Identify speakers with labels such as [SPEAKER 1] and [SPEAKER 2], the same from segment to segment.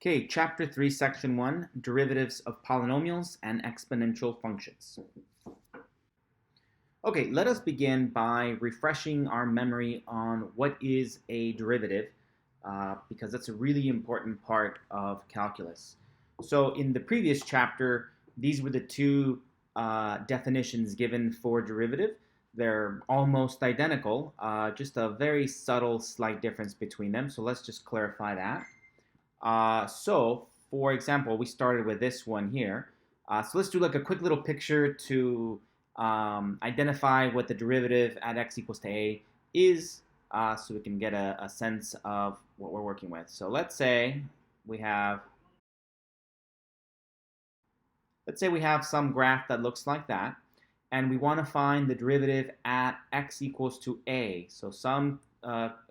[SPEAKER 1] Okay, Chapter 3, Section 1, Derivatives of Polynomials and Exponential Functions. Okay, let us begin by refreshing our memory on what is a derivative, because that's a really important part of calculus. So in the previous chapter, these were the two definitions given for derivative. They're almost identical, just a very subtle slight difference between them. So let's just clarify that. So, for example, we started with this one here. So let's do like a quick little picture to identify what the derivative at x equals to a is, so we can get a sense of what we're working with. So let's say we have some graph that looks like that, and we want to find the derivative at x equals to a. So some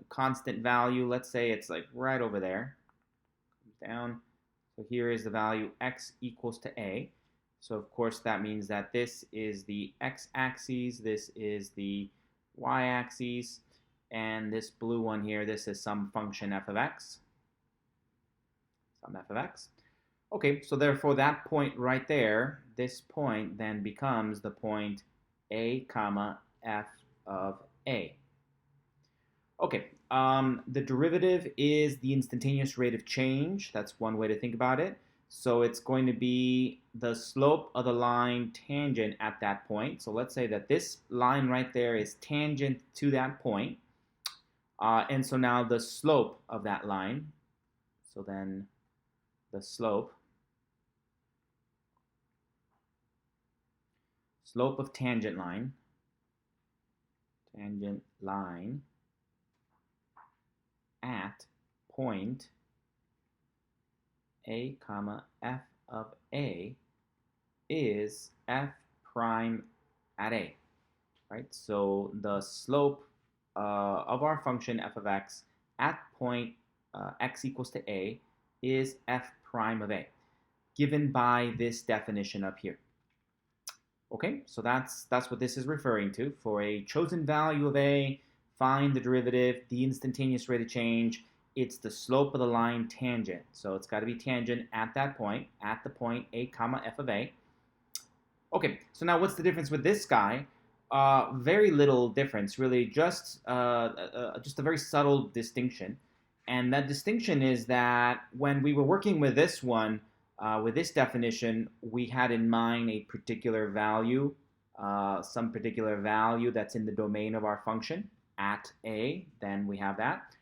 [SPEAKER 1] constant value, let's say it's like right over there. Down. So here is the value x equals to a. So of course that means that this is the x-axis, this is the y-axis, and this blue one here, this is some function f of x. Some f of x. Okay, so therefore that point right there, this point then becomes the point a comma f of a. Okay, the derivative is the instantaneous rate of change. That's one way to think about it. So it's going to be the slope of the line tangent at that point. So let's say that this line right there is tangent to that point. And so now the slope of that line, so then the slope of tangent line at point a comma f of a is f prime at a, right? So the slope of our function f of x at point x equals to a is f prime of a, given by this definition up here. Okay, so that's what this is referring to. For a chosen value of a, find the derivative, the instantaneous rate of change. It's the slope of the line tangent. So it's got to be tangent at that point, at the point a comma f of a. Okay, so now what's the difference with this guy? Very little difference, really, just a very subtle distinction. And that distinction is that when we were working with this one, with this definition, we had in mind a particular value, some particular value that's in the domain of our function at a, then we have that.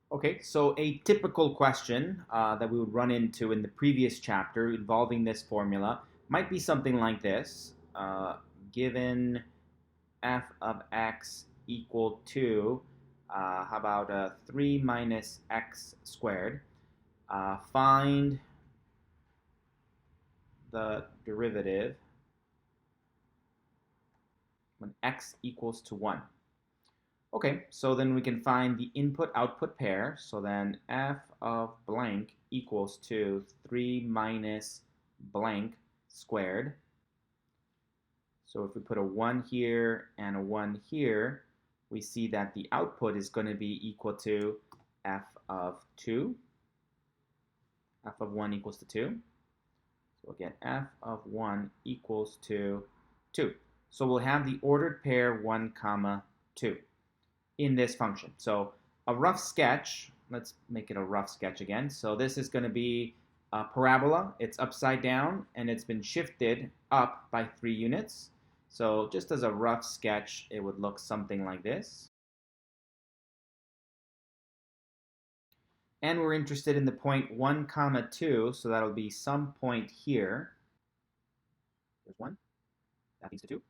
[SPEAKER 1] Okay, so a typical question that we would run into in the previous chapter involving this formula might be something like this. Given f of x equal to, how about 3 minus x squared, find the derivative when x equals to 1. Okay, so then we can find the input-output pair. So then f of blank equals to 3 minus blank squared. So if we put a 1 here and a 1 here, we see that the output is going to be equal to f of 2. F of 1 equals to 2. So we'll get f of 1 equals to 2. So we'll have the ordered pair 1 comma 2 in this function. So a rough sketch, let's make it a rough sketch again. So this is going to be a parabola. It's upside down and it's been shifted up by 3 units. So just as a rough sketch, it would look something like this. And we're interested in the point 1 comma 2, so that'll be some point here. There's 1. That means 2.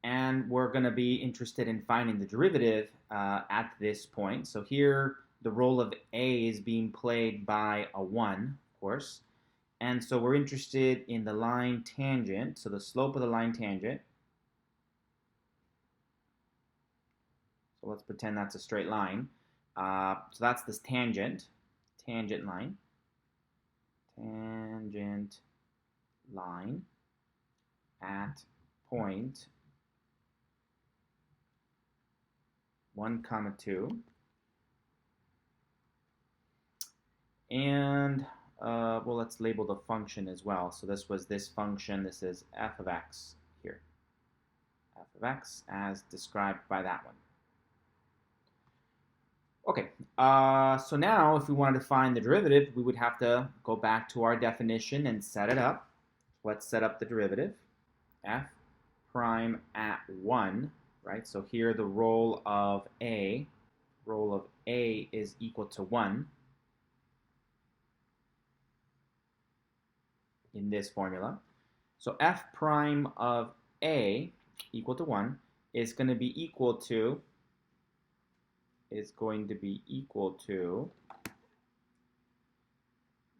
[SPEAKER 1] And we're going to be interested in finding the derivative at this point. So here, the role of a is being played by a 1, of course. And so we're interested in the line tangent, so the slope of the line tangent. So let's pretend that's a straight line. So that's this tangent line. Tangent line at point 1 comma 2. And well, let's label the function as well. So this was this function. This is f of x here. F of x as described by that one. Okay, so now if we wanted to find the derivative, we would have to go back to our definition and set it up. Let's set up the derivative. F prime at 1, right? So here the role of A is equal to 1 in this formula. So f prime of A equal to 1 is going to be equal to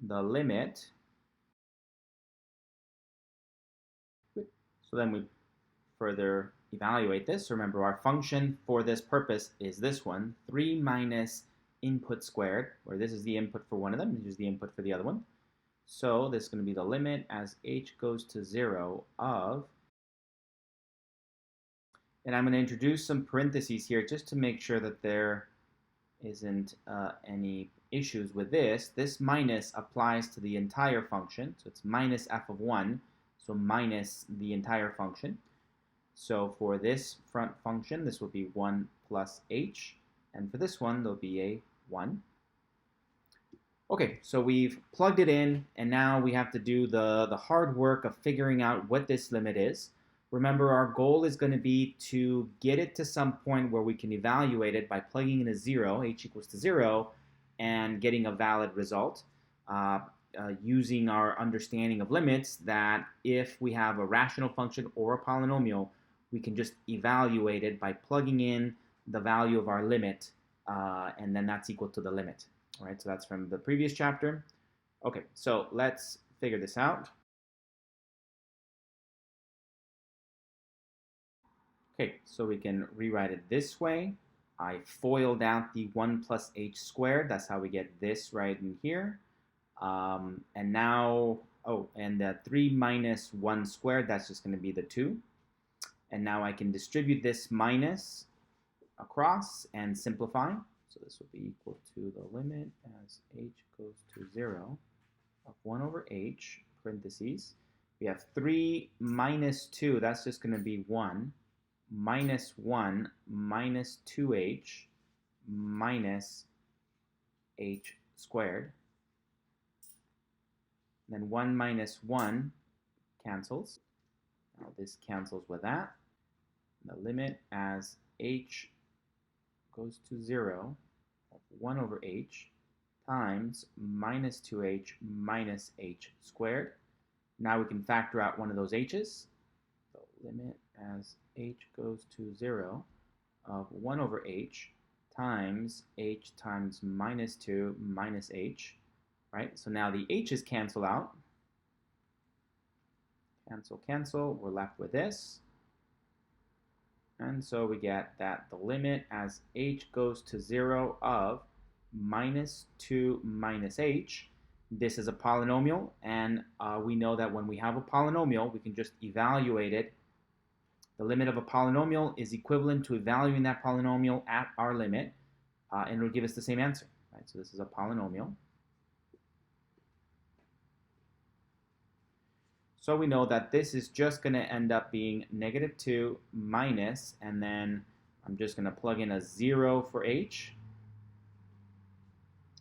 [SPEAKER 1] the limit. So then we further evaluate this. Remember, our function for this purpose is this one, 3 minus input squared, where this is the input for one of them, this is the input for the other one. So this is going to be the limit as h goes to 0 of, and I'm going to introduce some parentheses here just to make sure that there isn't any issues with this. This minus applies to the entire function, so it's minus f of 1, so minus the entire function. So for this front function, this will be 1 plus h, and for this one, there'll be a 1. Okay, so we've plugged it in, and now we have to do the hard work of figuring out what this limit is. Remember, our goal is going to be to get it to some point where we can evaluate it by plugging in a 0, h equals to 0, and getting a valid result. Using our understanding of limits, that if we have a rational function or a polynomial, we can just evaluate it by plugging in the value of our limit, and then that's equal to the limit. All right, so that's from the previous chapter. Okay, so let's figure this out. Okay, so we can rewrite it this way. I FOILed out the 1 plus h squared. That's how we get this right in here. And now, and the 3 minus 1 squared, that's just going to be the 2. And now I can distribute this minus across and simplify. So this will be equal to the limit as h goes to 0 of 1 over h, parentheses. We have 3 minus 2, that's just going to be 1, minus 1 minus 2h minus h squared. Then 1 minus 1 cancels. Now this cancels with that. The limit as h goes to 0 of 1 over h times minus 2h minus h squared. Now we can factor out one of those h's. So limit as h goes to 0 of 1 over h times h times minus 2 minus h. Right? So now the h's cancel out. Cancel, cancel. We're left with this. And so we get that the limit as h goes to 0 of minus 2 minus h. This is a polynomial, and we know that when we have a polynomial, we can just evaluate it. The limit of a polynomial is equivalent to evaluating that polynomial at our limit, and it'll give us the same answer. Right? So this is a polynomial. So we know that this is just going to end up being negative 2 minus, and then I'm just going to plug in a 0 for h.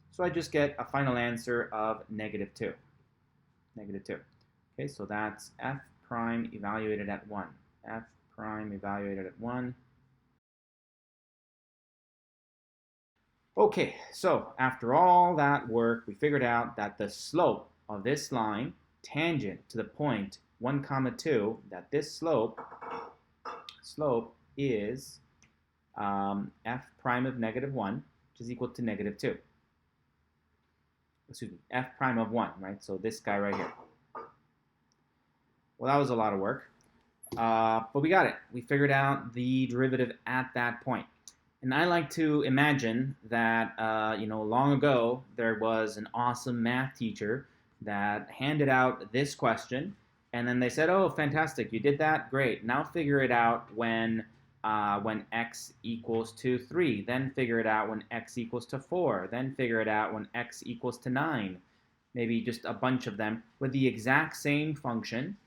[SPEAKER 1] So I just get a final answer of negative 2. Negative 2. Okay, so that's f prime evaluated at 1. F prime evaluated at 1. Okay, so after all that work, we figured out that the slope of this line tangent to the point 1, 2, that this slope is f prime of negative 1, which is equal to negative 2. Excuse me, f prime of 1, right? So this guy right here. Well, that was a lot of work, but we got it. We figured out the derivative at that point. And I like to imagine that, long ago, there was an awesome math teacher that handed out this question, and then they said, oh, fantastic, you did that, great. Now figure it out when x equals to 3, then figure it out when x equals to 4, then figure it out when x equals to 9. maybe just a bunch of them with the exact same function.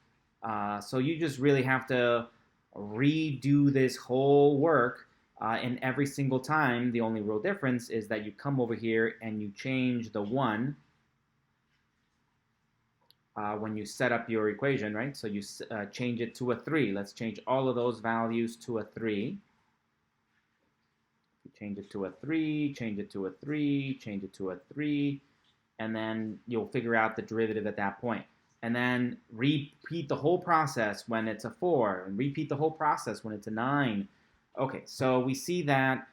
[SPEAKER 1] So you just really have to redo this whole work, and every single time the only real difference is that you come over here and you change the 1 when you set up your equation, right? So you change it to a 3. Let's change all of those values to a 3. Change it to a 3, change it to a 3, change it to a 3, and then you'll figure out the derivative at that point. And then repeat the whole process when it's a 4, and repeat the whole process when it's a 9. Okay, so we see that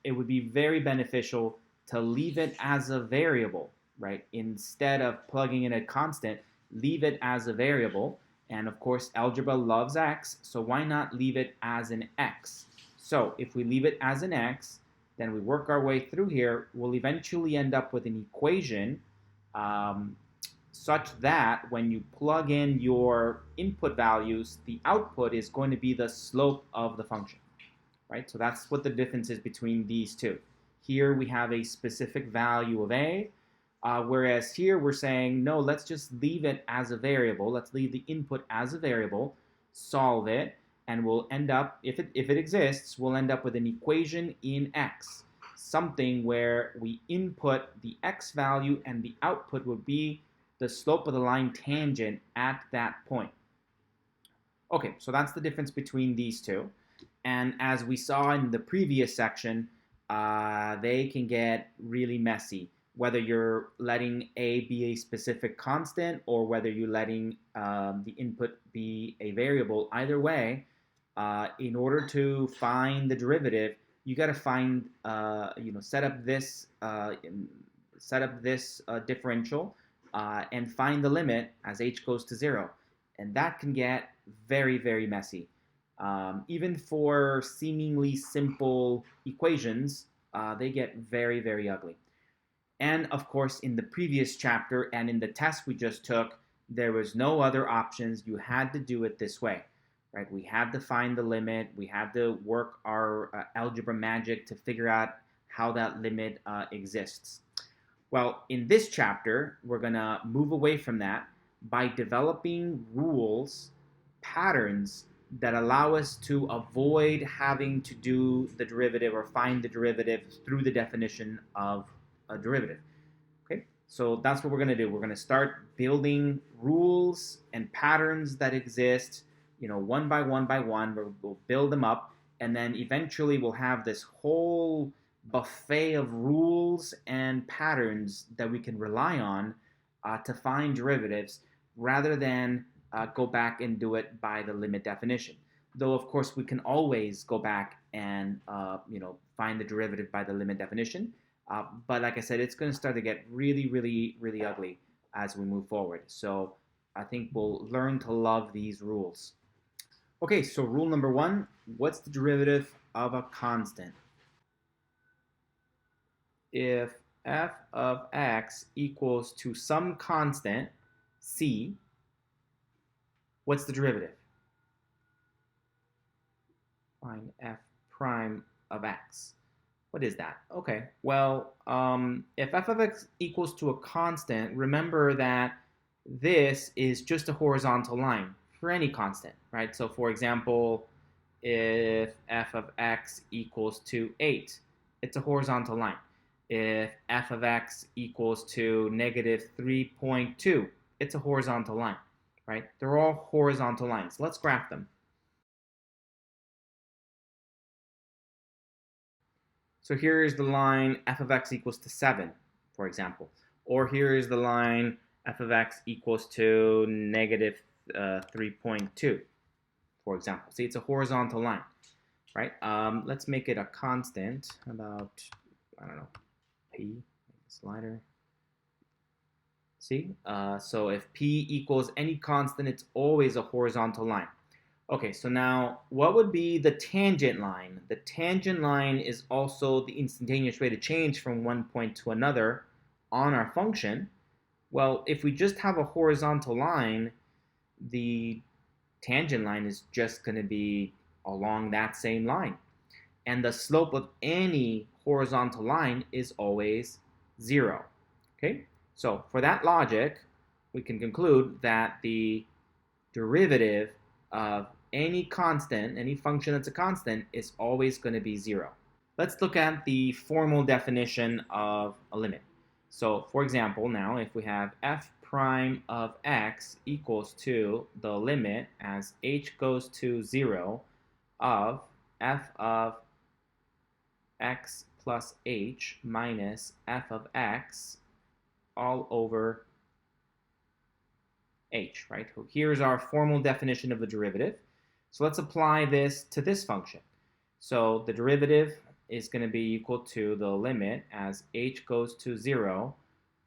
[SPEAKER 1] it would be very beneficial to leave it as a variable, right? Instead of plugging in a constant, leave it as a variable. And of course, algebra loves x, so why not leave it as an x? So if we leave it as an x, then we work our way through here, we'll eventually end up with an equation such that when you plug in your input values, the output is going to be the slope of the function, right? So that's what the difference is between these two. Here we have a specific value of a, whereas here we're saying, no, let's just leave it as a variable. Let's leave the input as a variable, solve it, and we'll end up, if it exists, we'll end up with an equation in x, something where we input the x value and the output would be the slope of the line tangent at that point. Okay, so that's the difference between these two. And as we saw in the previous section, they can get really messy, whether you're letting a be a specific constant or whether you're letting the input be a variable. Either way, in order to find the derivative, you got to find, set up this differential and find the limit as h goes to 0, and that can get very, very messy. Even for seemingly simple equations, they get very, very ugly. And of course, in the previous chapter and in the test we just took, there was no other options. You had to do it this way. Right? We had to find the limit. We had to work our algebra magic to figure out how that limit exists. Well, in this chapter, we're going to move away from that by developing rules, patterns that allow us to avoid having to do the derivative or find the derivative through the definition of a derivative. Okay, so that's what we're going to do. We're going to start building rules and patterns that exist, one by one by one. We'll build them up, and then eventually we'll have this whole buffet of rules and patterns that we can rely on to find derivatives, rather than go back and do it by the limit definition. Though, of course, we can always go back and find the derivative by the limit definition. But like I said, it's going to start to get really, really, really ugly as we move forward. So I think we'll learn to love these rules. Okay, so rule number 1, what's the derivative of a constant? If f of x equals to some constant, c, what's the derivative? Find f prime of x. What is that? Okay, well, if f of x equals to a constant, remember that this is just a horizontal line for any constant, right? So for example, if f of x equals to 8, it's a horizontal line. If f of x equals to negative 3.2, it's a horizontal line, right? They're all horizontal lines. Let's graph them. So here is the line f of x equals to 7, for example. Or here is the line f of x equals to negative 3.2, for example. See, it's a horizontal line, right? Let's make it a constant, about, I don't know, p, slider. See, so if p equals any constant, it's always a horizontal line. Okay, so now what would be the tangent line? The tangent line is also the instantaneous rate of change from one point to another on our function. Well, if we just have a horizontal line, the tangent line is just going to be along that same line. And the slope of any horizontal line is always 0. Okay, So for that logic, we can conclude that the derivative of any constant, any function that's a constant, is always going to be 0. Let's look at the formal definition of a limit. So for example, now if we have f prime of x equals to the limit as h goes to 0 of f of x plus h minus f of x all over h, right? Here's our formal definition of the derivative. So let's apply this to this function. So the derivative is going to be equal to the limit as h goes to 0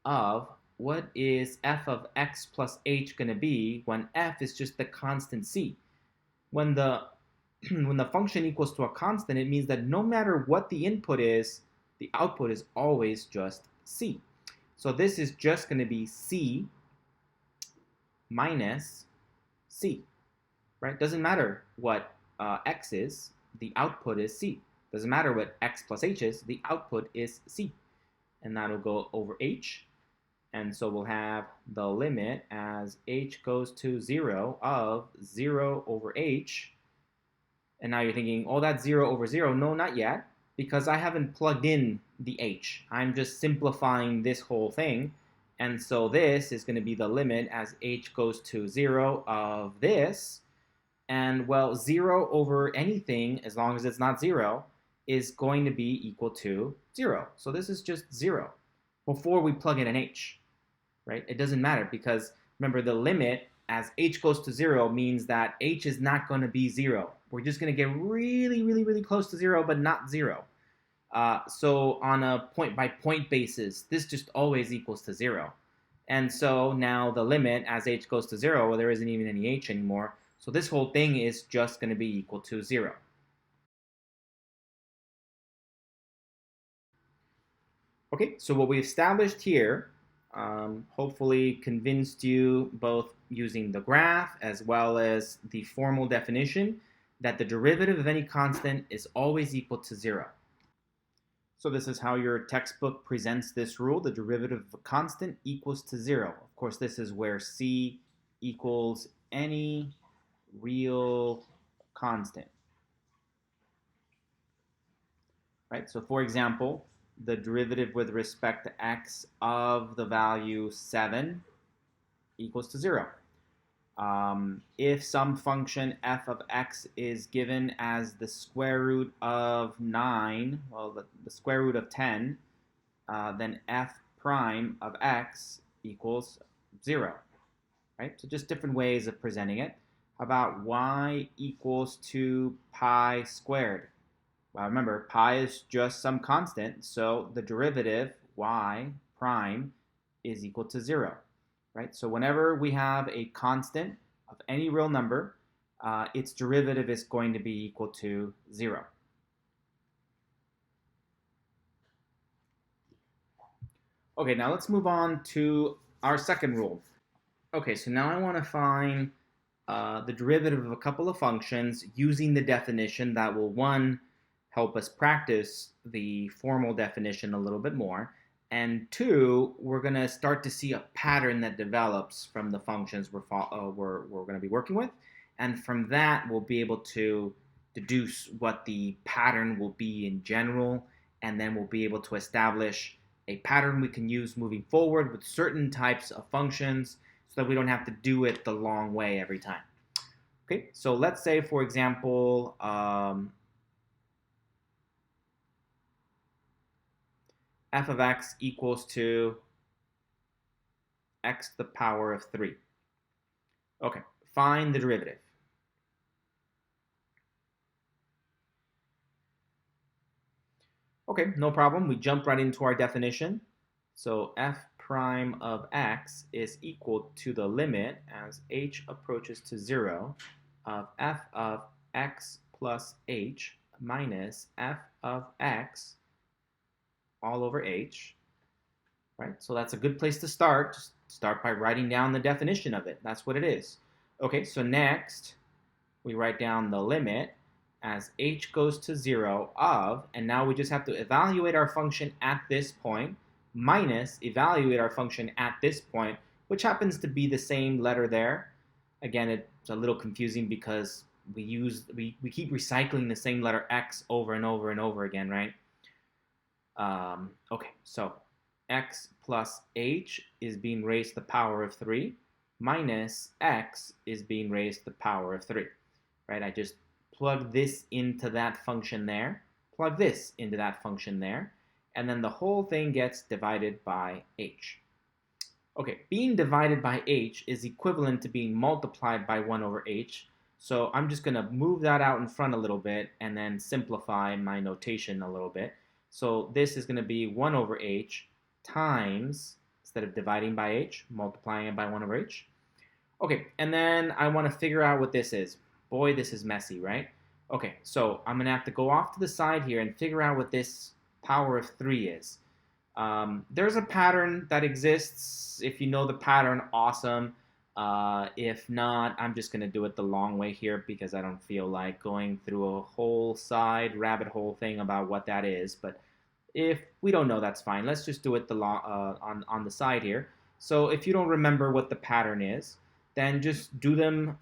[SPEAKER 1] of what is f of x plus h going to be when f is just the constant c. When the function equals to a constant, it means that no matter what the input is, the output is always just c. So this is just going to be c minus c, right? Doesn't matter what x is, the output is c. Doesn't matter what x plus h is, the output is c. And that'll go over h. And so we'll have the limit as h goes to 0 of 0 over h. And now you're thinking, oh, that's 0 over 0. No, not yet, because I haven't plugged in the h. I'm just simplifying this whole thing. And so this is going to be the limit as h goes to 0 of this. And, well, 0 over anything, as long as it's not 0, is going to be equal to 0. So this is just 0 before we plug in an h, right? It doesn't matter because, remember, the limit as h goes to 0 means that h is not going to be 0. We're just going to get really, really, really close to 0, but not 0. So on a point-by-point basis, this just always equals to 0. And so now the limit as h goes to 0, well, there isn't even any h anymore. So this whole thing is just going to be equal to 0. Okay, so what we established here hopefully convinced you, both using the graph as well as the formal definition, that the derivative of any constant is always equal to 0. So this is how your textbook presents this rule. The derivative of a constant equals to 0. Of course, this is where c equals any real constant. Right? So for example, the derivative with respect to x of the value 7 equals to 0. If some function f of x is given as the square root of 9, well, the square root of 10, then f prime of x equals 0. Right? So just different ways of presenting it. How about y equals to pi squared? Well, remember, pi is just some constant, so the derivative, y prime, is equal to 0. Right? So whenever we have a constant of any real number, its derivative is going to be equal to 0. Okay, now let's move on to our second rule. Okay, so now I want to find the derivative of a couple of functions using the definition that will, one, help us practice the formal definition a little bit more, and two, we're going to start to see a pattern that develops from the functions we're going to be working with, and from that we'll be able to deduce what the pattern will be in general, and then we'll be able to establish a pattern we can use moving forward with certain types of functions so that we don't have to do it the long way every time. Okay, so let's say, for example, f of x equals to x to the power of 3. Okay, find the derivative. Okay, no problem. We jump right into our definition. So f prime of x is equal to the limit as h approaches to 0 of f of x plus h minus f of x all over h, right? So that's a good place to start. Just start by writing down the definition of it. That's what it is. Okay, so next we write down the limit as h goes to 0 of, and now we just have to evaluate our function at this point, minus evaluate our function at this point, which happens to be the same letter there. Again, it's a little confusing because we keep recycling the same letter x over and over and over again, right? Okay, so x plus h is being raised to the power of 3 minus x is being raised to the power of 3, right? I just plug this into that function there, plug this into that function there, and then the whole thing gets divided by h. Okay, being divided by h is equivalent to being multiplied by 1 over h, so I'm just going to move that out in front a little bit and then simplify my notation a little bit. So this is going to be 1 over h times, instead of dividing by h, multiplying it by 1 over h. Okay, and then I want to figure out what this is. Boy, this is messy, right? Okay, so I'm going to have to go off to the side here and figure out what this power of 3 is. There's a pattern that exists. If you know the pattern, awesome. If not, I'm just going to do it the long way here because I don't feel like going through a whole side rabbit hole thing about what that is. But if we don't know, that's fine. Let's just do it on the side here. So if you don't remember what the pattern is, then just do them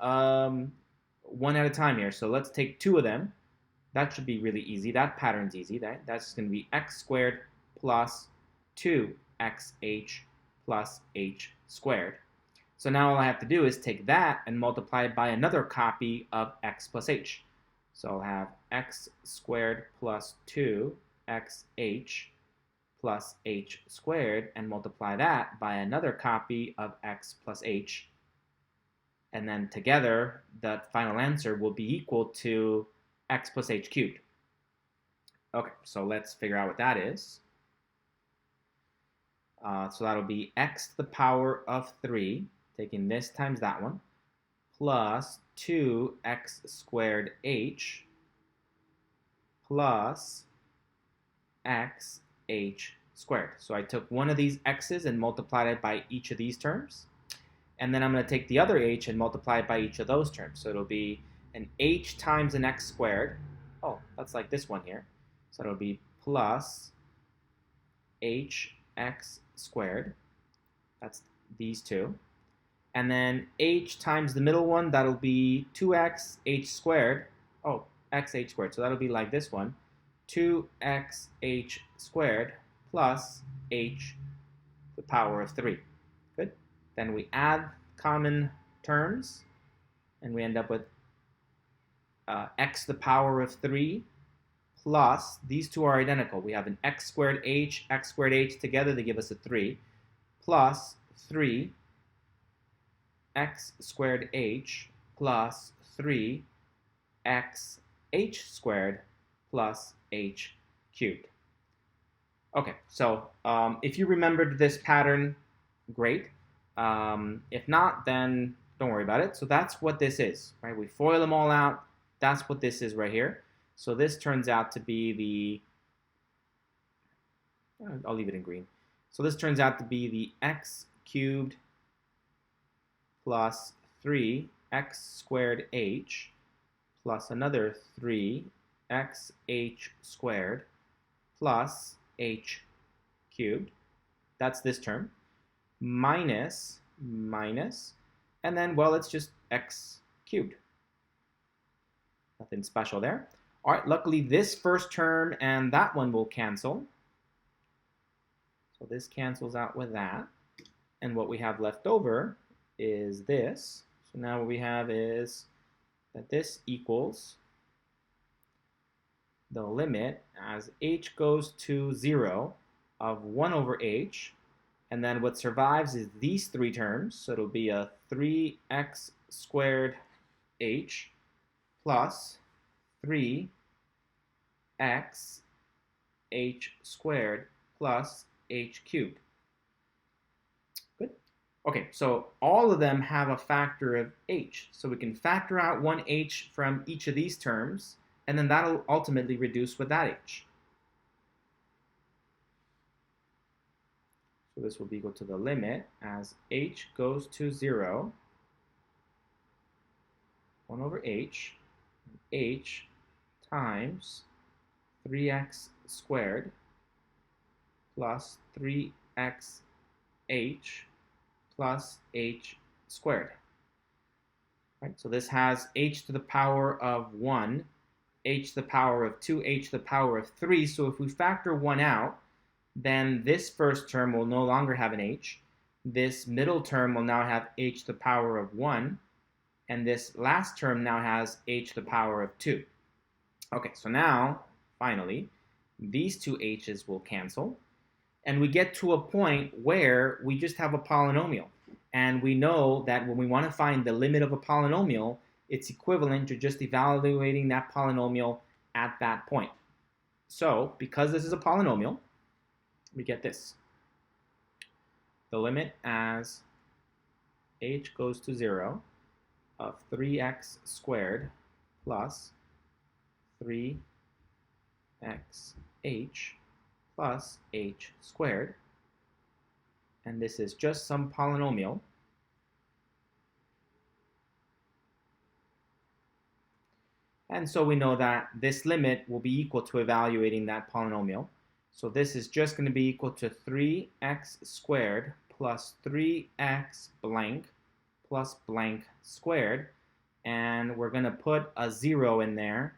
[SPEAKER 1] one at a time here. So let's take 2 of them. That should be really easy. That pattern's easy. That's going to be x squared plus 2xh plus h squared. So now all I have to do is take that and multiply it by another copy of x plus h. So I'll have x squared plus 2xh plus h squared and multiply that by another copy of x plus h. And then together, the final answer will be equal to x plus h cubed. Okay, so let's figure out what that is. So that'll be x to the power of 3, taking this times that one, plus 2x squared h plus x h squared. So I took one of these x's and multiplied it by each of these terms. And then I'm going to take the other h and multiply it by each of those terms. So it'll be an h times an x squared. Oh, that's like this one here. So it'll be plus hx squared. That's these two. And then h times the middle one, that'll be 2x h squared. Oh, x h squared. So that'll be like this one. 2x h squared plus h to the power of 3. Good. Then we add common terms, and we end up with x to the power of 3 plus, these two are identical. We have an x squared h together, they give us a 3, plus 3 x squared h plus 3 x h squared plus h cubed. Okay, so if you remembered this pattern, great. If not, then don't worry about it. So that's what this is, right? We FOIL them all out. That's what this is right here. So this turns out to be I'll leave it in green. So this turns out to be the x cubed plus 3 x squared h plus another 3 x h squared plus h cubed. That's this term. Minus, and then, well, it's just x cubed. Nothing special there. All right, luckily this first term and that one will cancel. So this cancels out with that. And what we have left over is this. So now what we have is that this equals the limit as h goes to 0 of 1 over h. And then what survives is these three terms. So it'll be a 3x squared h plus 3x h squared plus h cubed. Good. Okay, so all of them have a factor of h. So we can factor out one h from each of these terms, and then that'll ultimately reduce with that h. So this will be equal to the limit as h goes to 0, 1 over h times 3x squared plus 3x xh plus h squared. Right? So this has h to the power of 1, h to the power of 2, h to the power of 3. So if we factor 1 out, then this first term will no longer have an h. This middle term will now have h to the power of 1. And this last term now has h to the power of 2. Okay, so now, finally, these two h's will cancel. And we get to a point where we just have a polynomial. And we know that when we want to find the limit of a polynomial, it's equivalent to just evaluating that polynomial at that point. So, because this is a polynomial, we get this. The limit as h goes to 0 of 3x squared plus 3xh plus h squared, and this is just some polynomial, and so we know that this limit will be equal to evaluating that polynomial. So this is just going to be equal to 3x squared plus 3x blank plus blank squared, and we're going to put a 0 in there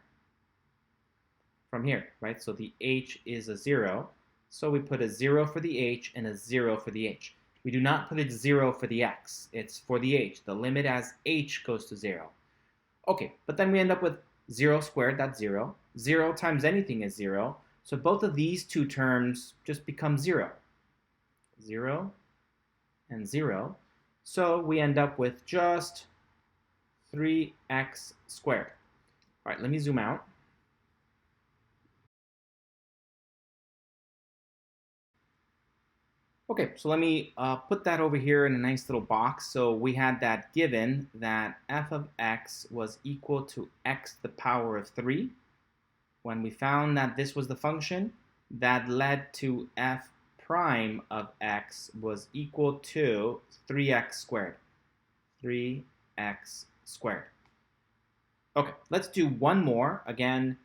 [SPEAKER 1] from here, right? So the h is a 0, so we put a 0 for the h and a 0 for the h. We do not put a 0 for the x, it's for the h. The limit as h goes to 0. Okay, but then we end up with 0 squared, that's 0. 0 times anything is 0, so both of these two terms just become 0. 0 and 0. So we end up with just 3x squared. All right, let me zoom out. Okay, so let me put that over here in a nice little box. So we had that given that f of x was equal to x to the power of 3. When we found that this was the function, that led to f prime of x was equal to 3x squared. 3x squared. Okay, let's do one more. Again,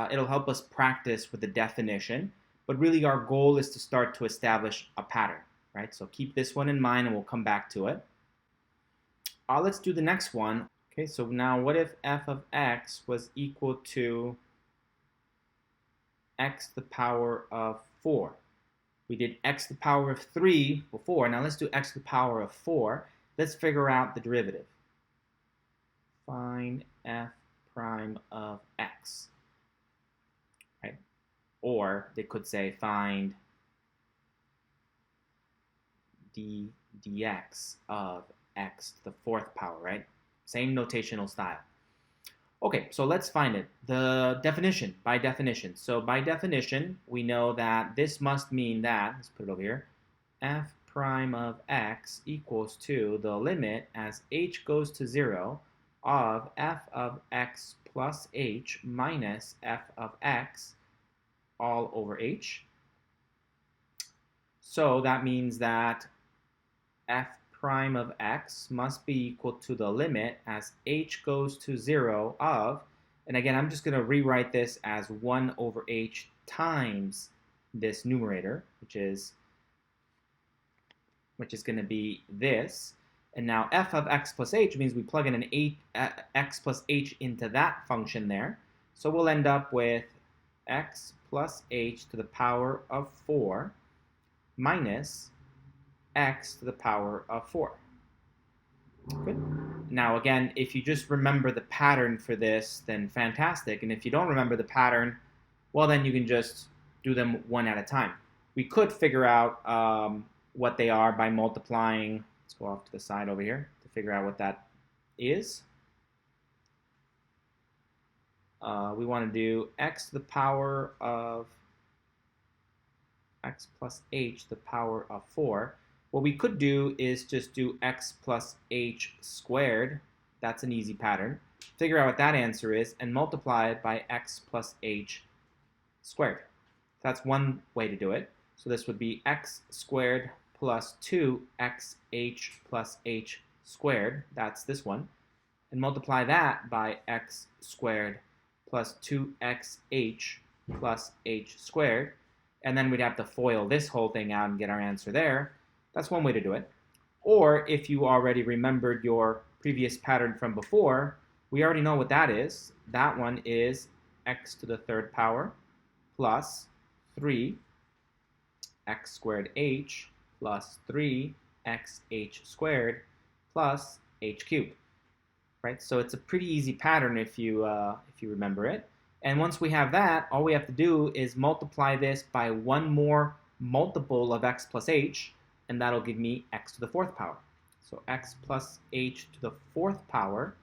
[SPEAKER 1] it'll help us practice with the definition, but really our goal is to start to establish a pattern, right? So keep this one in mind and we'll come back to it. Let's do the next one. Okay, so now what if f of x was equal to x to the power of 4? We did x to the power of 3 before. Now let's do x to the power of 4. Let's figure out the derivative. Find f prime of x. Right? Or they could say find dx of x to the 4th power, right? Same notational style. Okay, so let's find it. The definition, by definition. So by definition, we know that this must mean that, let's put it over here, f prime of x equals to the limit as h goes to 0 of f of x plus h minus f of x all over h. So that means that f prime of x must be equal to the limit as h goes to 0 of, and again, I'm just going to rewrite this as 1 over h times this numerator, which is going to be this. And now f of x plus h means we plug in an x plus h into that function there. So we'll end up with x plus h to the power of 4 minus x to the power of 4. Good. Now again, if you just remember the pattern for this, then fantastic. And if you don't remember the pattern, well then you can just do them one at a time. We could figure out what they are by multiplying. Let's go off to the side over here to figure out what that is. We want to do x to the power of x plus h to the power of 4. What we could do is just do x plus h squared. That's an easy pattern. Figure out what that answer is and multiply it by x plus h squared. That's one way to do it. So this would be x squared plus 2xh plus h squared. That's this one. And multiply that by x squared plus 2xh plus h squared. and then we'd have to FOIL this whole thing out and get our answer there. That's one way to do it. Or if you already remembered your previous pattern from before, we already know what that is. That one is x to the third power plus 3 x squared h plus 3 xh squared plus h cubed. Right? So it's a pretty easy pattern if you remember it. And once we have that, all we have to do is multiply this by one more multiple of x plus h, and that'll give me x to the fourth power. So x plus h to the fourth power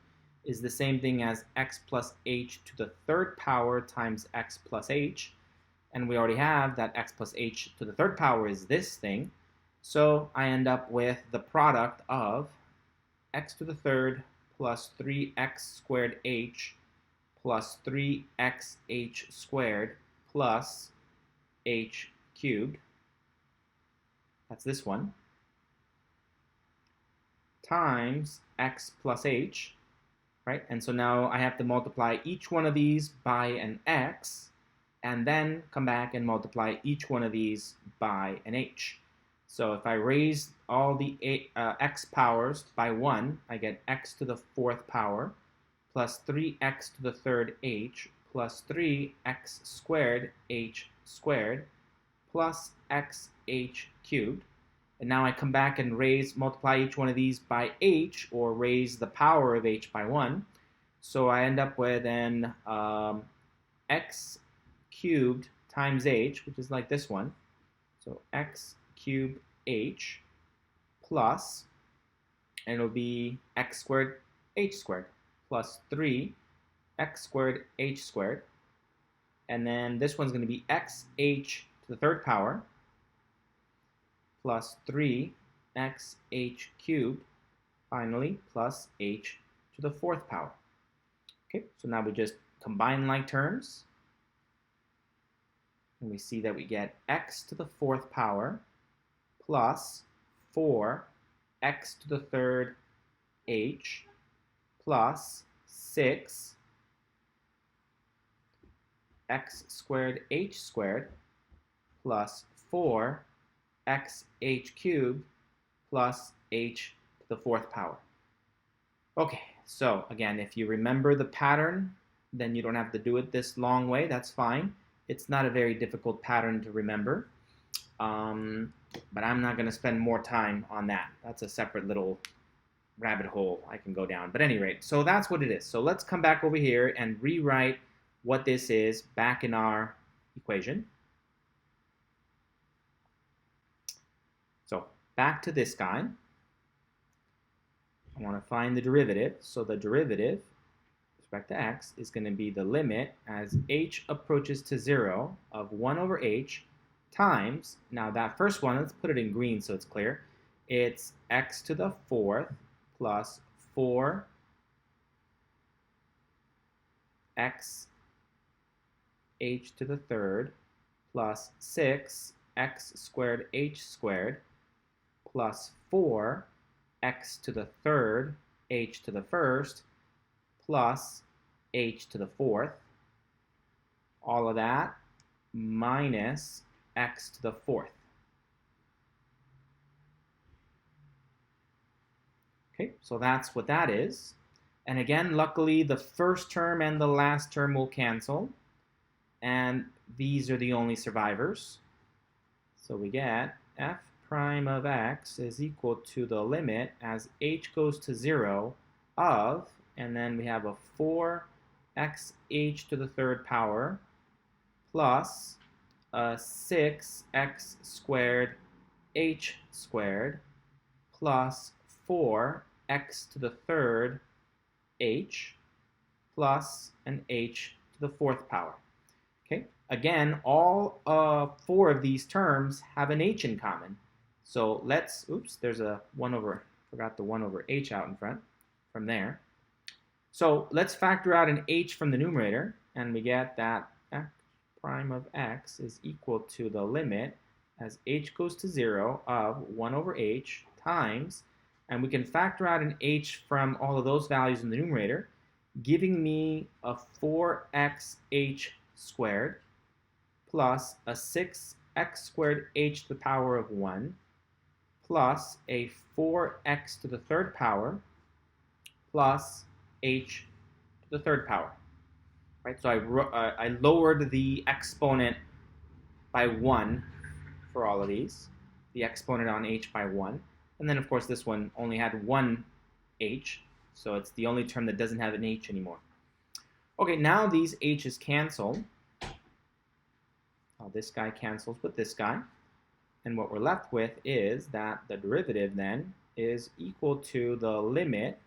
[SPEAKER 1] is the same thing as x plus h to the third power times x plus h. And we already have that x plus h to the third power is this thing. So I end up with the product of x to the third plus 3x squared h plus 3xh squared plus h cubed. That's this one. Times x plus h, right? And so now I have to multiply each one of these by an x, and then come back and multiply each one of these by an h. So if I raise all the x powers by 1, I get x to the fourth power plus 3x to the third h plus 3x squared h squared plus xh cubed. And now I come back and multiply each one of these by h, or raise the power of h by 1. So I end up with an x cubed times h, which is like this one. So x cubed h plus, and it'll be x squared h squared plus 3 x squared h squared. And then this one's going to be xh to the third power plus 3 xh cubed, finally, plus h to the fourth power. Okay, so now we just combine like terms, and we see that we get x to the fourth power plus 4 x to the third h plus 6 x squared h squared plus 4 xh cubed plus h to the fourth power. Okay, so again, if you remember the pattern, then you don't have to do it this long way. That's fine. It's not a very difficult pattern to remember. But I'm not going to spend more time on that. That's a separate little rabbit hole I can go down. But at any rate, so that's what it is. So let's come back over here and rewrite what this is back in our equation. So back to this guy. I want to find the derivative. So the derivative with respect to x is going to be the limit as h approaches to 0 of 1 over h times, now that first one, let's put it in green so it's clear. It's x to the fourth plus 4 x h to the third plus 6 x squared h squared plus 4 x to the third h to the first plus h to the fourth. All of that minus x to the fourth. Okay, so that's what that is. And again, luckily, the first term and the last term will cancel. And these are the only survivors. So we get f prime of x is equal to the limit as h goes to 0 of, and then we have a 4xh to the third power plus 6x squared h squared plus 4x to the third h plus an h to the fourth power. Okay, again, all 4 of these terms have an h in common. So let's, oops, there's a 1 over, forgot the 1 over h out in front from there. So let's factor out an h from the numerator, and we get that f prime of x is equal to the limit as h goes to 0 of 1 over h times, and we can factor out an h from all of those values in the numerator, giving me a 4xh squared plus a 6x x squared h to the power of 1 plus a 4x to the third power plus h to the third power. Right? So I lowered the exponent by 1 for all of these, the exponent on h by 1. And then, of course, this one only had one h, so it's the only term that doesn't have an h anymore. Okay, now these h's cancel. This guy cancels with this guy. And what we're left with is that the derivative then is equal to the limit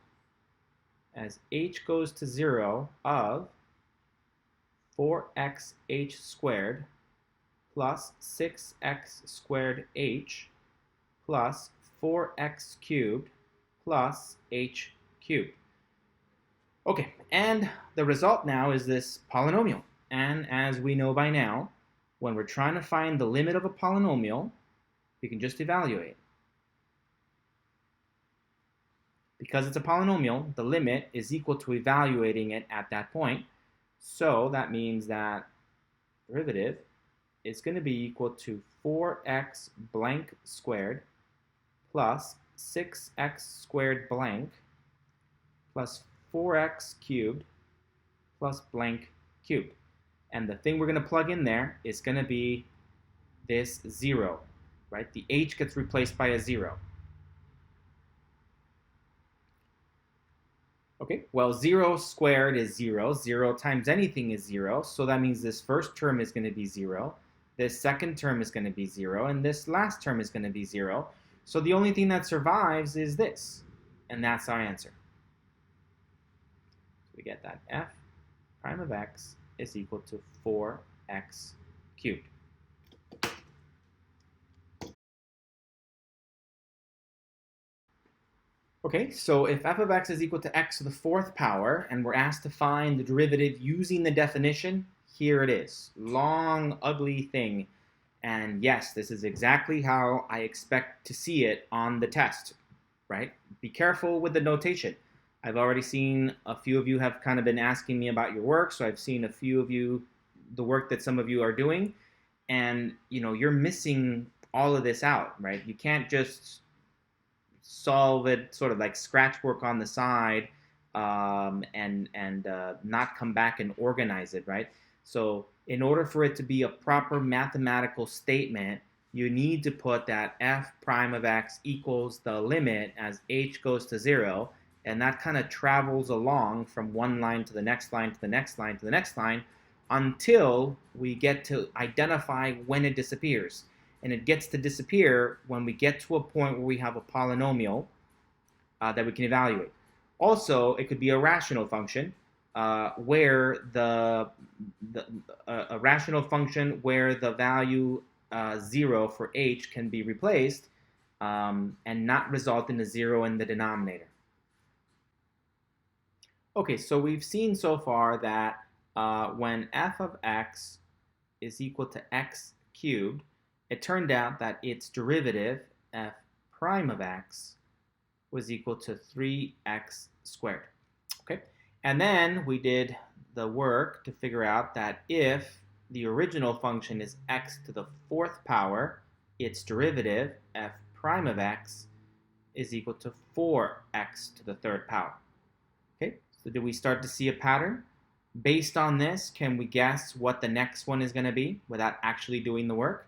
[SPEAKER 1] as h goes to 0 of 4xh squared plus 6x squared h plus 4x cubed plus h cubed. Okay, and the result now is this polynomial. And as we know by now, when we're trying to find the limit of a polynomial, we can just evaluate. Because it's a polynomial, the limit is equal to evaluating it at that point. So that means that derivative is going to be equal to 4x blank squared plus 6x squared blank plus 4x cubed plus blank cubed. And the thing we're going to plug in there is going to be this 0, right? The h gets replaced by a 0. Okay, well, 0 squared is 0. 0 times anything is 0. So that means this first term is going to be 0. This second term is going to be 0. And this last term is going to be 0. So the only thing that survives is this. And that's our answer. So we get that f prime of x is equal to 4x cubed. Okay, so if f of x is equal to x to the fourth power, and we're asked to find the derivative using the definition, here it is. Long, ugly thing. And yes, this is exactly how I expect to see it on the test, right? Be careful with the notation. I've already seen a few of you have kind of been asking me about your work, so I've seen a few of you, the work that some of you are doing, and you're missing all of this out, right? You can't just solve it sort of like scratch work on the side and not come back and organize it, right? So in order for it to be a proper mathematical statement, you need to put that f prime of x equals the limit as h goes to 0, and that kind of travels along from one line to the next line to the next line to the next line until we get to identify when it disappears. And it gets to disappear when we get to a point where we have a polynomial that we can evaluate. Also, it could be a rational function where a rational function where the value 0 for h can be replaced and not result in a 0 in the denominator. Okay, so we've seen so far that when f of x is equal to x cubed, it turned out that its derivative, f prime of x, was equal to 3x squared. Okay, and then we did the work to figure out that if the original function is x to the fourth power, its derivative, f prime of x, is equal to 4x to the third power. Okay, so do we start to see a pattern? Based on this, can we guess what the next one is going to be without actually doing the work?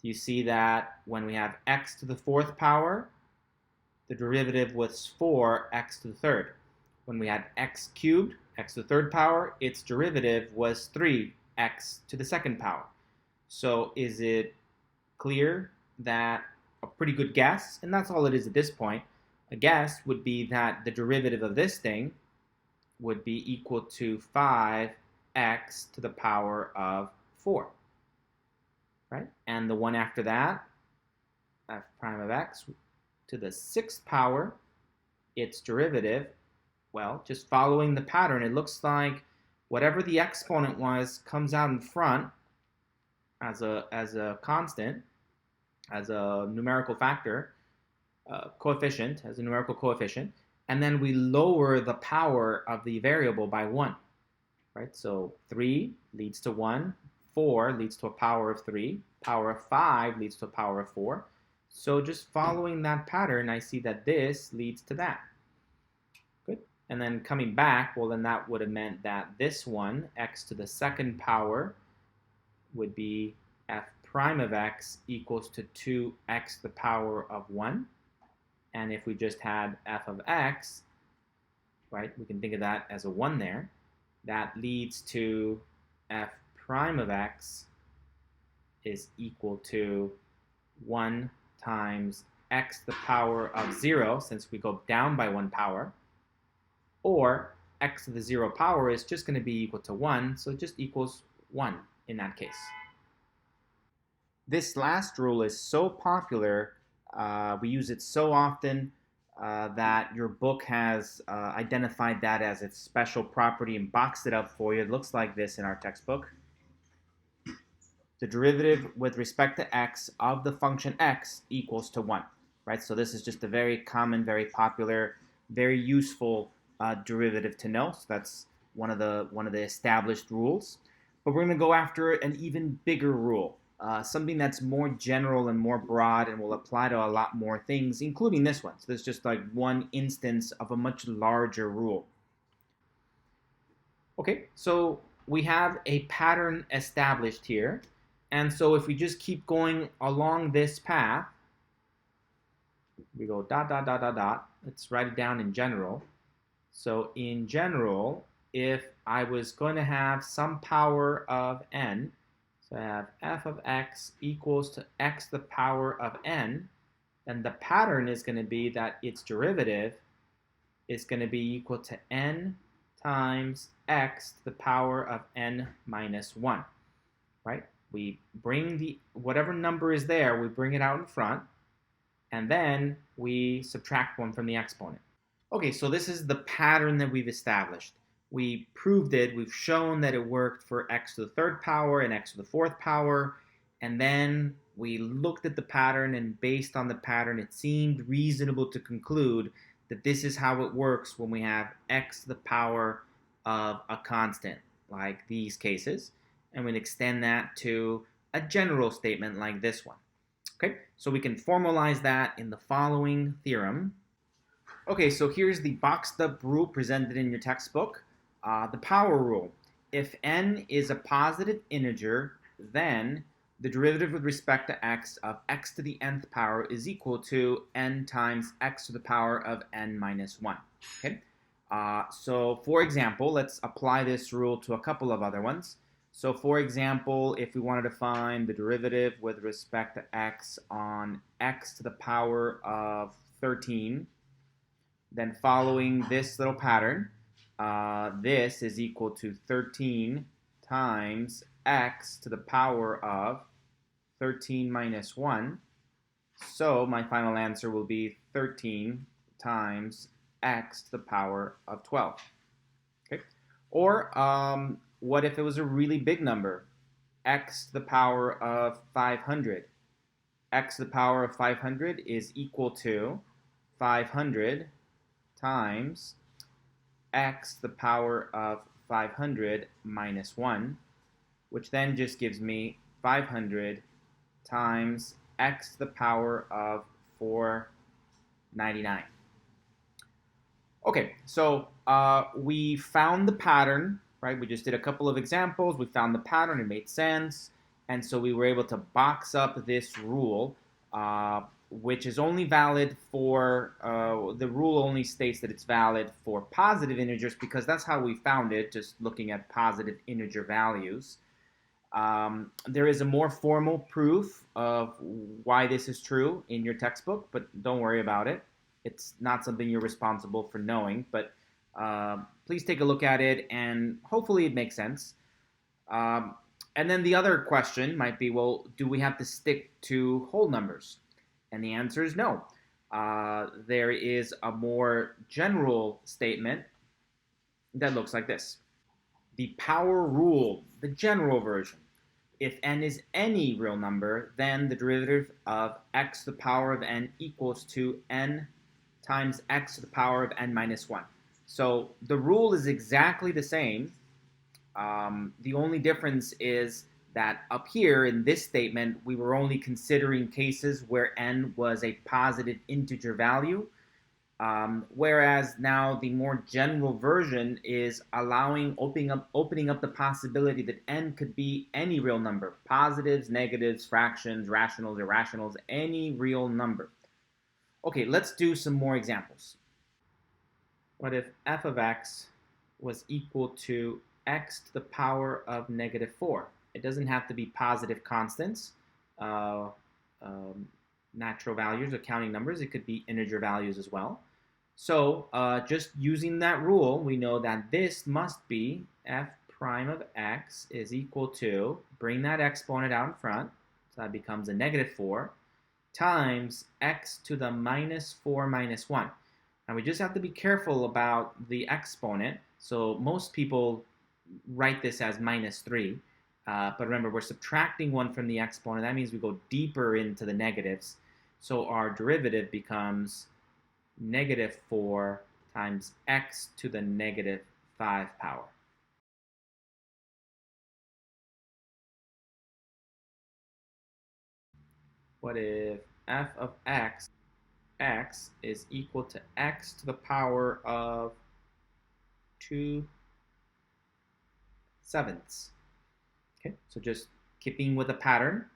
[SPEAKER 1] You see that when we have x to the fourth power, the derivative was 4x to the third. When we had x cubed, x to the third power, its derivative was 3x to the second power. So is it clear that a pretty good guess, and that's all it is at this point, a guess would be that the derivative of this thing would be equal to 5x to the power of 4. Right? And the one after that, f prime of x to the sixth power, its derivative, well, just following the pattern, it looks like whatever the exponent was comes out in front as a constant, as a numerical factor, coefficient, as a numerical coefficient, and then we lower the power of the variable by 1. Right? So 3 leads to 1. 4 leads to a power of 3. power of 5 leads to a power of 4. So just following that pattern, I see that this leads to that. Good. And then coming back, well, then that would have meant that this one, x to the second power, would be f prime of x equals to 2x to the power of 1. And if we just had f of x, right, we can think of that as a 1 there. That leads to f prime of x is equal to 1 times x to the power of 0, since we go down by 1 power, or x to the 0 power is just going to be equal to 1, so it just equals 1 in that case. This last rule is so popular, we use it so often that your book has identified that as its special property and boxed it up for you. It looks like this in our textbook. The derivative with respect to x of the function x equals to 1, right? So this is just a very common, very popular, very useful derivative to know. So that's one of the established rules. But we're going to go after an even bigger rule, something that's more general and more broad and will apply to a lot more things, including this one. So this is just like one instance of a much larger rule. Okay, so we have a pattern established here. And so if we just keep going along this path, we go dot, dot, dot, dot, dot. Let's write it down in general. So in general, if I was going to have some power of n, so I have f of x equals to x to the power of n, then the pattern is going to be that its derivative is going to be equal to n times x to the power of n minus 1, right? We bring the whatever number is there, we bring it out in front, and then we subtract 1 from the exponent. Okay, so this is the pattern that we've established. We proved it, we've shown that it worked for x to the third power and x to the fourth power, and then we looked at the pattern, and based on the pattern, it seemed reasonable to conclude that this is how it works when we have x to the power of a constant, like these cases, and we'll extend that to a general statement like this one. Okay, so we can formalize that in the following theorem. Okay, so here's the boxed up rule presented in your textbook. The power rule. If n is a positive integer, then the derivative with respect to x of x to the nth power is equal to n times x to the power of n minus 1. Okay, so for example, let's apply this rule to a couple of other ones. So for example, if we wanted to find the derivative with respect to x on x to the power of 13, then following this little pattern, this is equal to 13 times x to the power of 13 minus 1. So my final answer will be 13 times x to the power of 12. Okay? Or what if it was a really big number? X to the power of 500. X to the power of 500 is equal to 500 times x to the power of 500 minus 1, which then just gives me 500 times x to the power of 499. Okay, so we found the pattern, right? We just did a couple of examples. We found the pattern. It made sense. And so we were able to box up this rule, which is only valid for, the rule only states that it's valid for positive integers because that's how we found it, just looking at positive integer values. There is a more formal proof of why this is true in your textbook, but don't worry about it. It's not something you're responsible for knowing, but please take a look at it, and hopefully it makes sense. And then the other question might be, well, do we have to stick to whole numbers? And the answer is no. There is a more general statement that looks like this. The power rule, the general version. If n is any real number, then the derivative of x to the power of n equals to n times x to the power of n minus 1. So the rule is exactly the same. The only difference is that up here in this statement, we were only considering cases where n was a positive integer value, whereas now the more general version is opening up the possibility that n could be any real number, positives, negatives, fractions, rationals, irrationals, any real number. Okay, let's do some more examples. What if f of x was equal to x to the power of -4? It doesn't have to be positive constants, uh, um, natural values or counting numbers. It could be integer values as well. So just using that rule, we know that this must be f prime of x is equal to, bring that exponent out in front, so that becomes a -4, times x to the -4 minus 1. Now we just have to be careful about the exponent. So most people write this as -3. But remember, we're subtracting 1 from the exponent. That means we go deeper into the negatives. So our derivative becomes -4 times x to the -5 power. What if f of x is equal to x to the power of 2/7? Okay, so just keeping with a pattern,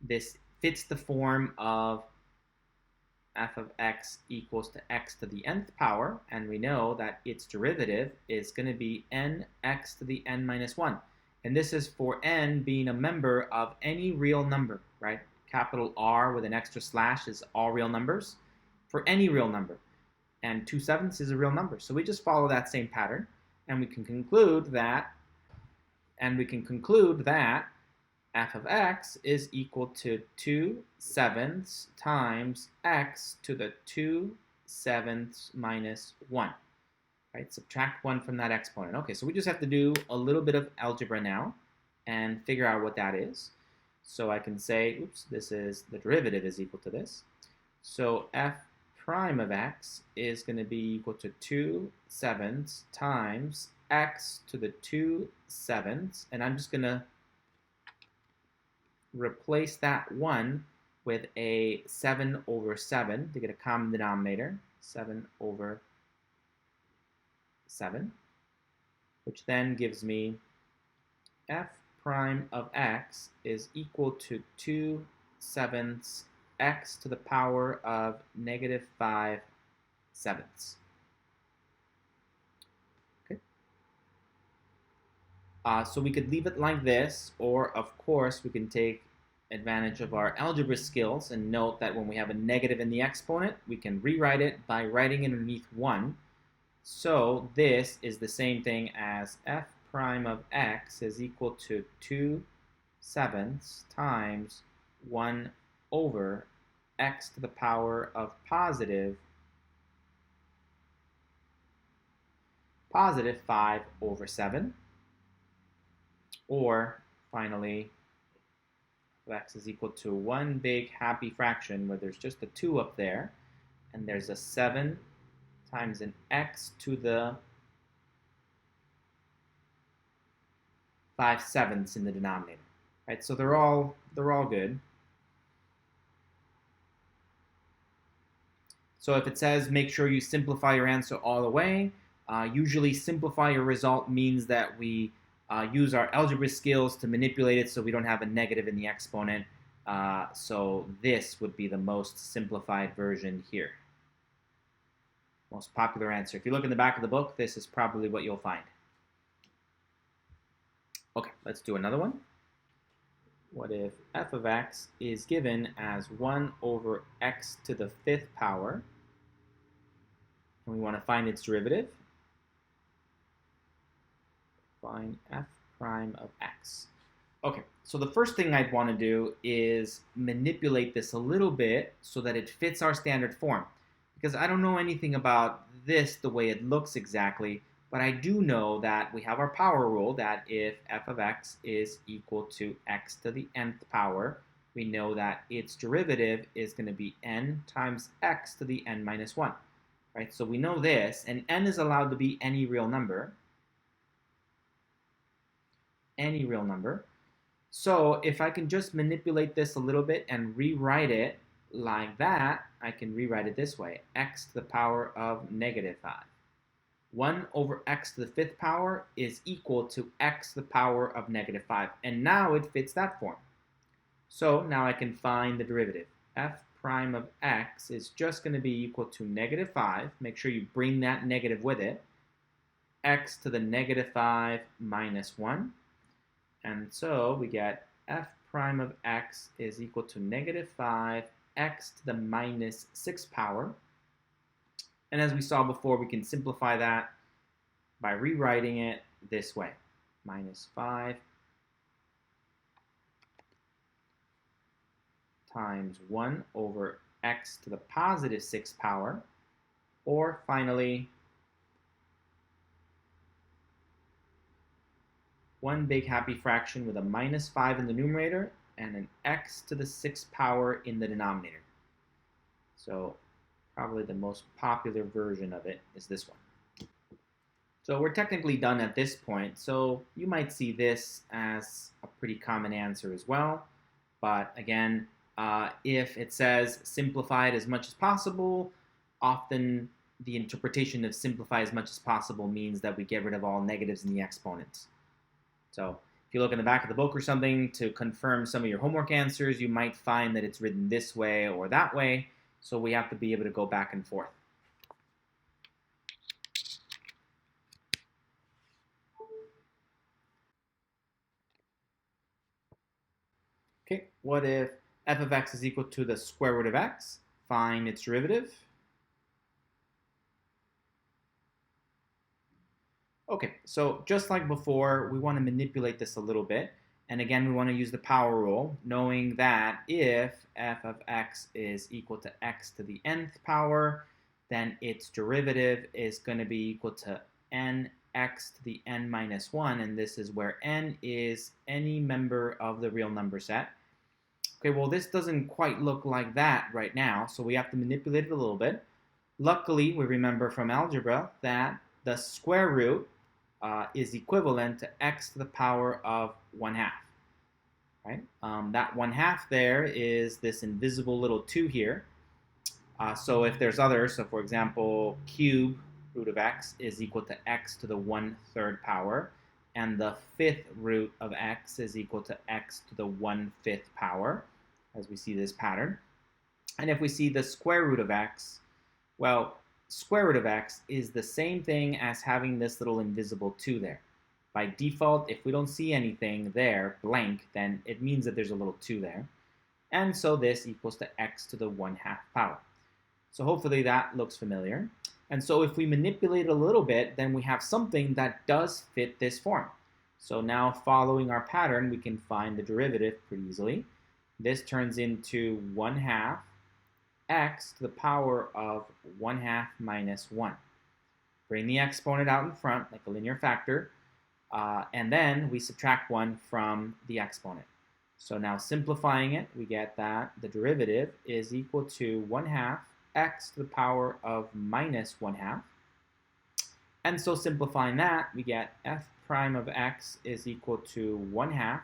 [SPEAKER 1] this fits the form of f of x equals to x to the nth power, and we know that its derivative is going to be nx to the n minus 1. And this is for n being a member of any real number, right? Capital R with an extra slash is all real numbers, for any real number. And 2/7 is a real number. So we just follow that same pattern, and we can conclude that f of x is equal to 2/7 times x to the 2/7 minus 1. Right? Subtract 1 from that exponent. Okay, so we just have to do a little bit of algebra now and figure out what that is. So I can say, oops, this is the derivative is equal to this. So f prime of x is going to be equal to 2/7 times x to the 2/7, and I'm just going to replace that 1 with a 7/7 to get a common denominator, 7/7, which then gives me f prime of x is equal to 2/7 x to the power of -5/7. Okay. So we could leave it like this, or of course we can take advantage of our algebra skills and note that when we have a negative in the exponent, we can rewrite it by writing it underneath 1. So this is the same thing as f prime of x is equal to 2/7 times 1 over x to the power of positive 5/7, or finally x is equal to one big happy fraction where there's just a 2 up there, and there's a 7 times an x to the 5/7 in the denominator. Right? So they're all good. So if it says make sure you simplify your answer all the way, usually simplify your result means that we use our algebra skills to manipulate it so we don't have a negative in the exponent. So this would be the most simplified version here. Most popular answer. If you look in the back of the book, this is probably what you'll find. Okay, let's do another one. What if f of x is given as 1 over x to the 5th power, and we want to find its derivative? Find f prime of x. Okay, so the first thing I'd want to do is manipulate this a little bit so that it fits our standard form. Because I don't know anything about this the way it looks exactly, but I do know that we have our power rule that if f of x is equal to x to the nth power, we know that its derivative is going to be n times x to the n minus 1. Right? So we know this, and n is allowed to be any real number. Any real number. So if I can just manipulate this a little bit and rewrite it like that, I can rewrite it this way, x to the power of negative 5. 1 over x to the 5th power is equal to x to the power of negative 5. And now it fits that form. So now I can find the derivative. F prime of x is just going to be equal to negative 5. Make sure you bring that negative with it. X to the negative 5 minus 1. And so we get f prime of x is equal to negative 5 x to the minus 6th power. And as we saw before, we can simplify that by rewriting it this way. Minus 5 times 1 over x to the positive 6th power. Or finally, one big happy fraction with a minus 5 in the numerator and an x to the 6th power in the denominator. So probably the most popular version of it is this one. So we're technically done at this point. So you might see this as a pretty common answer as well. But again, if it says simplify it as much as possible, often the interpretation of simplify as much as possible means that we get rid of all negatives in the exponents. So if you look in the back of the book or something to confirm some of your homework answers, you might find that it's written this way or that way. So we have to be able to go back and forth. Okay, what if f of x is equal to the square root of x? Find its derivative. Okay, so just like before, we want to manipulate this a little bit. And again, we want to use the power rule, knowing that if f of x is equal to x to the nth power, then its derivative is going to be equal to nx to the n minus 1, and this is where n is any member of the real number set. Okay, well, this doesn't quite look like that right now, so we have to manipulate it a little bit. Luckily, we remember from algebra that the square root is equivalent to x to the power of 1/2. Right? That 1/2 there is this invisible little 2 here. So if there's others, so for example, cube root of x is equal to x to the 1/3 power, and the 5th root of x is equal to x to the 1/5 power, as we see this pattern. And if we see the square root of x, well, square root of x is the same thing as having this little invisible 2 there. By default, if we don't see anything there, blank, then it means that there's a little 2 there. And so this equals to x to the 1/2 power. So hopefully that looks familiar. And so if we manipulate a little bit, then we have something that does fit this form. So now following our pattern, we can find the derivative pretty easily. This turns into 1/2 x to the power of 1/2 minus 1. Bring the exponent out in front like a linear factor, and then we subtract 1 from the exponent. So now simplifying it, we get that the derivative is equal to 1/2 x to the power of minus 1/2. And so simplifying that, we get f prime of x is equal to 1/2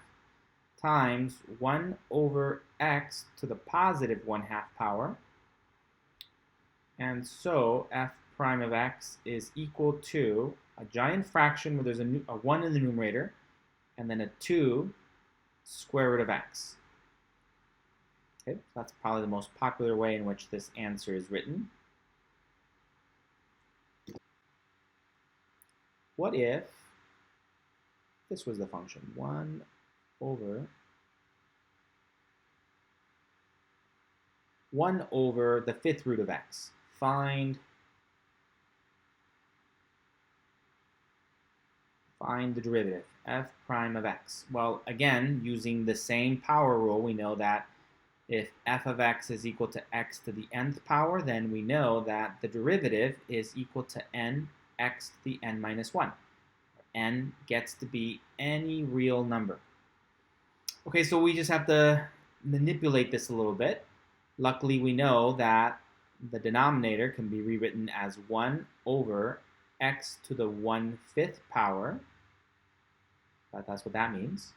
[SPEAKER 1] times 1 over x to the positive 1/2 power. And so f prime of x is equal to a giant fraction where there's a 1 in the numerator and then a 2 square root of x. Okay, so that's probably the most popular way in which this answer is written. What if this was the function? 1 over the 5th root of x. Find the derivative, f prime of x. Well, again, using the same power rule, we know that if f of x is equal to x to the nth power, then we know that the derivative is equal to n x to the n minus 1. N gets to be any real number. Okay, so we just have to manipulate this a little bit. Luckily, we know that the denominator can be rewritten as 1 over x to the 1/5 power. That's what that means.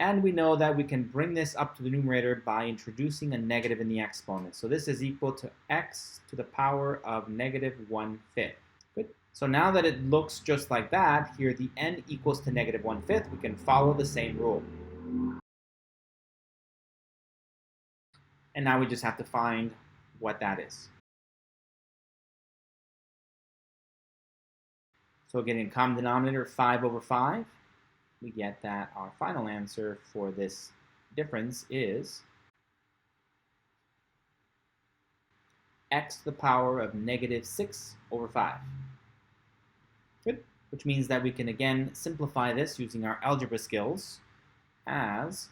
[SPEAKER 1] And we know that we can bring this up to the numerator by introducing a negative in the exponent. So this is equal to x to the power of negative 1/5. Good. So now that it looks just like that, here the n equals to negative 1/5, we can follow the same rule. And now we just have to find what that is. So getting common denominator 5/5, we get that our final answer for this difference is x to the power of negative 6/5. Good. Which means that we can again simplify this using our algebra skills as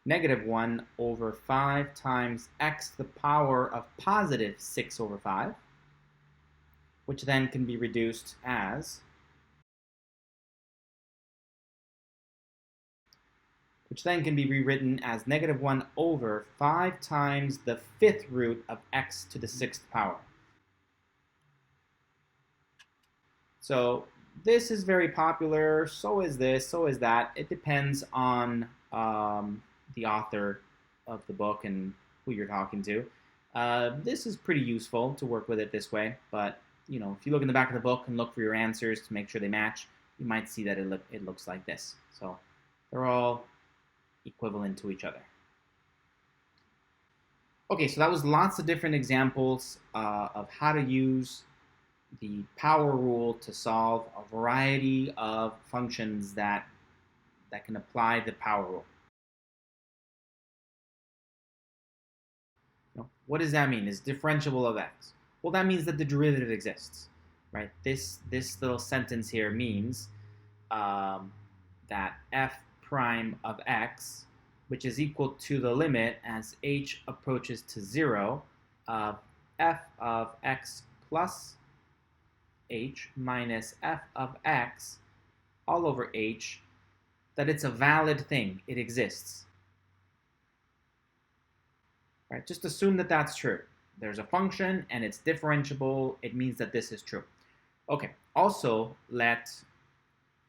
[SPEAKER 1] negative 1/5 times x to the power of positive 6/5, which then can be reduced as rewritten as negative 1/5 times the 5th root of x to the 6th power. So this is very popular, so is this, so is that. It depends on the author of the book and who you're talking to. This is pretty useful to work with it this way, but you know, if you look in the back of the book and look for your answers to make sure they match, you might see that it looks like this. So they're all equivalent to each other. Okay, so that was lots of different examples of how to use the power rule to solve a variety of functions that can apply the power rule. What does that mean? Is differentiable of x? Well, that means that the derivative exists, right? This little sentence here means that f prime of x, which is equal to the limit as h approaches to 0 of f of x plus h minus f of x all over h, that it's a valid thing. It exists. Right? Just assume that that's true. There's a function and it's differentiable. It means that this is true. Okay. Also, let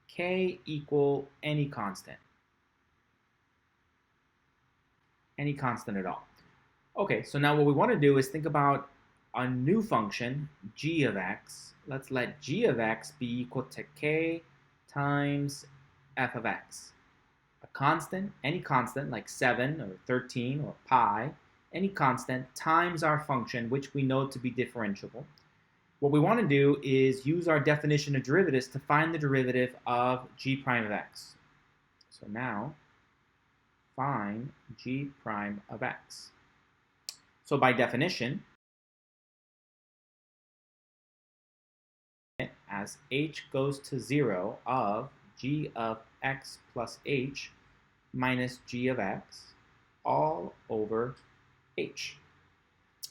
[SPEAKER 1] k equal any constant. Any constant at all. Okay, so now what we want to do is think about a new function, g of x. Let's let g of x be equal to k times f of x. A constant, any constant like 7 or 13 or pi, any constant times our function, which we know to be differentiable. What we want to do is use our definition of derivatives to find the derivative of g prime of x. So now, find g prime of x. So by definition, as h goes to 0 of g of x plus h minus g of x all over h.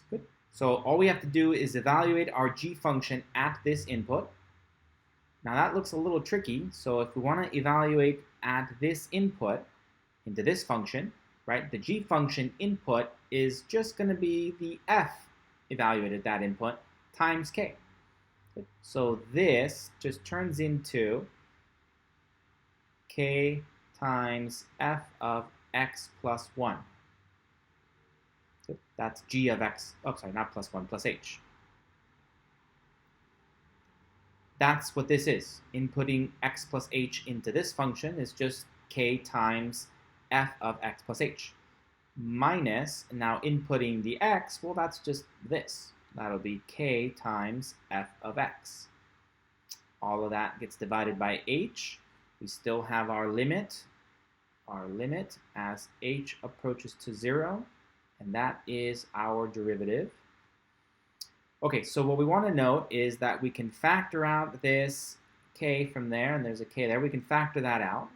[SPEAKER 1] Good. So all we have to do is evaluate our g function at this input. Now that looks a little tricky, so if we want to evaluate at this input into this function, right, the g function input is just going to be the f evaluated at that input times k. Good. So this just turns into k times f of x plus 1. That's g of x, oh sorry, not plus 1, plus h. That's what this is. Inputting x plus h into this function is just k times f of x plus h. Minus, now inputting the x, well that's just this. That'll be k times f of x. All of that gets divided by h. We still have our limit as h approaches to 0. And that is our derivative. Okay, so what we want to note is that we can factor out this k from there, and there's a k there. We can factor that out.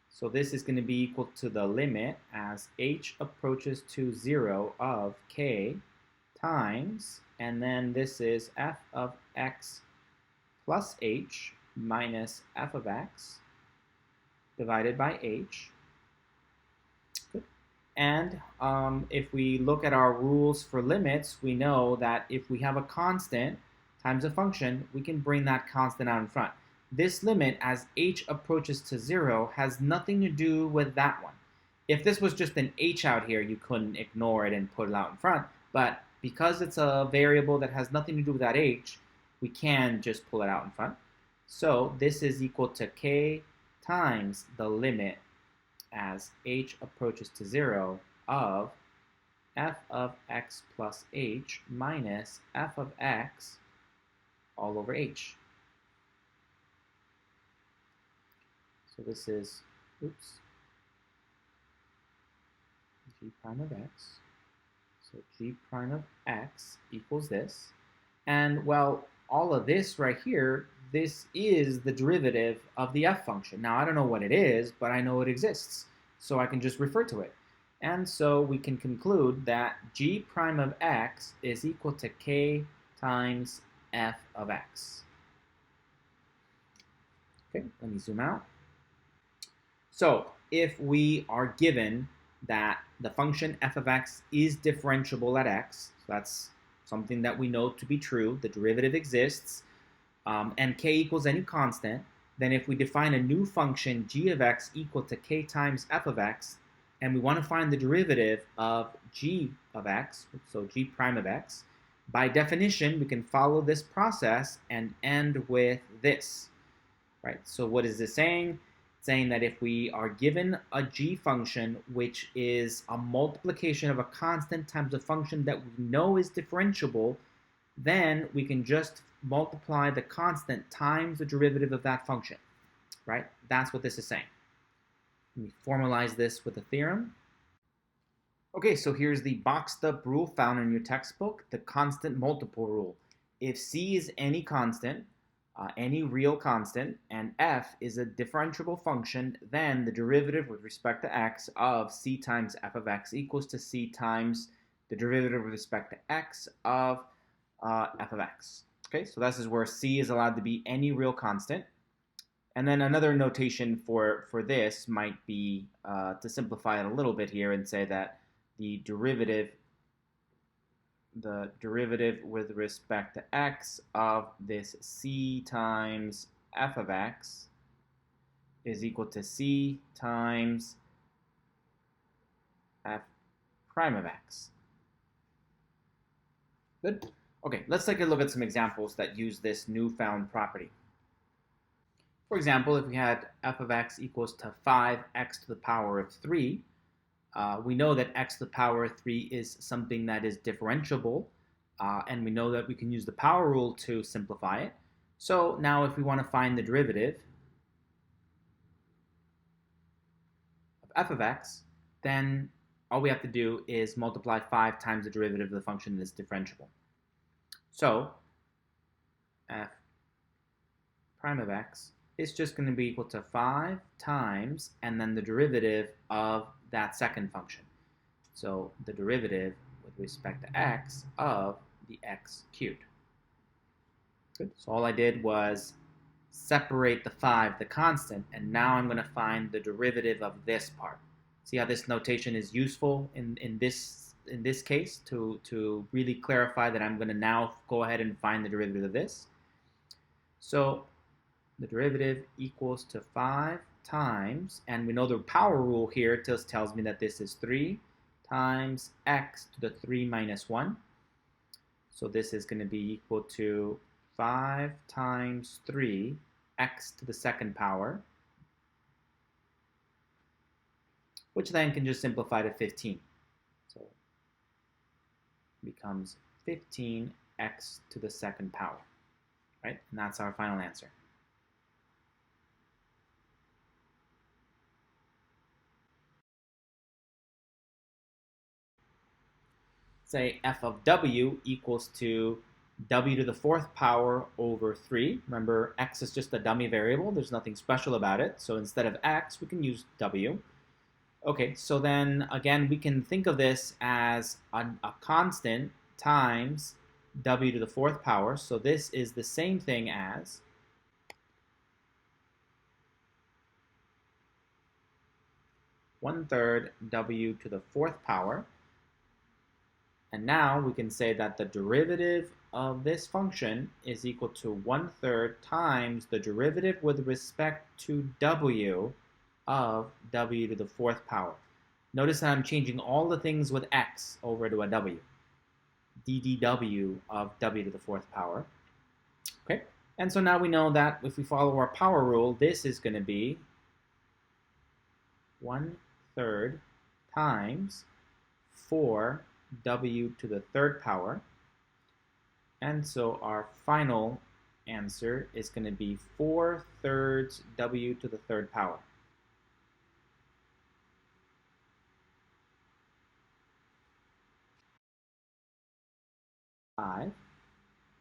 [SPEAKER 1] So this is going to be equal to the limit as h approaches to 0 of k times, and then this is f of x plus h minus f of x divided by h. And if we look at our rules for limits, we know that if we have a constant times a function, we can bring that constant out in front. This limit, as h approaches to 0, has nothing to do with that one. If this was just an h out here, you couldn't ignore it and put it out in front. But because it's a variable that has nothing to do with that h, we can just pull it out in front. So this is equal to k times the limit as h approaches to 0 of f of x plus h minus f of x all over h. So this is, g prime of x. So g prime of x equals this. And, well, all of this right here, this is the derivative of the f function. Now, I don't know what it is, but I know it exists. So I can just refer to it. And so we can conclude that g prime of x is equal to k times f of x. Okay, let me zoom out. So if we are given that the function f of x is differentiable at x, so that's something that we know to be true, the derivative exists, and k equals any constant, then if we define a new function g of x equal to k times f of x, and we want to find the derivative of g of x, so g prime of x, by definition, we can follow this process and end with this, right? So what is this saying? It's saying that if we are given a g function, which is a multiplication of a constant times a function that we know is differentiable, then we can just multiply the constant times the derivative of that function, right? That's what this is saying. Let me formalize this with a theorem. Okay, so here's the boxed up rule found in your textbook, the constant multiple rule. If c is any constant, any real constant, and f is a differentiable function, then the derivative with respect to x of c times f of x equals to c times the derivative with respect to x of f of x. Okay, so this is where c is allowed to be any real constant. And then another notation for this might be to simplify it a little bit here and say that the derivative with respect to x of this c times f of x is equal to c times f prime of x. Good? Okay, let's take a look at some examples that use this newfound property. For example, if we had f of x equals to 5x to the power of 3, we know that x to the power of 3 is something that is differentiable, and we know that we can use the power rule to simplify it. So now if we want to find the derivative of f of x, then all we have to do is multiply 5 times the derivative of the function that is differentiable. So f prime of x is just going to be equal to 5 times, and then the derivative of that second function. So the derivative with respect to x of the x cubed. Good. So all I did was separate the 5, the constant, and now I'm going to find the derivative of this part. See how this notation is useful in this case to really clarify that I'm going to now go ahead and find the derivative of this. So the derivative equals to 5 times, and we know the power rule here just tells me that this is 3 times x to the 3 minus 1. So this is going to be equal to 5 times 3 x to the second power, which then can just simplify to 15. So it becomes 15x to the second power, right? And that's our final answer. Say f of w equals to w to the 4th power over 3. Remember, x is just a dummy variable. There's nothing special about it. So instead of x, we can use w. Okay, so then again, we can think of this as a constant times w to the 4th power. So this is the same thing as one-third w to the 4th power. And now we can say that the derivative of this function is equal to 1/3 times the derivative with respect to w of w to the 4th power. Notice that I'm changing all the things with x over to a w. ddw of w to the 4th power. Okay, and so now we know that if we follow our power rule, this is going to be 1/3 times 4w to the 3rd power. And so our final answer is going to be 4/3 w to the 3rd power.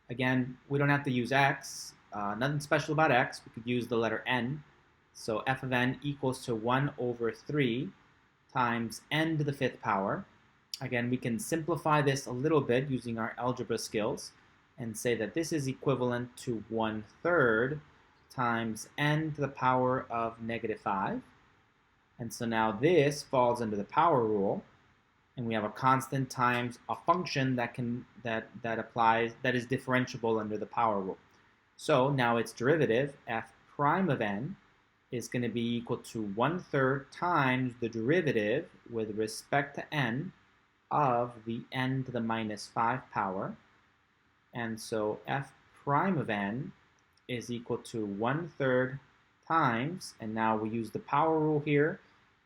[SPEAKER 1] Again, we don't have to use x. Nothing special about x. We could use the letter n. So f of n equals to 1/3 times n to the 5th power. Again, we can simplify this a little bit using our algebra skills and say that this is equivalent to 1/3 times n to the power of -5. And so now this falls under the power rule, and we have a constant times a function that is differentiable under the power rule. So now its derivative, f prime of n, is going to be equal to 1/3 times the derivative with respect to n of the n to the -5 power. And so f prime of n is equal to 1/3 times, and now we use the power rule here,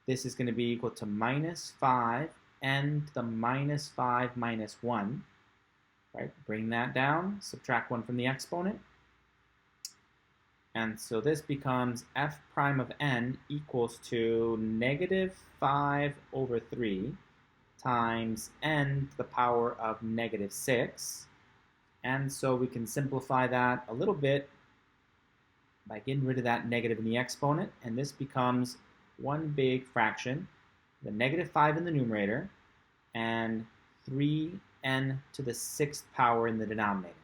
[SPEAKER 1] this is going to be equal to -5 n to the -5 minus 1. Right? Bring that down, subtract 1 from the exponent. And so this becomes f prime of n equals to -5/3 times n to the power of -6. And so we can simplify that a little bit by getting rid of that negative in the exponent. And this becomes one big fraction, the -5 in the numerator, and 3n to the 6th power in the denominator.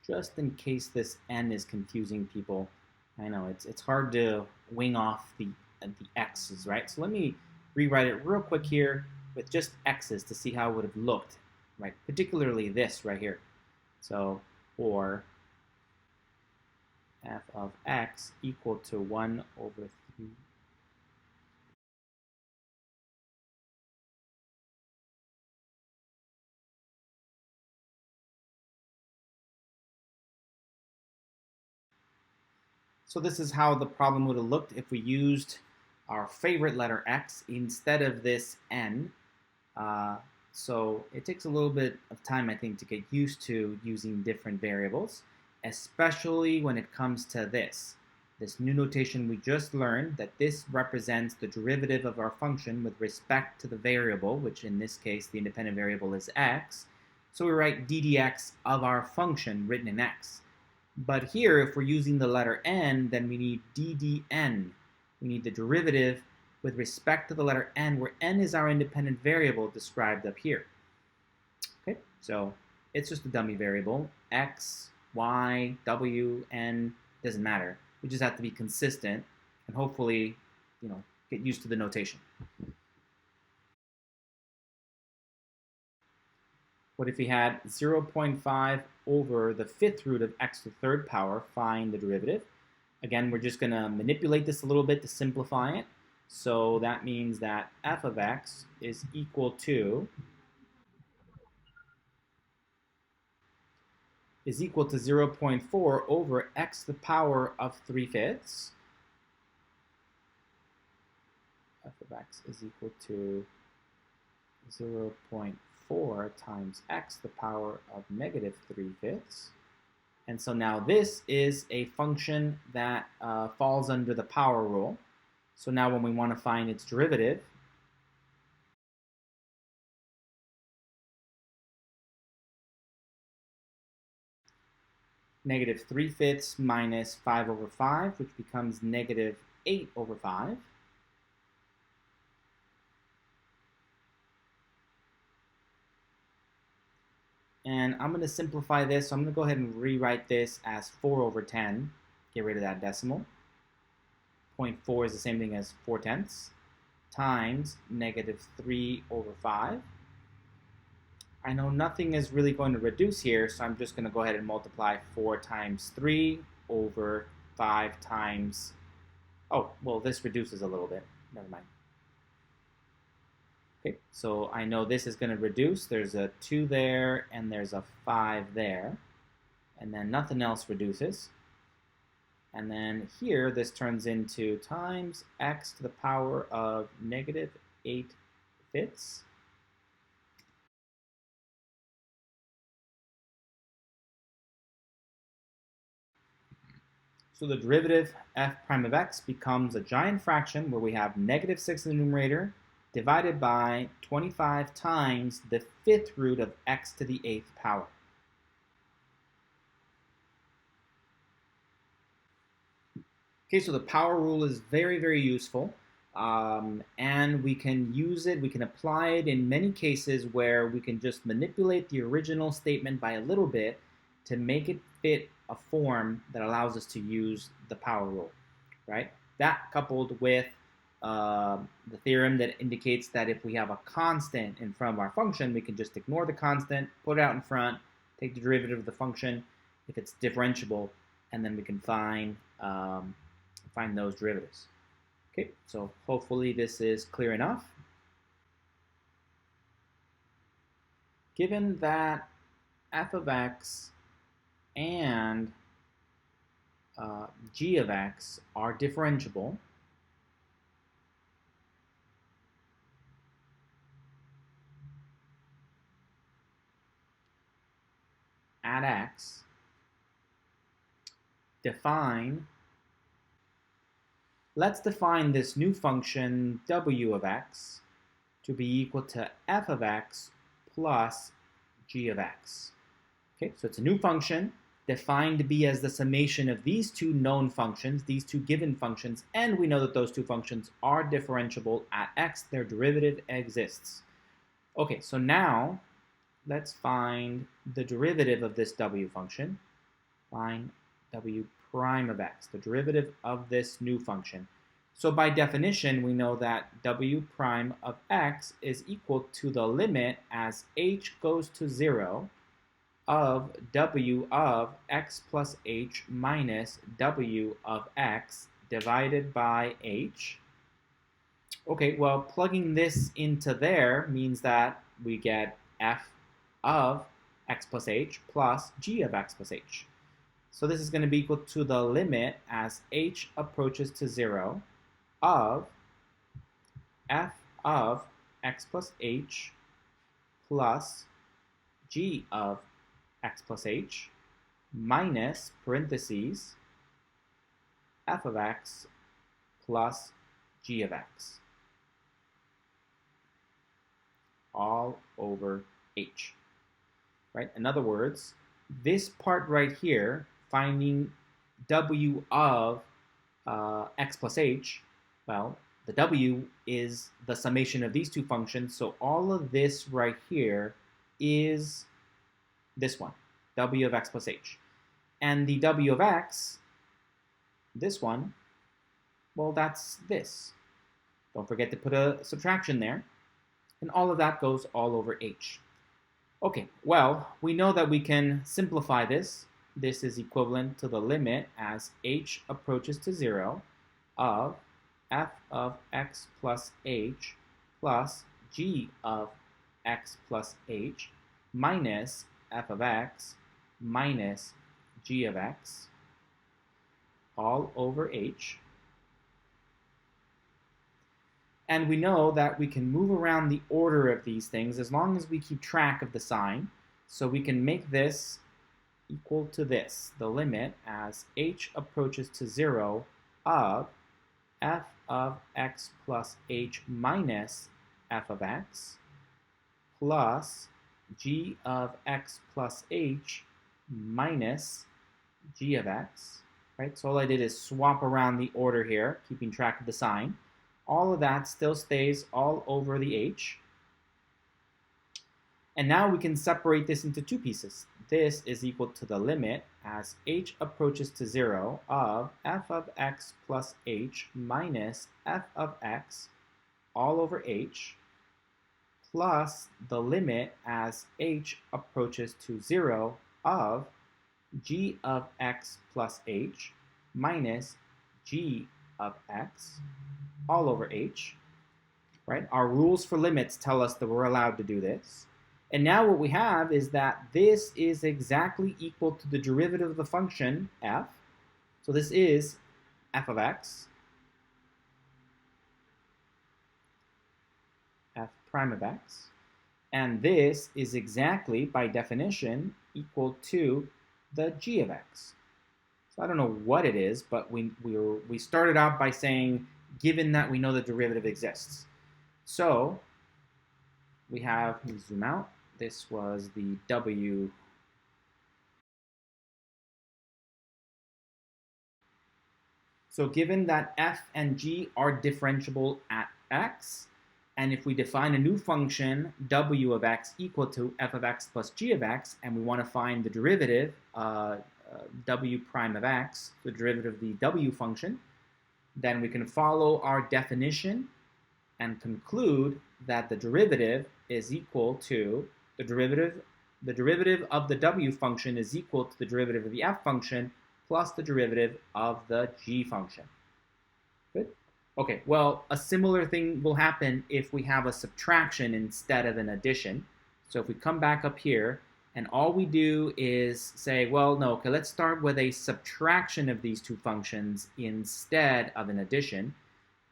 [SPEAKER 1] Just in case this n is confusing people, I know it's hard to wing off the x's, right? So let me rewrite it real quick here with just x's to see how it would have looked, right? Particularly this right here. So for f of x equal to 1/3. So this is how the problem would have looked if we used our favorite letter x instead of this n. So it takes a little bit of time, I think, to get used to using different variables, especially when it comes to this new notation we just learned, that this represents the derivative of our function with respect to the variable, which in this case the independent variable is x. So we write ddx of our function written in x. But here, if we're using the letter n, then we need ddn. We need the derivative with respect to the letter n, where n is our independent variable described up here. Okay, so it's just a dummy variable. X, y, w, n, doesn't matter. We just have to be consistent and hopefully, get used to the notation. What if we had 0.5 over the 5th root of x to the 3rd power? Find the derivative. Again, we're just going to manipulate this a little bit to simplify it. So that means that f of x is equal to 0.4 over x to the power of 3/5. F of x is equal to 0.4 times x to the power of -3/5. And so now this is a function that falls under the power rule. So now when we want to find its derivative, -3/5 minus 5/5, which becomes -8/5. And I'm going to simplify this, so I'm going to go ahead and rewrite this as 4/10. Get rid of that decimal. 0.4 is the same thing as 4/10 times negative 3 over 5. I know nothing is really going to reduce here, so I'm just going to go ahead and multiply 4 times 3 over 5 times... Oh, well, this reduces a little bit. Never mind. Okay, so I know this is going to reduce. There's a 2 there, and there's a 5 there. And then nothing else reduces. And then here, this turns into times x to the power of negative 8/5. So the derivative f prime of x becomes a giant fraction where we have negative 6 in the numerator divided by 25 times the 5th root of x to the 8th power. Okay, so the power rule is very, very useful. And we can use it, we can apply it in many cases where we can just manipulate the original statement by a little bit to make it fit a form that allows us to use the power rule, right? That coupled with the theorem that indicates that if we have a constant in front of our function, we can just ignore the constant, put it out in front, take the derivative of the function if it's differentiable, and then we can find those derivatives. Okay, so hopefully this is clear enough. Given that f of x and g of x are differentiable, at x, let's define this new function w of x to be equal to f of x plus g of x. Okay, so it's a new function defined to be as the summation of these two known functions, these two given functions, and we know that those two functions are differentiable at x, their derivative exists. Okay, so now let's find the derivative of this w function. Find w prime of x, the derivative of this new function. So by definition, we know that w prime of x is equal to the limit as h goes to 0 of w of x plus h minus w of x divided by h. Okay, well, plugging this into there means that we get f of x plus h plus g of x plus h. So this is going to be equal to the limit as h approaches to 0 of f of x plus h plus g of x plus h minus parentheses f of x plus g of x all over h, right? In other words, this part right here, finding w of x plus h, well, the w is the summation of these two functions, so all of this right here is this one, w of x plus h. And the w of x, this one, well, that's this. Don't forget to put a subtraction there. And all of that goes all over h. Okay, well, we know that we can simplify this. This is equivalent to the limit as h approaches to 0 of f of x plus h plus g of x plus h minus f of x minus g of x all over h. And we know that we can move around the order of these things as long as we keep track of the sign. So we can make this equal to this, the limit as h approaches to 0 of f of x plus h minus f of x plus g of x plus h minus g of x, right? So all I did is swap around the order here, keeping track of the sign. All of that still stays all over the h. And now we can separate this into two pieces. This is equal to the limit as h approaches to 0 of f of x plus h minus f of x all over h plus the limit as h approaches to 0 of g of x plus h minus g of x all over h, right? Our rules for limits tell us that we're allowed to do this. And now what we have is that this is exactly equal to the derivative of the function f. So this is f of x, f prime of x. And this is exactly, by definition, equal to the g of x. So I don't know what it is, but we started out by saying, given that we know the derivative exists. So we have, let me zoom out, this was the w. So given that f and g are differentiable at x, and if we define a new function, w of x equal to f of x plus g of x, and we want to find the derivative, w prime of x, the derivative of the w function, then we can follow our definition and conclude that the derivative is equal to the derivative of the w function is equal to the derivative of the f function plus the derivative of the g function. Good? Okay, well, a similar thing will happen if we have a subtraction instead of an addition. So if we come back up here, and all we do is say, well, no, okay, let's start with a subtraction of these two functions instead of an addition.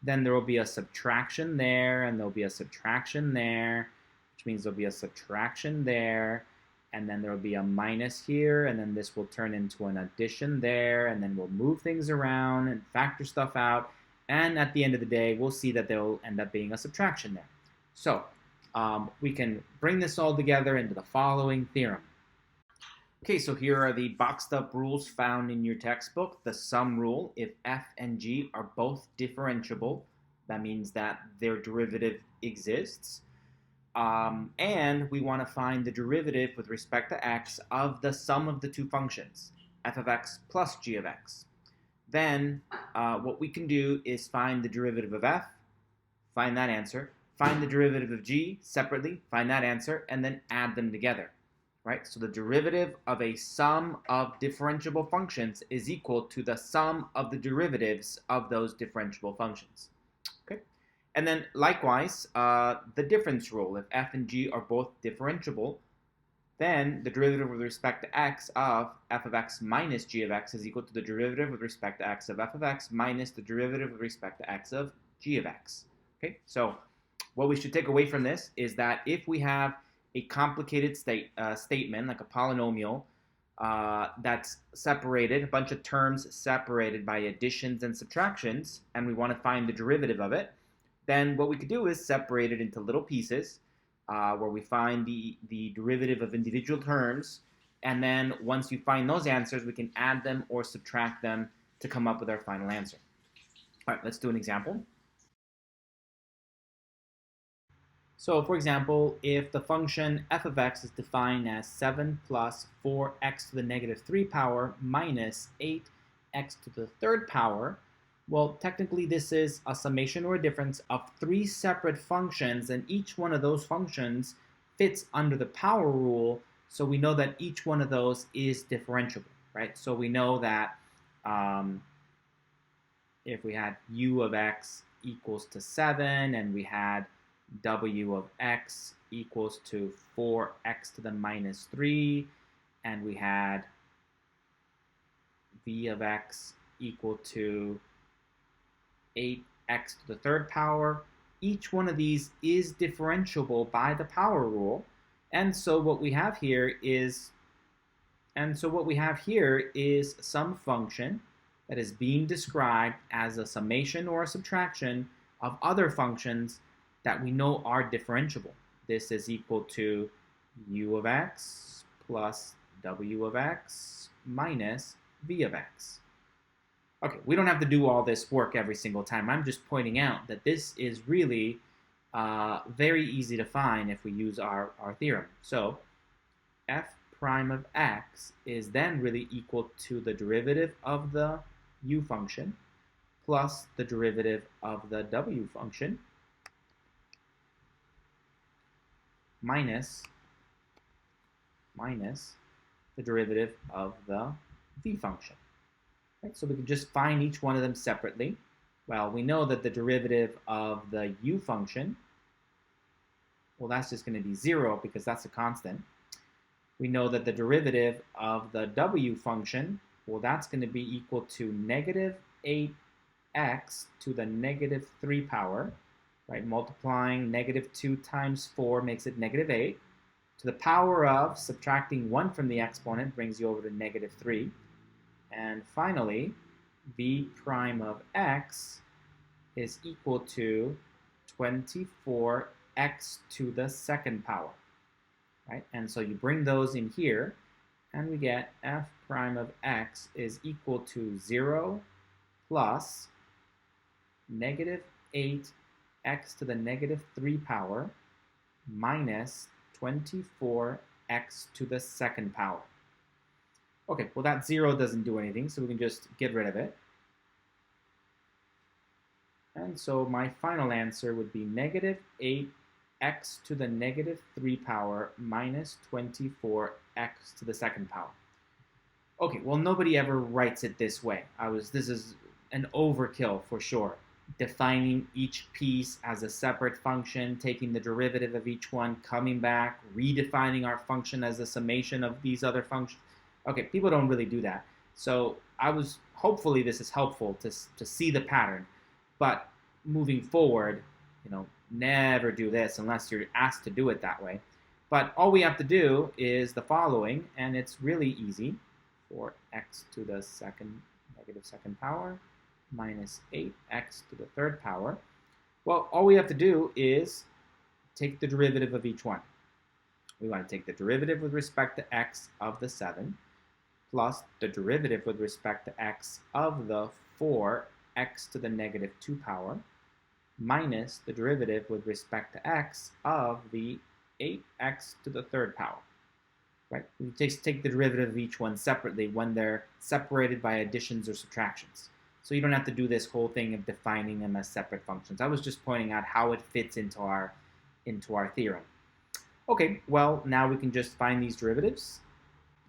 [SPEAKER 1] Then there will be a subtraction there, and there'll be a subtraction there, which means there'll be a subtraction there, and then there'll be a minus here, and then this will turn into an addition there, and then we'll move things around and factor stuff out, and at the end of the day, we'll see that there will end up being a subtraction there. So we can bring this all together into the following theorem. Okay, so here are the boxed up rules found in your textbook. The sum rule: if f and g are both differentiable, that means that their derivative exists. And we want to find the derivative with respect to x of the sum of the two functions, f of x plus g of x. Then what we can do is find the derivative of f, find that answer, find the derivative of g separately, find that answer, and then add them together. Right? So the derivative of a sum of differentiable functions is equal to the sum of the derivatives of those differentiable functions. Okay? And then likewise, the difference rule: if f and g are both differentiable, then the derivative with respect to x of f of x minus g of x is equal to the derivative with respect to x of f of x minus the derivative with respect to x of g of x. Okay? So what we should take away from this is that if we have a complicated statement, like a polynomial, that's separated, a bunch of terms separated by additions and subtractions, and we want to find the derivative of it, then what we could do is separate it into little pieces, where we find the derivative of individual terms, and then once you find those answers, we can add them or subtract them to come up with our final answer. All right, let's do an example. So, for example, if the function f of x is defined as 7 plus 4x to the negative 3 power minus 8x to the third power, well, technically this is a summation or a difference of three separate functions, and each one of those functions fits under the power rule, so we know that each one of those is differentiable, right? So we know that if we had u of x equals to 7, and we had w of x equals to 4x to the minus 3, and we had v of x equal to 8x to the third power, each one of these is differentiable by the power rule. And so what we have here is some function that is being described as a summation or a subtraction of other functions that we know are differentiable. This is equal to u of x plus w of x minus v of x. Okay, we don't have to do all this work every single time. I'm just pointing out that this is really very easy to find if we use our theorem. So f prime of x is then really equal to the derivative of the u function plus the derivative of the w function minus the derivative of the v function. Right? So we can just find each one of them separately. Well, we know that the derivative of the u function, well, that's just going to be 0 because that's a constant. We know that the derivative of the w function, well, that's going to be equal to negative 8x to the negative 3 power, right? Multiplying negative 2 times 4 makes it negative 8. To the power of subtracting 1 from the exponent brings you over to negative 3. And finally, v prime of x is equal to 24x to the second power. Right? And so you bring those in here, and we get f prime of x is equal to 0 plus negative 8x to the negative 3 power minus 24x to the second power. Okay, well that 0 doesn't do anything, so we can just get rid of it. And so my final answer would be negative 8x to the negative 3 power minus 24x to the second power. Okay, well nobody ever writes it this way. This is an overkill for sure. Defining each piece as a separate function, taking the derivative of each one, coming back, redefining our function as a summation of these other functions. Okay, people don't really do that. So hopefully this is helpful to see the pattern. But moving forward, never do this unless you're asked to do it that way. But all we have to do is the following, and it's really easy. 4x to the negative second power minus 8x to the third power. Well, all we have to do is take the derivative of each one. We want to take the derivative with respect to x of the 7 plus the derivative with respect to x of the 4x to the negative 2 power minus the derivative with respect to x of the 8x to the third power. Right? We just take the derivative of each one separately when they're separated by additions or subtractions. So you don't have to do this whole thing of defining them as separate functions. I was just pointing out how it fits into our theorem. Okay, well, now we can just find these derivatives.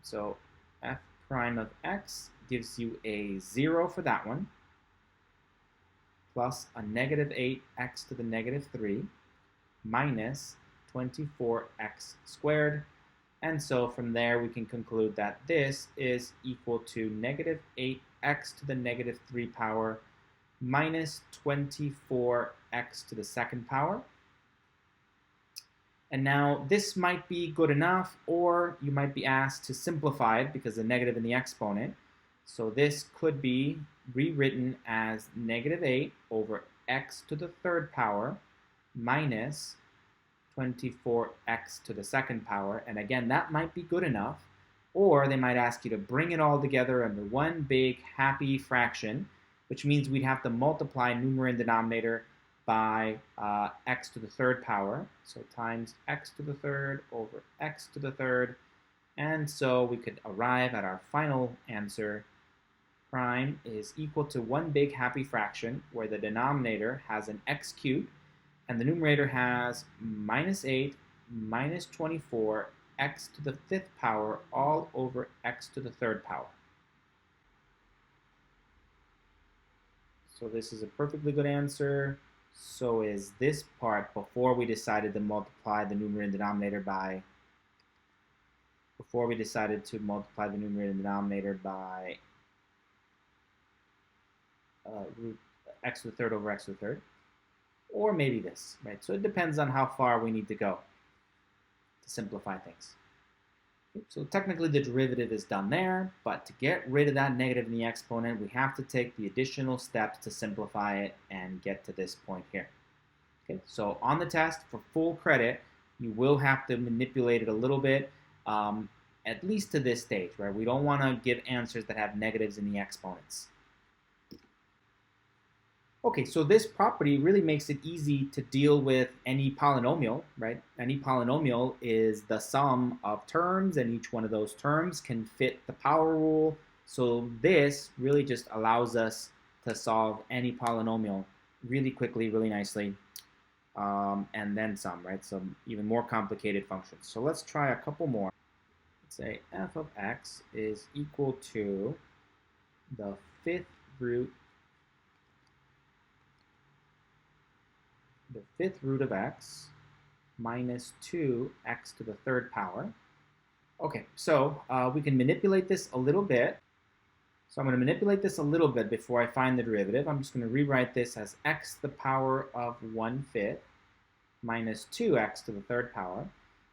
[SPEAKER 1] So f prime of x gives you a 0 for that one, plus a negative 8x to the negative 3 minus 24x squared. And so from there we can conclude that this is equal to negative 8x to the negative 3 power minus 24x to the second power. And now this might be good enough, or you might be asked to simplify it because the negative in the exponent. So this could be rewritten as negative 8 over x to the third power minus 24x to the second power. And again, that might be good enough. Or they might ask you to bring it all together under one big happy fraction, which means we'd have to multiply numerator and denominator by x to the third power. So times x to the third over x to the third. And so we could arrive at our final answer. Prime is equal to one big happy fraction where the denominator has an x cubed and the numerator has minus 8 minus 24 x to the fifth power all over x to the third power. So this is a perfectly good answer. So is this part before we decided to multiply the numerator and denominator by root x to the third over x to the third. Or maybe this, right? So it depends on how far we need to go to simplify things. Okay, so technically the derivative is done there, but to get rid of that negative in the exponent, we have to take the additional steps to simplify it and get to this point here. Okay, so on the test, for full credit, you will have to manipulate it a little bit, at least to this stage, right? We don't want to give answers that have negatives in the exponents. Okay, so this property really makes it easy to deal with any polynomial, right? Any polynomial is the sum of terms, and each one of those terms can fit the power rule. So this really just allows us to solve any polynomial really quickly, really nicely. and then some, right? Some even more complicated functions. So let's try a couple more. Let's say f of x is equal to the fifth root of x minus 2x to the third power. Okay, so we can manipulate this a little bit. So I'm going to manipulate this a little bit before I find the derivative. I'm just going to rewrite this as x to the power of 1/5 minus 2x to the third power.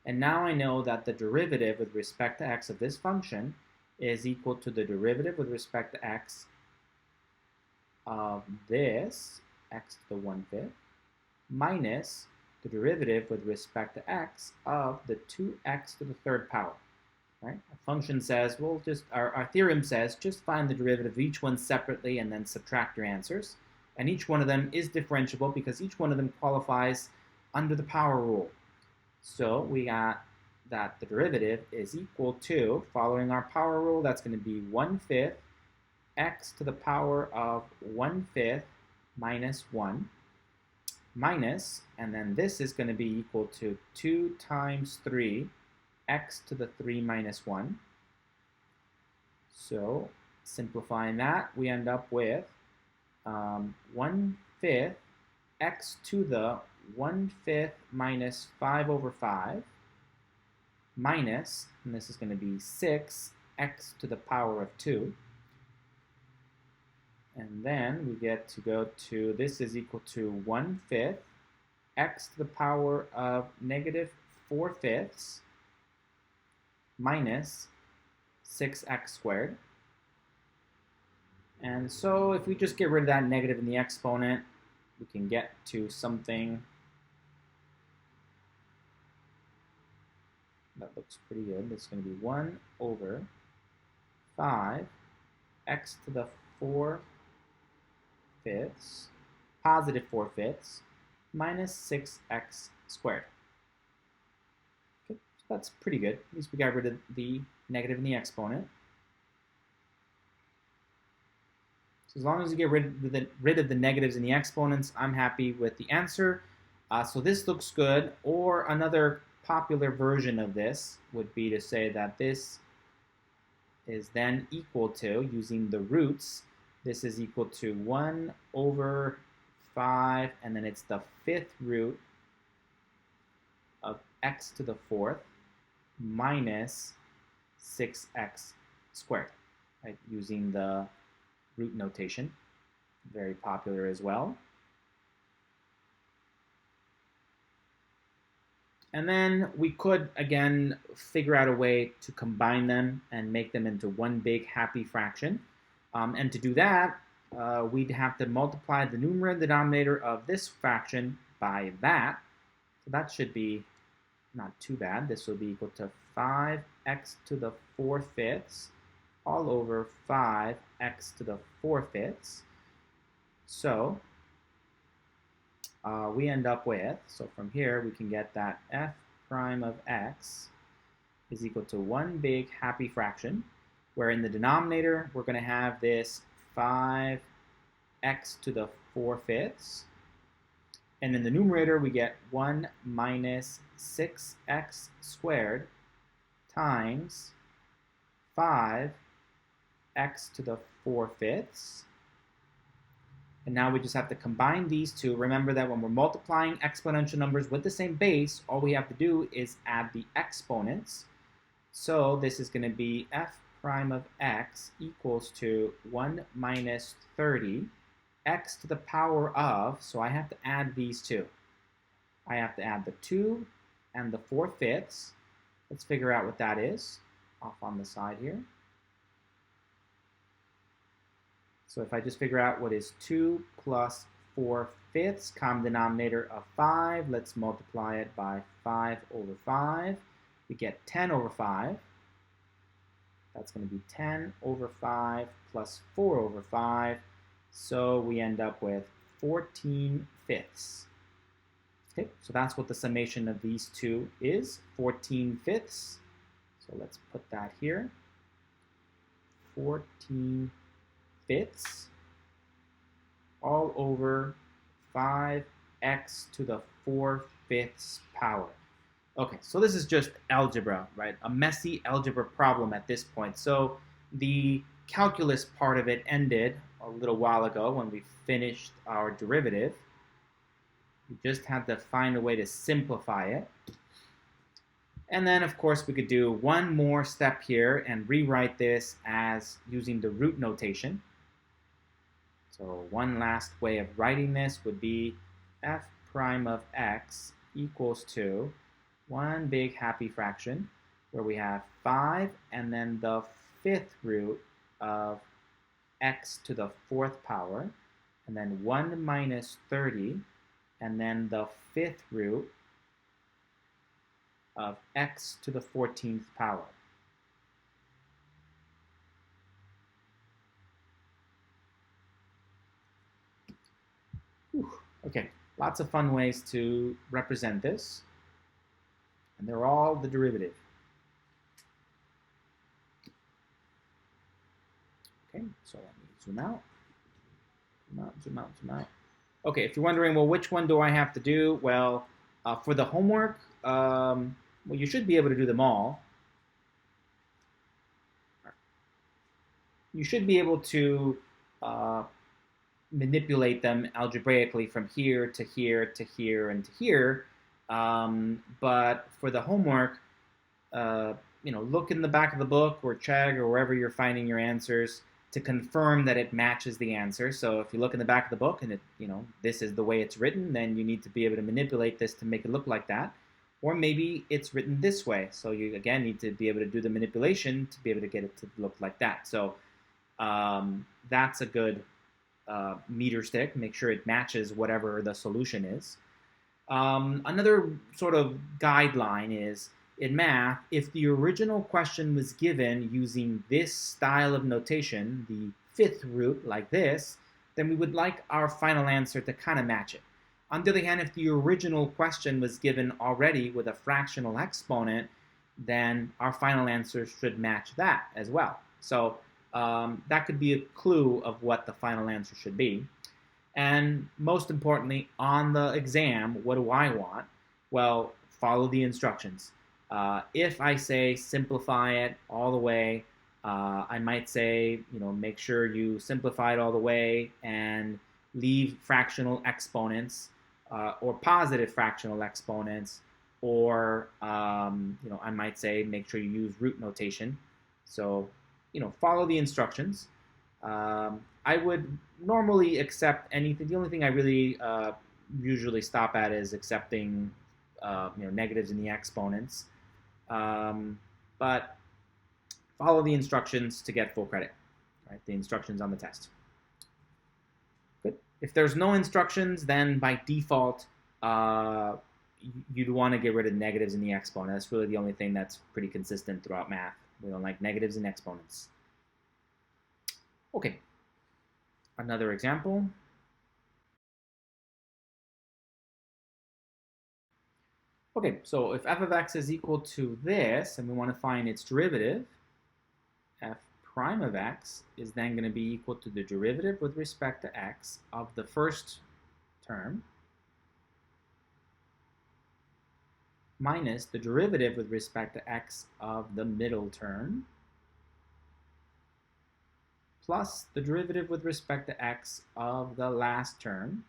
[SPEAKER 1] And now I know that the derivative with respect to x of this function is equal to the derivative with respect to x of this, x to the 1/5, minus the derivative with respect to x of the 2x to the third power. Right? Our function says, we'll just, our theorem says, just find the derivative of each one separately and then subtract your answers. And each one of them is differentiable because each one of them qualifies under the power rule. So we got that the derivative is equal to, following our power rule, that's going to be 1/5 x to the power of 1/5 minus 1 minus, and then this is going to be equal to 2 times 3 x to the 3 minus 1. So simplifying that, we end up with 1/5 x to the 1/5 minus 5 over 5 minus, and this is going to be 6 x to the power of 2. And then we get to go to, this is equal to 1/5 x to the power of negative 4/5 minus 6x squared. And so if we just get rid of that negative in the exponent, we can get to something that looks pretty good. It's going to be 1 over 5 x to the 4/5, positive 4/5, minus 6x squared. Okay, so that's pretty good. At least we got rid of the negative in the exponent. So as long as you get rid of the negatives in the exponents, I'm happy with the answer. So this looks good. Or another popular version of this would be to say that this is then equal to, using the roots, this is equal to 1 over 5, and then it's the fifth root of x to the 4th minus 6x squared, right? Using the root notation, very popular as well. And then we could, again, figure out a way to combine them and make them into one big happy fraction. And to do that, we'd have to multiply the numerator and denominator of this fraction by that. So that should be not too bad. This will be equal to 5x to the 4/5 all over 5x to the 4/5. So we end up with, so from here we can get that f prime of x is equal to one big happy fraction, where in the denominator we're going to have this 5x to the 4/5, and in the numerator we get 1 minus 6x squared times 5x to the 4/5. And now we just have to combine these two. Remember that when we're multiplying exponential numbers with the same base, all we have to do is add the exponents. So this is going to be f prime of x equals to 1 minus 30 x to the power of, so I have to add these two. I have to add the 2 and the 4/5. Let's figure out what that is off on the side here. So if I just figure out what is 2 plus 4/5, common denominator of 5, let's multiply it by 5 over 5. We get 10 over 5. That's going to be 10 over 5 plus 4 over 5. So we end up with 14/5. Okay, so that's what the summation of these two is, 14/5. So let's put that here. 14/5 all over 5 x to the 4/5 power. Okay, so this is just algebra, right? A messy algebra problem at this point. So the calculus part of it ended a little while ago when we finished our derivative. We just had to find a way to simplify it. And then, of course, we could do one more step here and rewrite this as using the root notation. So one last way of writing this would be f prime of x equals to one big happy fraction where we have 5 and then the 5th root of x to the 4th power, and then 1 minus 30, and then the 5th root of x to the 14th power. Whew. Okay, lots of fun ways to represent this, and they're all the derivative. Okay, so let me zoom out, zoom out, zoom out, zoom out. Okay, if you're wondering, well, which one do I have to do? Well, for the homework, well, you should be able to do them all. You should be able to manipulate them algebraically from here to here to here and to here. But for the homework, look in the back of the book or Chegg or wherever you're finding your answers to confirm that it matches the answer. So if you look in the back of the book and this is the way it's written, then you need to be able to manipulate this to make it look like that. Or maybe it's written this way. So you, again, need to be able to do the manipulation to be able to get it to look like that. So that's a good meter stick. Make sure it matches whatever the solution is. Another sort of guideline is, in math, if the original question was given using this style of notation, the 5th root like this, then we would like our final answer to kind of match it. On the other hand, if the original question was given already with a fractional exponent, then our final answer should match that as well. So that could be a clue of what the final answer should be. And most importantly, on the exam, what do I want? Well, follow the instructions. If I say simplify it all the way, I might say, make sure you simplify it all the way and leave fractional exponents or positive fractional exponents, or I might say make sure you use root notation. So, follow the instructions. I would normally accept anything. The only thing I really usually stop at is accepting negatives in the exponents. But follow the instructions to get full credit, right? The instructions on the test. Good. If there's no instructions, then by default, you'd want to get rid of negatives in the exponent. That's really the only thing that's pretty consistent throughout math. We don't like negatives in exponents. Okay. Another example. Okay, so if f of x is equal to this, and we want to find its derivative, f prime of x is then going to be equal to the derivative with respect to x of the first term minus the derivative with respect to x of the middle term plus the derivative with respect to x of the last term.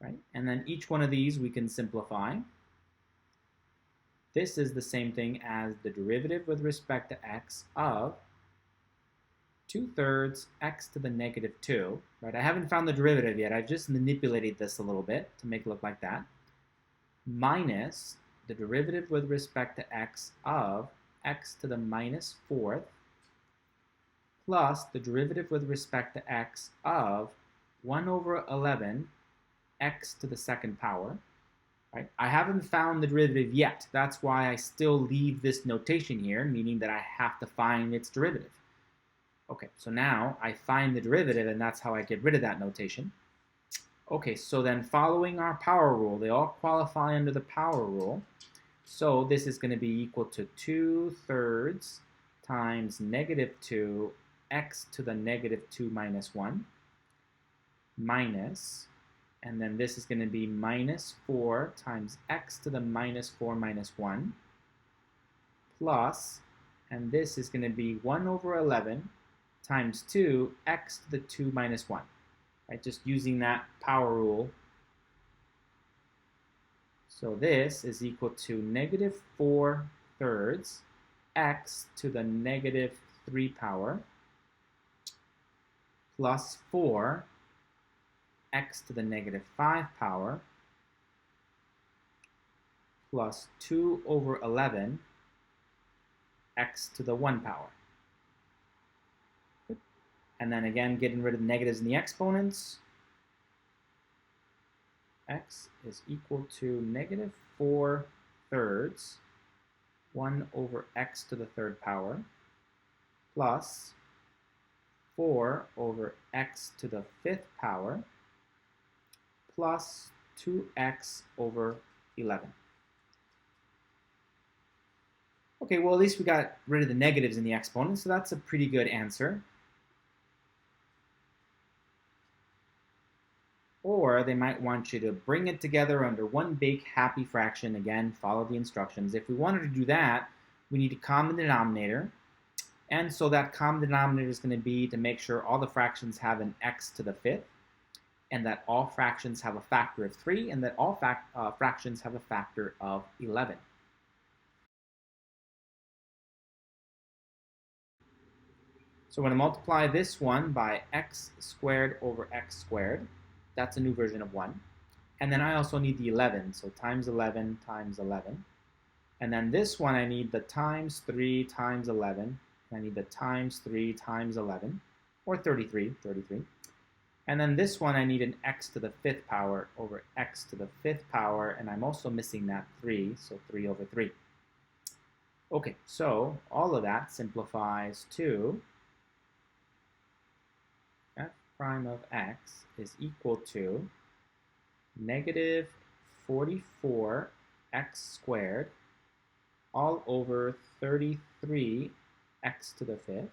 [SPEAKER 1] Right? And then each one of these we can simplify. This is the same thing as the derivative with respect to x of 2/3 x to the negative 2. Right? I haven't found the derivative yet. I've just manipulated this a little bit to make it look like that. Minus the derivative with respect to x of x to the minus 4th plus the derivative with respect to x of 1/11 x to the 2nd power. Right? I haven't found the derivative yet. That's why I still leave this notation here, meaning that I have to find its derivative. Okay, so now I find the derivative, and that's how I get rid of that notation. Okay, so then following our power rule, they all qualify under the power rule. So this is going to be equal to 2/3 times negative 2 x to the negative 2 minus 1 minus, and then this is going to be minus 4 times x to the minus 4 minus 1 plus, and this is going to be 1 over 11 times 2 x to the 2 minus 1. Right, just using that power rule. So this is equal to negative 4 thirds x to the negative 3 power plus 4 x to the negative 5 power plus 2 over 11 x to the 1 power. And then again, getting rid of the negatives in the exponents. X is equal to negative 4 thirds 1 over x to the 3rd power plus 4 over x to the 5th power plus 2x over 11. Okay, well, at least we got rid of the negatives in the exponents, so that's a pretty good answer. Or they might want you to bring it together under one big happy fraction. Again, follow the instructions. If we wanted to do that, we need a common denominator. And so that common denominator is going to be to make sure all the fractions have an x to the 5th, and that all fractions have a factor of 3, and that all fractions have a factor of 11. So we're going to multiply this one by x squared over x squared. That's a new version of 1. And then I also need the 11, so times 11 times 11. And then this one I need the times 3 times 11. I need the times 3 times 11, or 33. And then this one I need an x to the 5th power over x to the 5th power, and I'm also missing that 3, so 3 over 3. Okay, so all of that simplifies to f prime of x is equal to negative 44 x squared all over 33 x to the 5th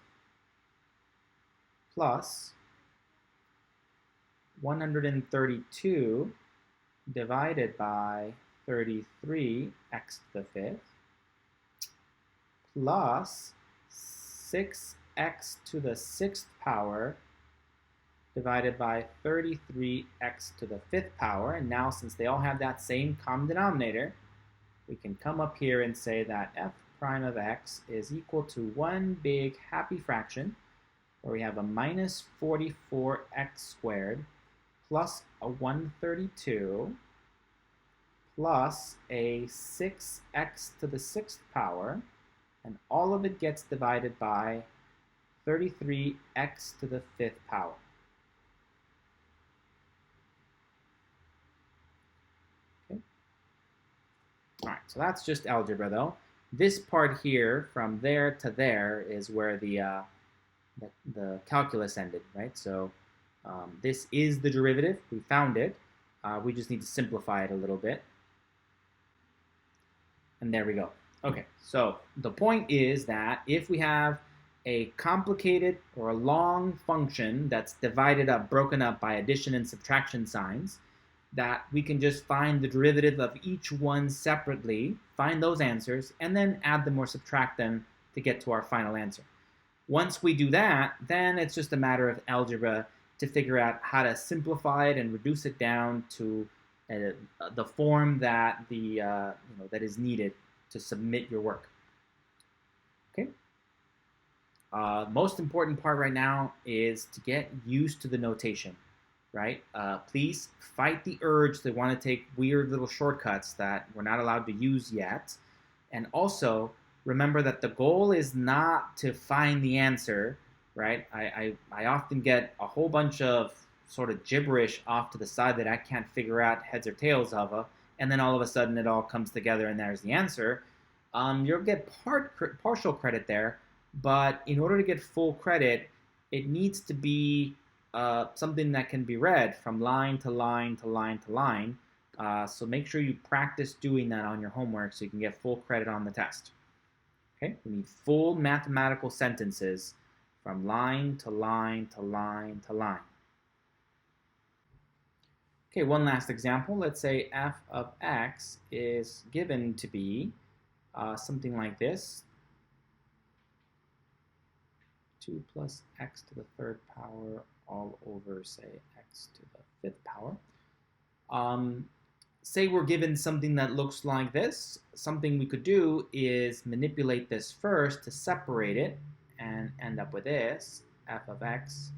[SPEAKER 1] plus 132 divided by 33 x to the 5th plus 6x to the 6th power divided by 33x to the 5th power. And now, since they all have that same common denominator, we can come up here and say that f prime of x is equal to one big happy fraction, where we have a minus 44x squared plus a 132 plus a 6x to the 6th power, and all of it gets divided by 33x to the 5th power. All right, so that's just algebra, though. This part here, from there to there, is where the calculus ended, right? So this is the derivative. We found it. We just need to simplify it a little bit. And there we go. Okay, so the point is that if we have a complicated or a long function that's divided up, broken up by addition and subtraction signs, that we can just find the derivative of each one separately, find those answers, and then add them or subtract them to get to our final answer. Once we do that, then it's just a matter of algebra to figure out how to simplify it and reduce it down to the form that that is needed to submit your work. Okay. Most important part right now is to get used to the notation. Right? Please fight the urge to want to take weird little shortcuts that we're not allowed to use yet. And also, remember that the goal is not to find the answer, right? I often get a whole bunch of sort of gibberish off to the side that I can't figure out heads or tails of, and then all of a sudden it all comes together and there's the answer. You'll get partial credit there, but in order to get full credit, it needs to be something that can be read from line to line to line to line. So make sure you practice doing that on your homework so you can get full credit on the test. Okay, we need full mathematical sentences from line to line to line to line. Okay, one last example. Let's say f of x is given to be something like this. 2 plus x to the third power all over, say, x to the fifth power. Say we're given something that looks like this. Something we could do is manipulate this first to separate it and end up with this. F of x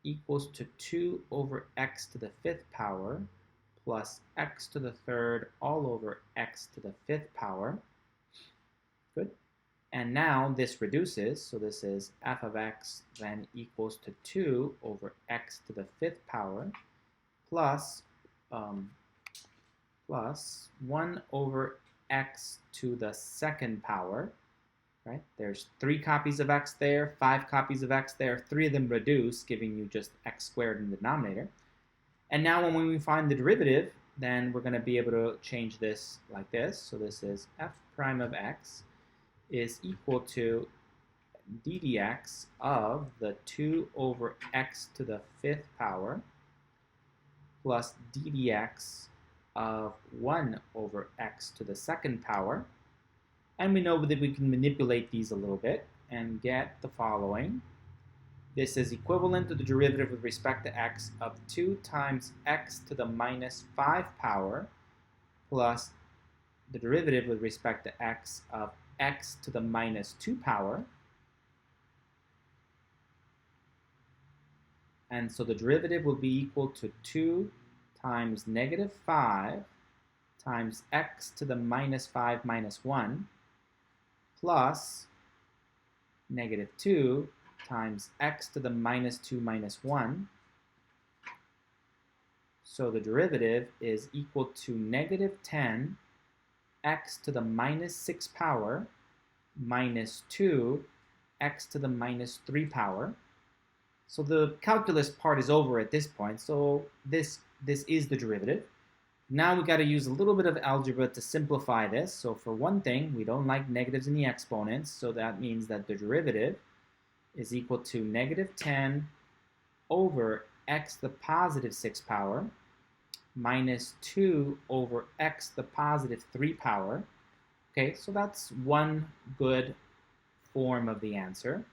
[SPEAKER 1] equals to 2 over x to the fifth power plus x to the third all over x to the fifth power. Good. And now this reduces, so this is f of x then equals to 2 over x to the fifth power plus 1 over x to the second power, right? There's 3 copies of x there, 5 copies of x there, 3 of them reduce, giving you just x squared in the denominator. And now when we find the derivative, then we're going to be able to change this like this. So this is f prime of x is equal to d dx of the 2 over x to the fifth power plus d dx of 1 over x to the second power. And we know that we can manipulate these a little bit and get the following. This is equivalent to the derivative with respect to x of 2 times x to the minus 5 power plus the derivative with respect to x of x to the minus 2 power. And so the derivative will be equal to 2 times negative 5 times x to the minus 5 minus 1 plus negative 2 times x to the minus 2 minus 1. So the derivative is equal to negative 10 x to the minus 6 power minus 2 x to the minus 3 power. So the calculus part is over at this point. So this is the derivative. Now we got to use a little bit of algebra to simplify this. So for one thing, we don't like negatives in the exponents. So that means that the derivative is equal to negative 10 over x to the positive 6 power minus 2 over x to the positive 3 power. Okay, so that's one good form of the answer.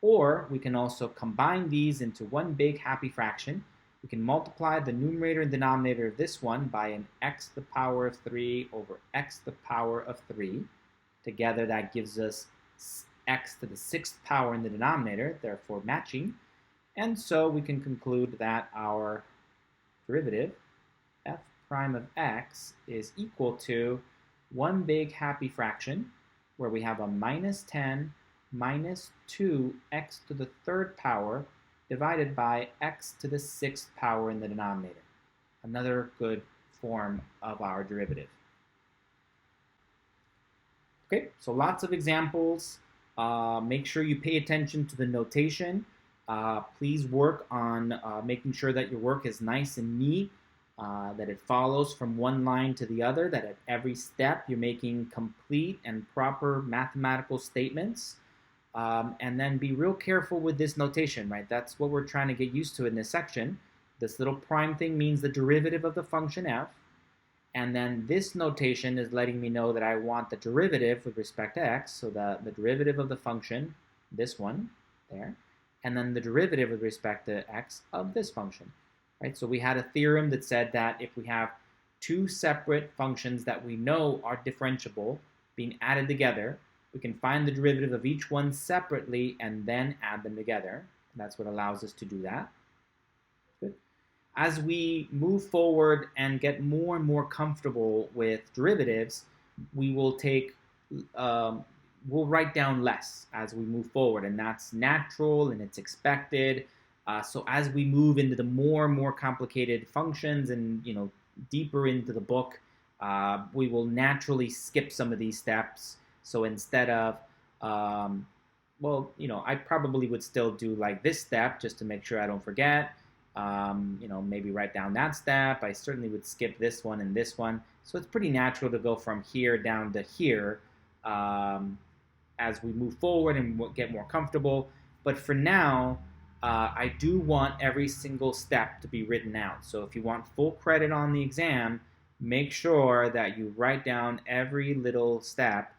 [SPEAKER 1] Or we can also combine these into one big happy fraction. We can multiply the numerator and denominator of this one by an x to the power of 3 over x to the power of 3. Together that gives us x to the 6th power in the denominator, therefore matching. And so we can conclude that our derivative, f prime of x, is equal to one big happy fraction, where we have a minus 10 minus 2x to the third power divided by x to the 6th power in the denominator. Another good form of our derivative. Okay, so lots of examples. Make sure you pay attention to the notation. Please work on making sure that your work is nice and neat, that it follows from one line to the other, that at every step you're making complete and proper mathematical statements. And then be real careful with this notation, right? That's what we're trying to get used to in this section. This little prime thing means the derivative of the function f. And then this notation is letting me know that I want the derivative with respect to x, so the derivative of the function, this one, there, and then the derivative with respect to x of this function, right? So we had a theorem that said that if we have two separate functions that we know are differentiable being added together, we can find the derivative of each one separately and then add them together. And that's what allows us to do that. Good. As we move forward and get more and more comfortable with derivatives, we will take, we'll write down less as we move forward, and that's natural and it's expected. So as we move into the more and more complicated functions and deeper into the book, we will naturally skip some of these steps. So instead of, I probably would still do like this step just to make sure I don't forget. Maybe write down that step. I certainly would skip this one and this one. So it's pretty natural to go from here down to here as we move forward and get more comfortable. But for now, I do want every single step to be written out. So if you want full credit on the exam, make sure that you write down every little step,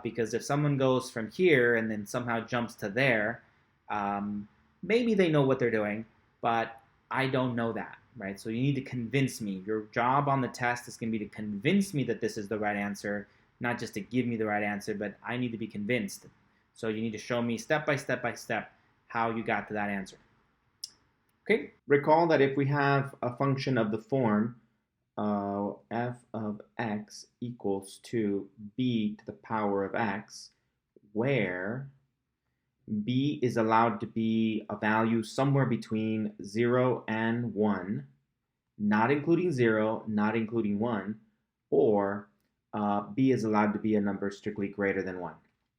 [SPEAKER 1] because if someone goes from here and then somehow jumps to there, maybe they know what they're doing, but I don't know that, right? So you need to convince me. Your job on the test is going to be to convince me that this is the right answer, not just to give me the right answer, but I need to be convinced. So you need to show me step by step by step how you got to that answer. Okay, recall that if we have a function of the form f of x equals to b to the power of x, where b is allowed to be a value somewhere between 0 and 1, not including 0, not including 1, or b is allowed to be a number strictly greater than 1,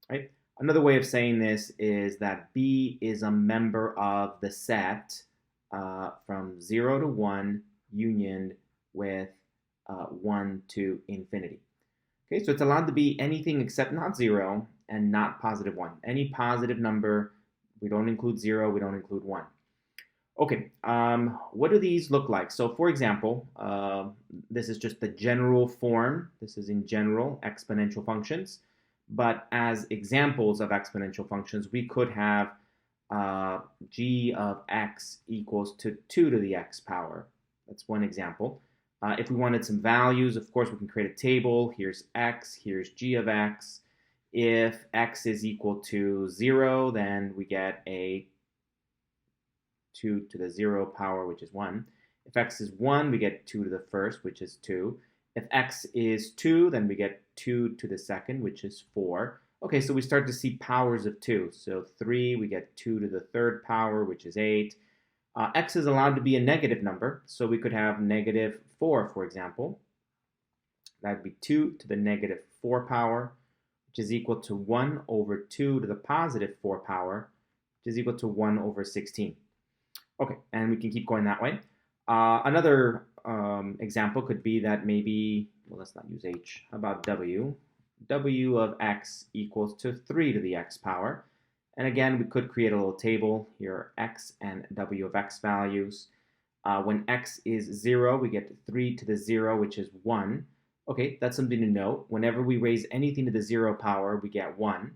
[SPEAKER 1] right? Another way of saying this is that b is a member of the set from 0 to 1 unioned with 1 to infinity. Okay, so it's allowed to be anything except not 0 and not positive 1. Any positive number, we don't include 0, we don't include 1. Okay, what do these look like? So for example, this is just the general form. This is in general exponential functions. But as examples of exponential functions, we could have g of x equals to 2 to the x power. That's one example. If we wanted some values, of course, we can create a table. Here's x, here's g of x. If x is equal to 0, then we get a 2 to the 0 power, which is 1. If x is 1, we get 2 to the first, which is 2. If x is 2, then we get 2 to the second, which is 4. Okay, so we start to see powers of 2. So 3, we get 2 to the third power, which is 8. X is allowed to be a negative number, so we could have negative 4, for example. That would be 2 to the negative 4 power, which is equal to 1 over 2 to the positive 4 power, which is equal to 1 over 16. Okay, and we can keep going that way. Another example could be that maybe, well, let's not use h. How about w? W of x equals to 3 to the x power. And again, we could create a little table. Here are x and w of x values. When x is 0, we get 3 to the 0, which is 1. Okay, that's something to note. Whenever we raise anything to the 0 power, we get 1.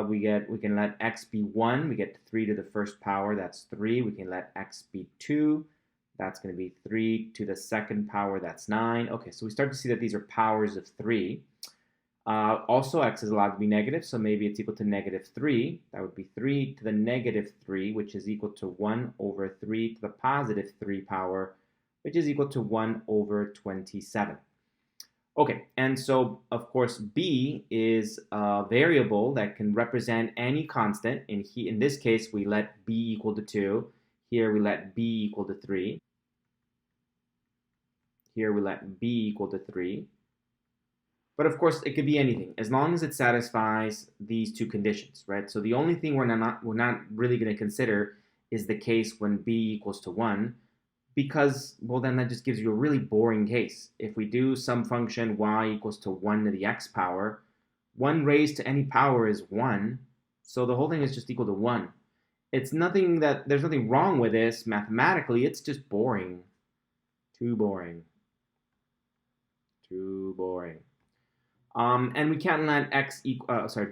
[SPEAKER 1] We can let x be 1. We get 3 to the first power. That's 3. We can let x be 2. That's going to be 3 to the second power. That's 9. Okay, so we start to see that these are powers of 3. Also, x is allowed to be negative, so maybe it's equal to negative 3. That would be 3 to the negative 3, which is equal to 1 over 3 to the positive 3 power, which is equal to 1 over 27. Okay, and so, of course, b is a variable that can represent any constant. In this case, we let b equal to 2. Here, we let b equal to 3. Here, we let b equal to 3. But of course, it could be anything, as long as it satisfies these two conditions, right? So the only thing we're not really going to consider is the case when b equals to 1, because, well, then that just gives you a really boring case. If we do some function y equals to 1 to the x power, 1 raised to any power is 1, so the whole thing is just equal to 1. There's nothing wrong with this mathematically, it's just boring. Too boring. Too boring. And we can't let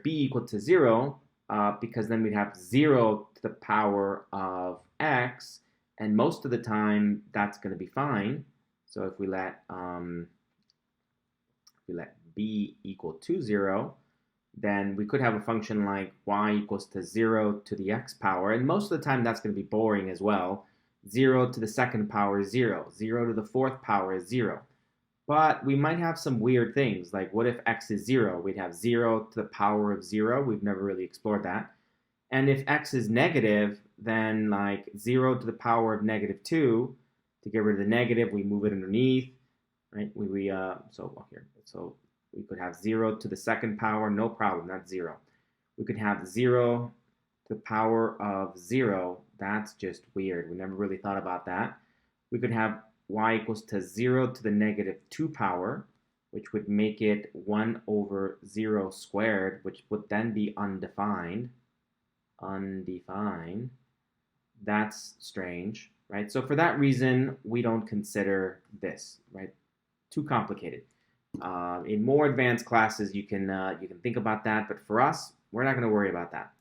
[SPEAKER 1] b equal to 0, because then we'd have 0 to the power of x, and most of the time that's going to be fine. So if we let b equal to 0, then we could have a function like y equals to 0 to the x power, and most of the time that's going to be boring as well. 0 to the second power is 0. 0 to the fourth power is 0. But we might have some weird things, like what if x is 0? We'd have 0 to the power of 0. We've never really explored that. And if x is negative, then like 0 to the power of negative 2, to get rid of the negative, we move it underneath, right? So we could have 0 to the second power, no problem, that's 0. We could have 0 to the power of 0, that's just weird. We never really thought about that. We could have y equals to 0 to the negative 2 power, which would make it 1 over 0 squared, which would then be undefined. undefined. That's strange, right? So for that reason, we don't consider this, right? Too complicated. In more advanced classes, you can think about that, but for us, we're not going to worry about that.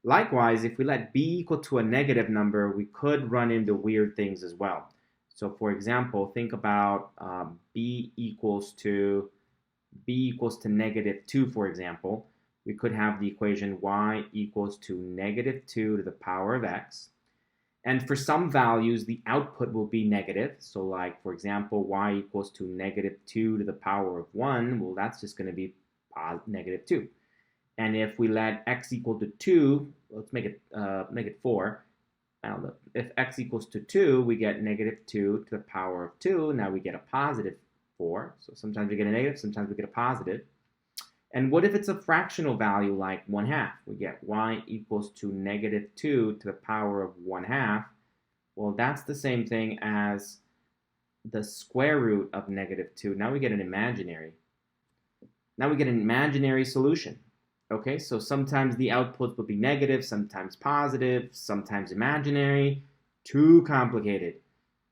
[SPEAKER 1] Likewise, if we let b equal to a negative number, we could run into weird things as well. So for example, think about b equals to -2, for example. We could have the equation y equals to -2 to the power of x. And for some values, the output will be negative. So like, for example, y equals to -2 to the power of 1. Well, that's just going to be -2. And if we let x equal to 2, let's make it 4. Now, if x equals to 2, we get -2 to the power of 2. Now we get a positive 4. So sometimes we get a negative, sometimes we get a positive. And what if it's a fractional value like 1/2? We get y equals to -2 to the power of 1/2. Well, that's the same thing as the square root of -2. Now we get an imaginary. Now we get an imaginary solution. Okay, so sometimes the output will be negative, sometimes positive, sometimes imaginary. Too complicated.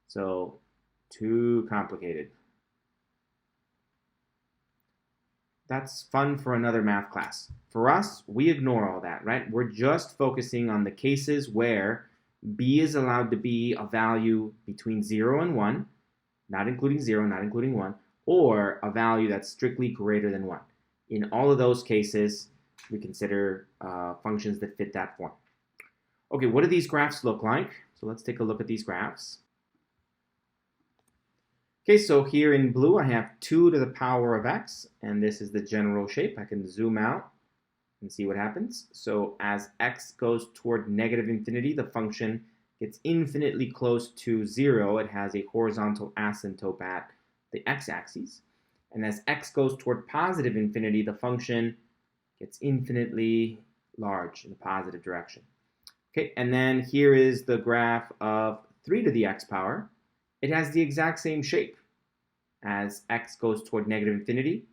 [SPEAKER 1] So, too complicated. That's fun for another math class. For us, we ignore all that, right? We're just focusing on the cases where b is allowed to be a value between 0 and 1, not including 0, not including 1, or a value that's strictly greater than 1. In all of those cases, we consider functions that fit that form. Okay, what do these graphs look like? So let's take a look at these graphs. Okay, so here in blue, I have 2 to the power of x, and this is the general shape. I can zoom out and see what happens. So as x goes toward -infinity, the function gets infinitely close to 0. It has a horizontal asymptote at the x-axis. And as x goes toward +infinity, the function gets infinitely large in the positive direction. Okay, and then here is the graph of 3 to the x power. It has the exact same shape. As x goes toward -infinity,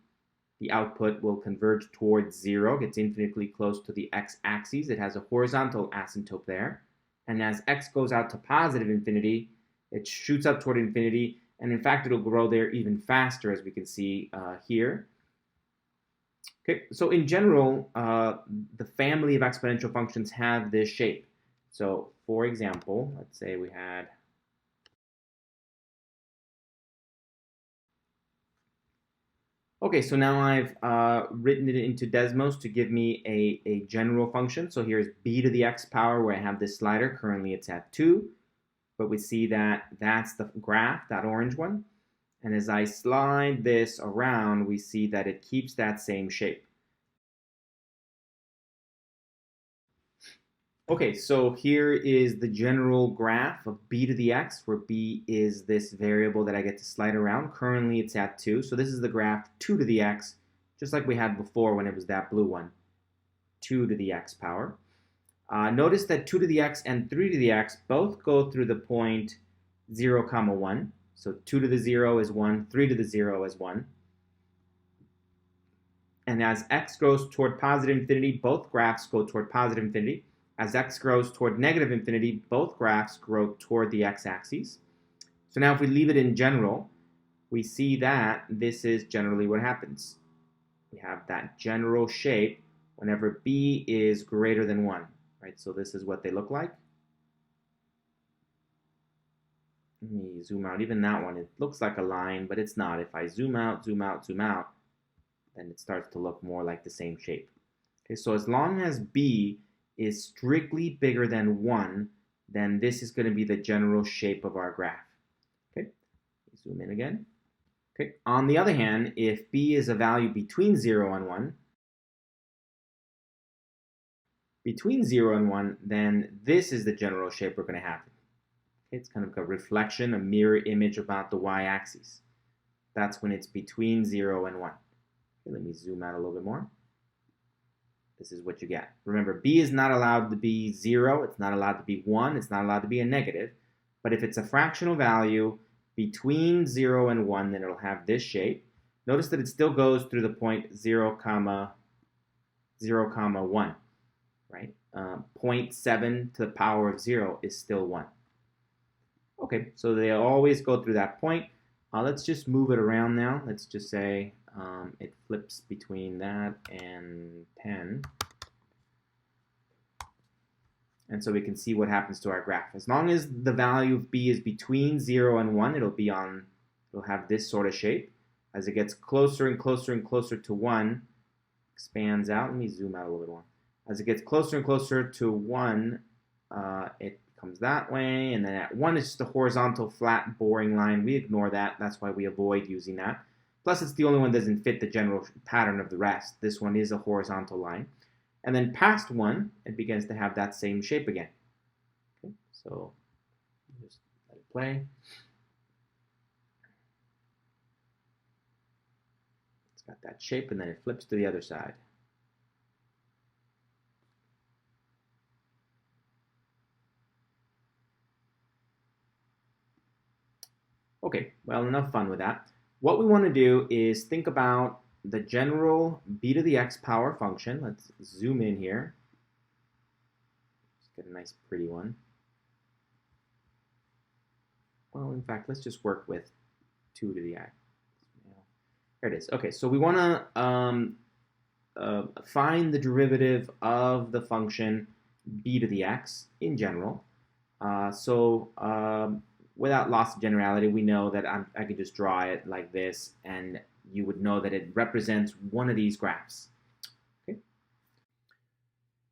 [SPEAKER 1] the output will converge towards 0, gets infinitely close to the x-axis. It has a horizontal asymptote there. And as x goes out to +infinity, it shoots up toward infinity, and in fact, it'll grow there even faster, as we can see here. Okay, so in general, the family of exponential functions have this shape. So for example, let's say we had okay, so now I've written it into Desmos to give me a general function. So here's b to the x power where I have this slider. Currently it's at 2, but we see that that's the graph, that orange one. And as I slide this around, we see that it keeps that same shape. Okay, so here is the general graph of b to the x, where b is this variable that I get to slide around. Currently it's at 2, so this is the graph 2 to the x, just like we had before when it was that blue one, 2 to the x power. Notice that 2 to the x and 3 to the x both go through the point 0, 1. So 2 to the 0 is 1, 3 to the 0 is 1. And as x goes toward +infinity, both graphs go toward +infinity. As x grows toward -infinity, both graphs grow toward the x-axis. So now if we leave it in general, we see that this is generally what happens. We have that general shape whenever b is greater than 1, right? So this is what they look like. Let me zoom out. Even that one, it looks like a line, but it's not. If I zoom out, zoom out, zoom out, then it starts to look more like the same shape. Okay, so as long as b is strictly bigger than 1, then this is going to be the general shape of our graph. Okay, zoom in again. Okay, on the other hand, if b is a value between 0 and 1, then this is the general shape we're going to have. It's kind of a reflection, a mirror image about the y-axis. That's when it's between 0 and 1. Okay, let me zoom out a little bit more. This is what you get. Remember, b is not allowed to be 0. It's not allowed to be 1. It's not allowed to be a negative. But if it's a fractional value between 0 and 1, then it'll have this shape. Notice that it still goes through the point 0, 1, right? 0.7 to the power of 0 is still 1. Okay, so they always go through that point. Let's just move it around now. Let's just say it flips between that and 10. And so we can see what happens to our graph. As long as the value of b is between 0 and 1, it'll have this sort of shape. As it gets closer and closer and closer to 1, expands out. Let me zoom out a little bit more. As it gets closer and closer to 1, it comes that way. And then at 1, it's just a horizontal, flat, boring line. We ignore that. That's why we avoid using that. Plus, it's the only one that doesn't fit the general pattern of the rest. This one is a horizontal line. And then past 1, it begins to have that same shape again. Okay, so just let it play. It's got that shape, and then it flips to the other side. Okay, well, enough fun with that. What we want to do is think about the general b to the x power function. Let's zoom in here. Let's get a nice pretty one. Well, in fact, let's just work with 2 to the x. There it is. Okay, so we want to find the derivative of the function b to the x in general. Without loss of generality, we know that I could just draw it like this, and you would know that it represents one of these graphs.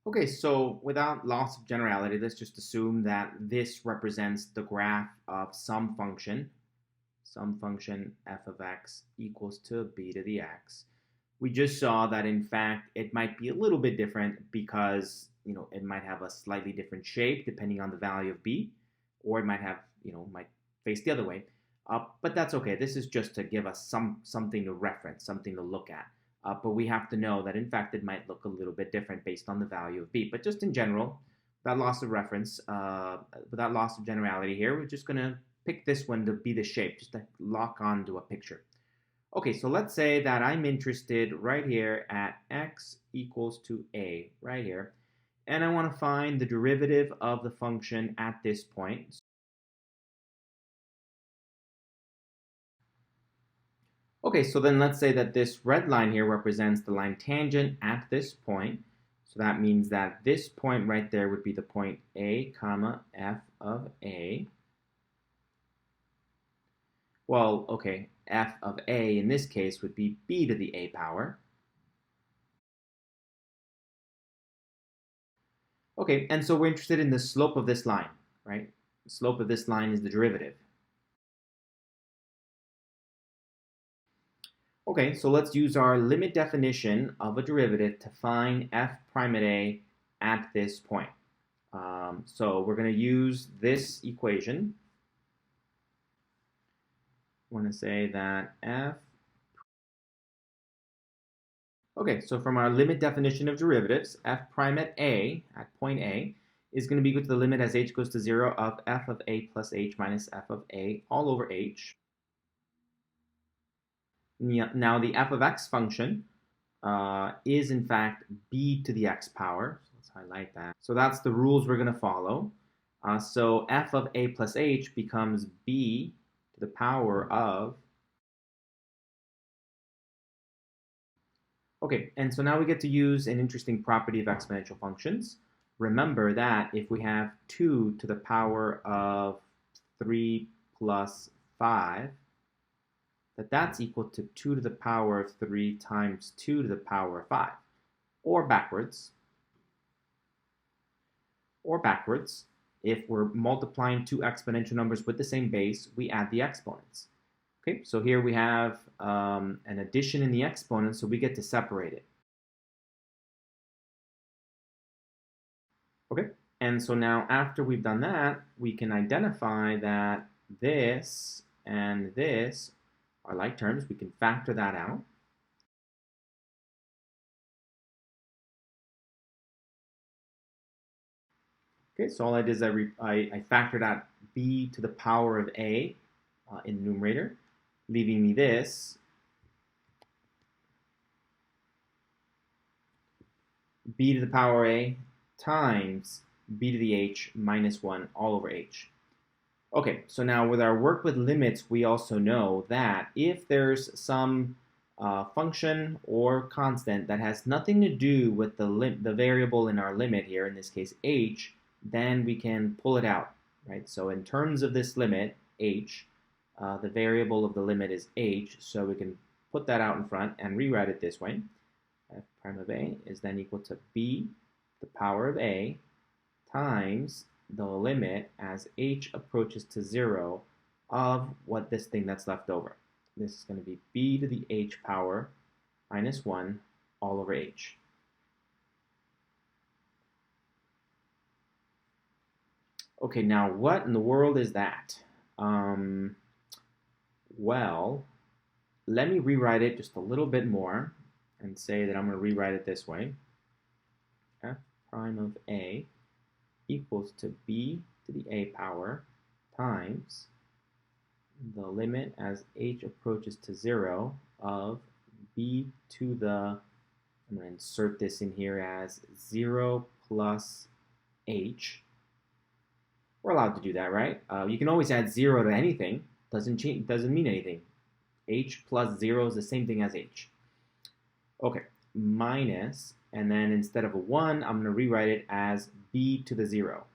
[SPEAKER 1] Okay, so without loss of generality, let's just assume that this represents the graph of some function f of x equals to b to the x. We just saw that, in fact, it might be a little bit different because, it might have a slightly different shape depending on the value of b, or it might have, might face the other way. But that's okay. This is just to give us something to reference, something to look at. But we have to know that, in fact, it might look a little bit different based on the value of b. But just in general, without loss of reference, without loss of generality here, we're just going to pick this one to be the shape, just to lock onto a picture. Okay, so let's say that I'm interested right here at x equals to a, right here. And I want to find the derivative of the function at this point. Okay, so then let's say that this red line here represents the line tangent at this point. So that means that this point right there would be the point a comma f of a. Well, okay, f of a in this case would be b to the a power. Okay, and so we're interested in the slope of this line, right? The slope of this line is the derivative. Okay, so let's use our limit definition of a derivative to find f prime at a at this point. So we're going to use this equation. I want to say that f. Okay, so from our limit definition of derivatives, f prime at a, at point a, is going to be equal to the limit as h goes to 0 of f of a plus h minus f of a all over h. Now the f of x function is in fact b to the x power. So let's highlight that. So that's the rules we're going to follow. So f of a plus h becomes b to the power of. Okay, and so now we get to use an interesting property of exponential functions. Remember that if we have 2 to the power of 3 plus 5, that's equal to 2 to the power of 3 times 2 to the power of 5. Or backwards, if we're multiplying two exponential numbers with the same base, we add the exponents. Okay, so here we have an addition in the exponents, so we get to separate it. Okay, and so now after we've done that, we can identify that this and this are like terms. We can factor that out. Okay, so all I did is I factored out b to the power of a in the numerator, leaving me this. B to the power a times b to the h minus 1 all over h. Okay, so now with our work with limits, we also know that if there's some function or constant that has nothing to do with the variable in our limit here, in this case h, then we can pull it out, right? So in terms of this limit, h, the variable of the limit is h, so we can put that out in front and rewrite it this way. F prime of a is then equal to b, the power of a, times the limit as h approaches to 0 of what this thing that's left over. This is going to be b to the h power minus 1 all over h. Okay, now what in the world is that? Well, let me rewrite it just a little bit more and say that I'm going to rewrite it this way. F prime of a equals to b to the a power times the limit as h approaches to 0 of b to the, I'm going to insert this in here as 0 plus h. We're allowed to do that, right? You can always add 0 to anything. Doesn't mean anything. H plus 0 is the same thing as h. Okay, minus, and then instead of a 1, I'm going to rewrite it as b to the 0.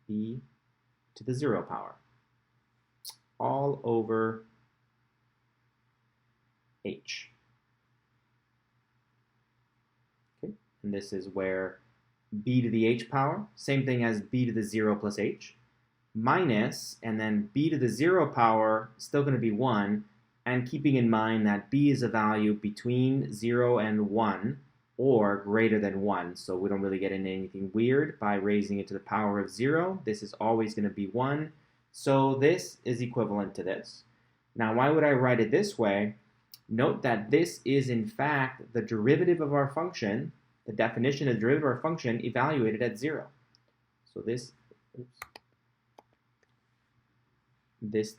[SPEAKER 1] B to the 0 power. All over h. Okay, and this is where b to the h power, same thing as b to the 0 plus h, minus, and then b to the 0 power, still going to be 1, and keeping in mind that b is a value between 0 and 1, or greater than 1, so we don't really get into anything weird by raising it to the power of 0. This is always going to be 1, so this is equivalent to this. Now, why would I write it this way? Note that this is, in fact, the derivative of our function, the definition of the derivative of our function evaluated at 0. So this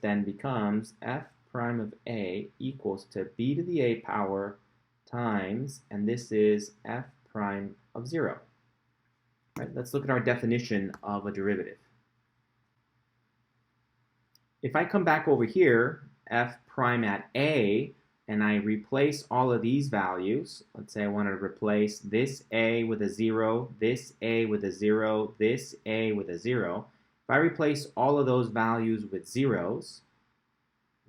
[SPEAKER 1] then becomes f prime of a equals to b to the a power times, and this is f prime of 0. Right, let's look at our definition of a derivative. If I come back over here, f prime at a, and I replace all of these values, let's say I want to replace this a with a 0, this a with a 0, this a with a 0. If I replace all of those values with zeros,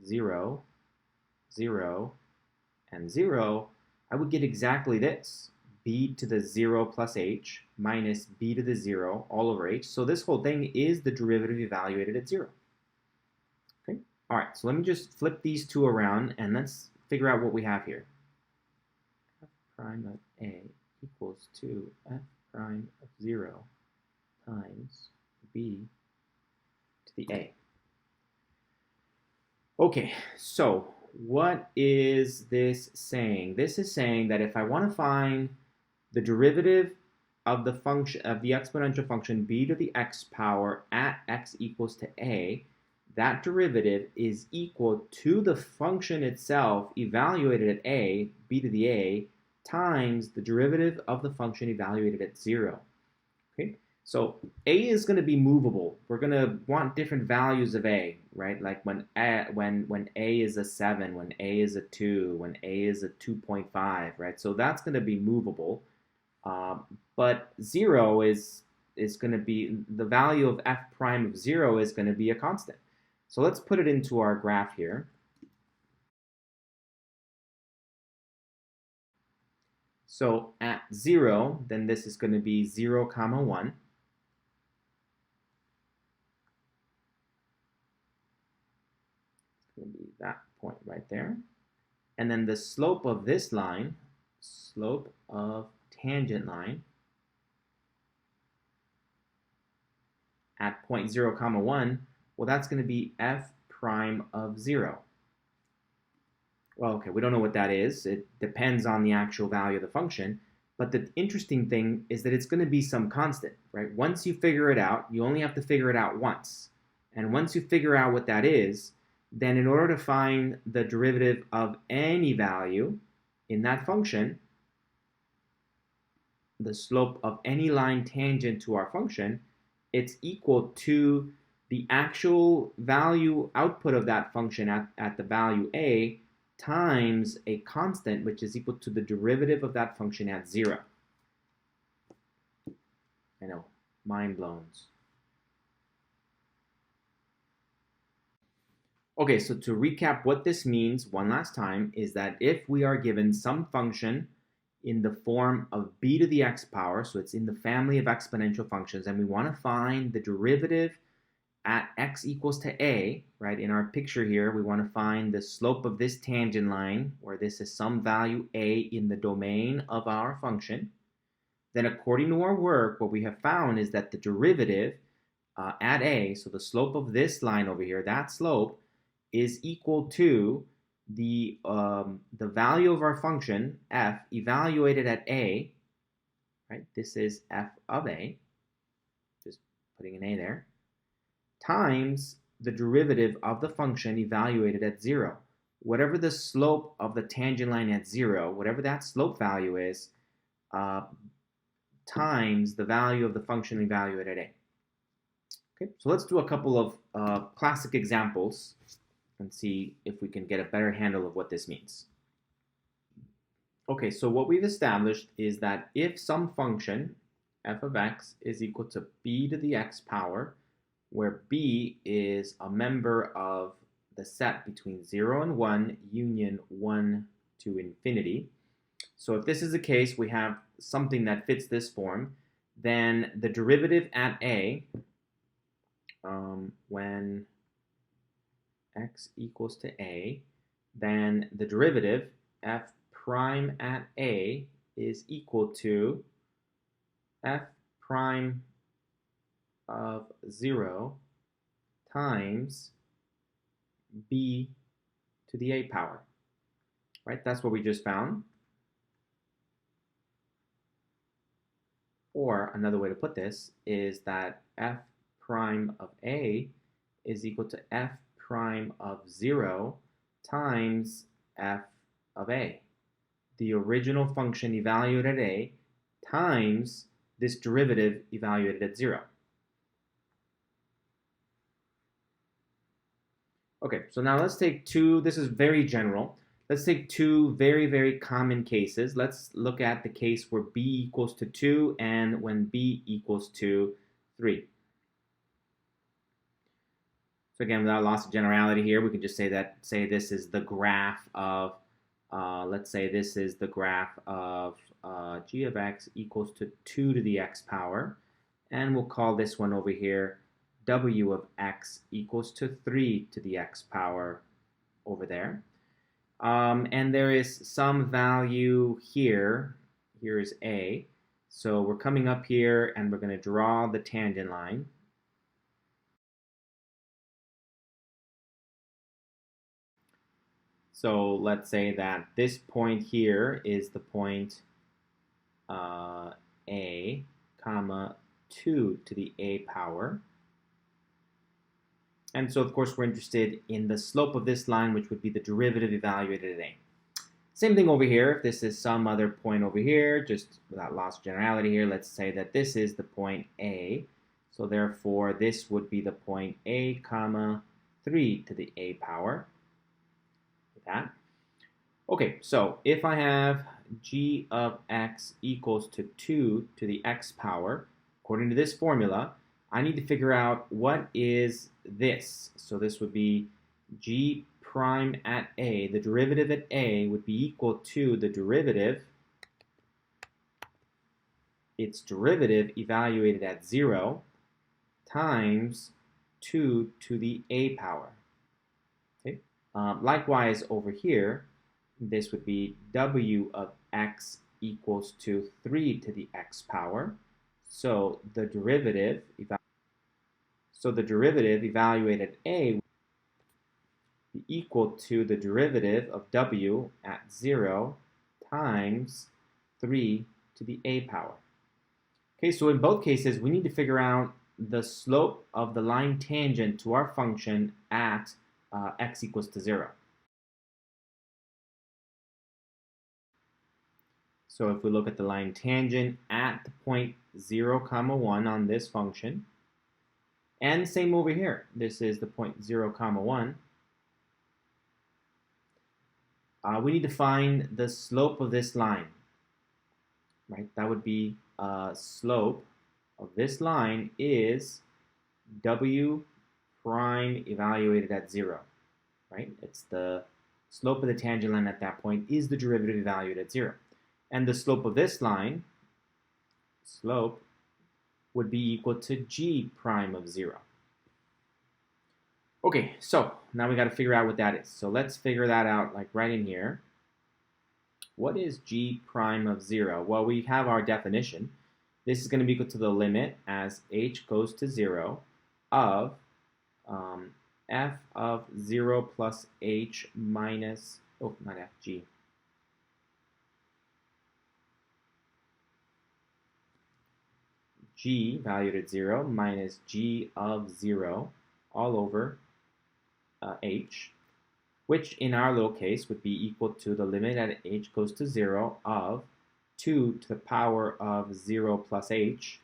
[SPEAKER 1] 0, 0, and 0, I would get exactly this, b to the 0 plus h minus b to the 0 all over h. So this whole thing is the derivative evaluated at 0. Okay. All right, so let me just flip these two around and let's figure out what we have here. F prime of a equals to f prime of 0 times b to the a. Okay, so what is this saying? This is saying that if I want to find the derivative of the function of the exponential function b to the x power at x equals to a, that derivative is equal to the function itself evaluated at a, b to the a, times the derivative of the function evaluated at 0. Okay, so a is going to be movable. We're going to want different values of a, right? Like when a is a 7, when a is a 2, when a is a 2.5, right? So that's going to be movable. But 0 is going to be, the value of f prime of 0 is going to be a constant. So let's put it into our graph here. So at 0, then this is going to be 0, 1. It's going to be that point right there. And then the slope of this line, slope of tangent line, at point 0, 1, well, that's going to be f prime of 0. Well, okay, we don't know what that is. It depends on the actual value of the function. But the interesting thing is that it's going to be some constant, right? Once you figure it out, you only have to figure it out once. And once you figure out what that is, then in order to find the derivative of any value in that function, the slope of any line tangent to our function, it's equal to the actual value output of that function at the value a times a constant, which is equal to the derivative of that function at 0. I know, mind blown. Okay, so to recap what this means one last time is that if we are given some function in the form of b to the x power, so it's in the family of exponential functions, and we want to find the derivative at x equals to a, right? In our picture here, we want to find the slope of this tangent line, where this is some value a in the domain of our function. Then according to our work, what we have found is that the derivative at a, so the slope of this line over here, that slope is equal to the value of our function f evaluated at a, right? This is f of a, just putting an a there, times the derivative of the function evaluated at 0. Whatever the slope of the tangent line at 0, whatever that slope value is, times the value of the function evaluated at a. Okay, so let's do a couple of classic examples and see if we can get a better handle of what this means. Okay, so what we've established is that if some function f of x is equal to b to the x power, where b is a member of the set between 0 and 1, union 1 to infinity. So if this is the case, we have something that fits this form, then the derivative at a, when x equals to a, then the derivative f prime at a is equal to f prime of 0 times b to the a power, right? That's what we just found. Or another way to put this is that f prime of a is equal to f prime of 0 times f of a, the original function evaluated at a times this derivative evaluated at 0. Okay, so now let's take two, this is very general. Let's take two very, very common cases. Let's look at the case where b equals to 2 and when b equals to 3. So again, without loss of generality here, we can just say this is the graph of, let's say this is the graph of g of x equals to 2 to the x power. And we'll call this one over here w of x equals to 3 to the x power over there. And there is some value here. Here is a. So we're coming up here and we're going to draw the tangent line. So let's say that this point here is the point a, comma, 2 to the a power. And so, of course, we're interested in the slope of this line, which would be the derivative evaluated at a. Same thing over here. If this is some other point over here, just without loss of generality here, let's say that this is the point a. So therefore, this would be the point a, comma, 3 to the a power. Like that. Okay, so if I have g of x equals to 2 to the x power, according to this formula, I need to figure out what is this. So this would be g prime at a. The derivative at a would be equal to the derivative, its derivative evaluated at 0, times 2 to the a power. Okay. Likewise over here, this would be w of x equals to 3 to the x power. So the derivative evaluated at a would be equal to the derivative of w at 0 times 3 to the a power. Okay, so in both cases, we need to figure out the slope of the line tangent to our function at x equals to 0. So if we look at the line tangent at the point 0, 1 on this function, and same over here, this is the point 0, 1, we need to find the slope of this line, right? That would be slope of this line is w prime evaluated at 0, right? It's the slope of the tangent line at that point is the derivative evaluated at 0. And the slope of this line, slope, would be equal to g prime of 0. Okay, so now we got to figure out what that is. So let's figure that out like right in here. What is g prime of 0? Well, we have our definition. This is going to be equal to the limit as h goes to 0 of f of 0 plus h minus, oh, not f, g. G valued at 0 minus g of 0 all over h, which in our little case would be equal to the limit at h goes to 0 of 2 to the power of 0 plus h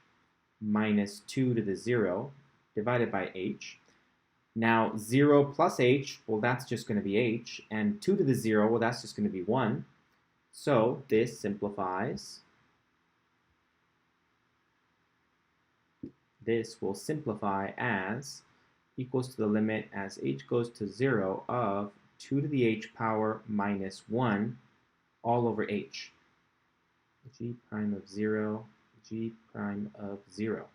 [SPEAKER 1] minus 2 to the 0 divided by h. Now 0 plus h, well, that's just going to be h, and 2 to the 0, well, that's just going to be 1. So this simplifies. This will simplify as equals to the limit as h goes to 0 of 2 to the h power minus 1 all over h. G prime of 0, g prime of 0.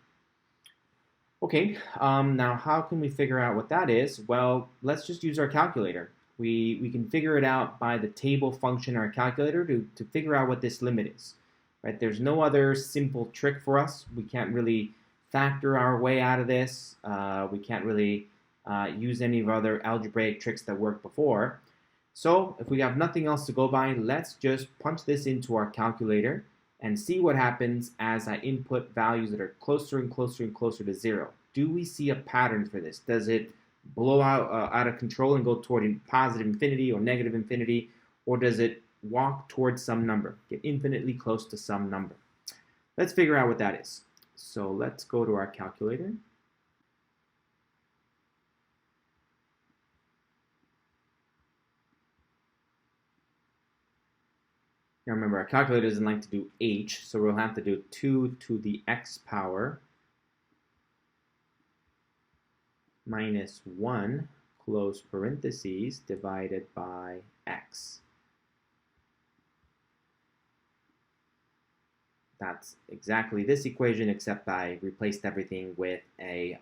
[SPEAKER 1] Okay, now how can we figure out what that is? Well, let's just use our calculator. We can figure it out by the table function in our calculator to figure out what this limit is. Right? There's no other simple trick for us. We can't really factor our way out of this. We can't really use any of other algebraic tricks that worked before. So if we have nothing else to go by, let's just punch this into our calculator and see what happens as I input values that are closer and closer and closer to 0. Do we see a pattern for this? Does it blow out of control and go toward positive infinity or negative infinity, or does it walk towards some number, get infinitely close to some number? Let's figure out what that is. So let's go to our calculator. Now remember, our calculator doesn't like to do h, so we'll have to do 2 to the x power minus 1, close parentheses, divided by x. That's exactly this equation, except I replaced everything with an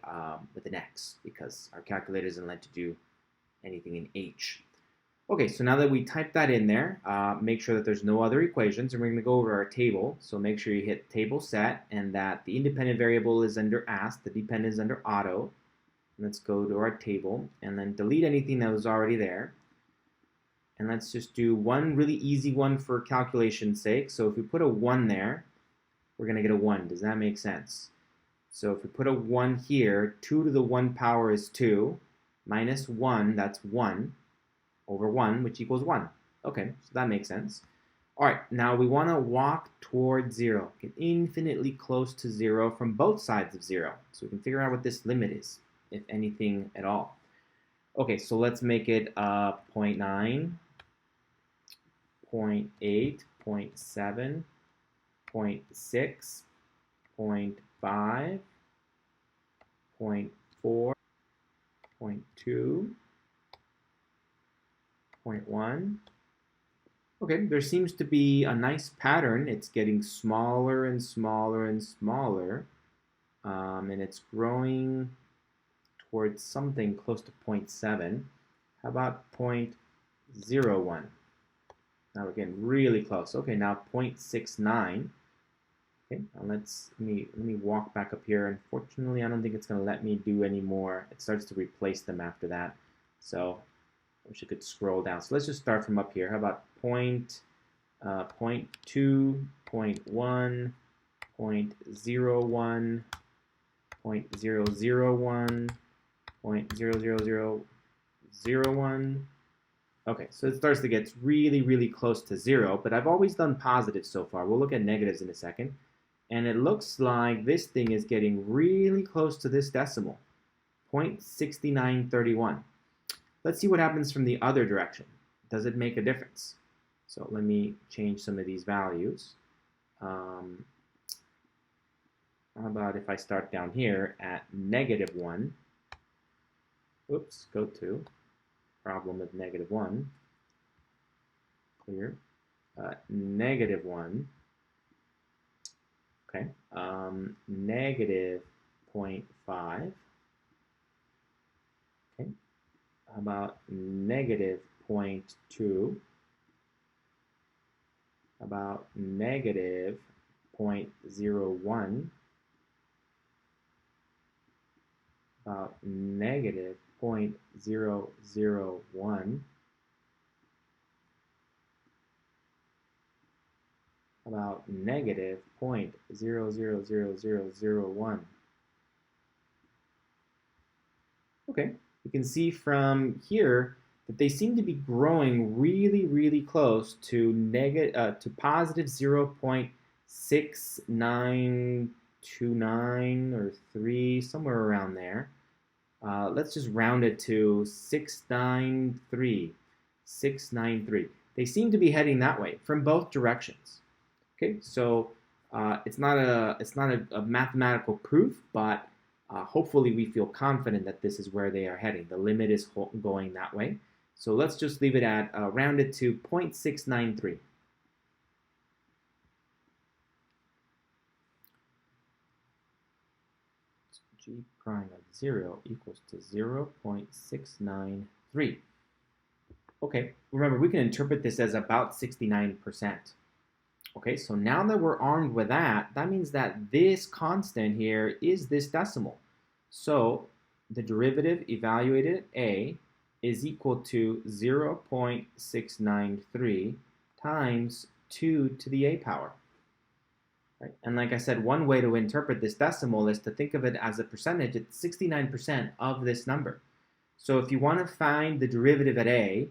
[SPEAKER 1] x, because our calculator doesn't like to do anything in h. Okay, so now that we type that in there, make sure that there's no other equations, and we're going to go over our table. So make sure you hit table set, and that the independent variable is under ask, the dependent is under auto. Let's go to our table, and then delete anything that was already there. And let's just do one really easy one for calculation's sake. So if we put a 1 there, we're going to get a 1. Does that make sense? So if we put a 1 here, 2 to the 1 power is 2, minus 1, that's 1, over 1, which equals 1. Okay, so that makes sense. All right, now we want to walk towards 0, get infinitely close to 0 from both sides of 0. So we can figure out what this limit is, if anything at all. Okay, so let's make it 0.9, 0.8, 0.7, 0.6, 0.5, 0.4, 0.2, 0.1. Okay, there seems to be a nice pattern. It's getting smaller and smaller and smaller, and it's growing towards something close to 0.7. How about 0.01? Now we're getting really close. Okay, now 0.69. Okay, now let me walk back up here. Unfortunately, I don't think it's going to let me do any more. It starts to replace them after that. So I wish I could scroll down. So let's just start from up here. How about 0.2, 0.1, 0.01, 0.001, 0.00001, Okay, so it starts to get really, really close to 0, but I've always done positives so far. We'll look at negatives in a second. And it looks like this thing is getting really close to this decimal, 0.6931. Let's see what happens from the other direction. Does it make a difference? So let me change some of these values. How about if I start down here at -1? Oops, go to problem with -1. Clear. -1. Okay. -0.5. Okay. How about -0.2? About -0.01? About -0.001? About -0.000001. Okay, you can see from here that they seem to be growing really, really close to positive 0.6929 or 3, somewhere around there. Let's just round it to 693. 693. They seem to be heading that way from both directions. Okay, so it's not a mathematical proof, but hopefully we feel confident that this is where they are heading. The limit is going that way. So let's just leave it at rounded to 0.693. G prime of 0 equals to 0.693. Okay, remember we can interpret this as about 69%. Okay, so now that we're armed with that, that means that this constant here is this decimal. So the derivative evaluated at a is equal to 0.693 times 2 to the a power. Right? And like I said, one way to interpret this decimal is to think of it as a percentage. It's 69% of this number. So if you want to find the derivative at a,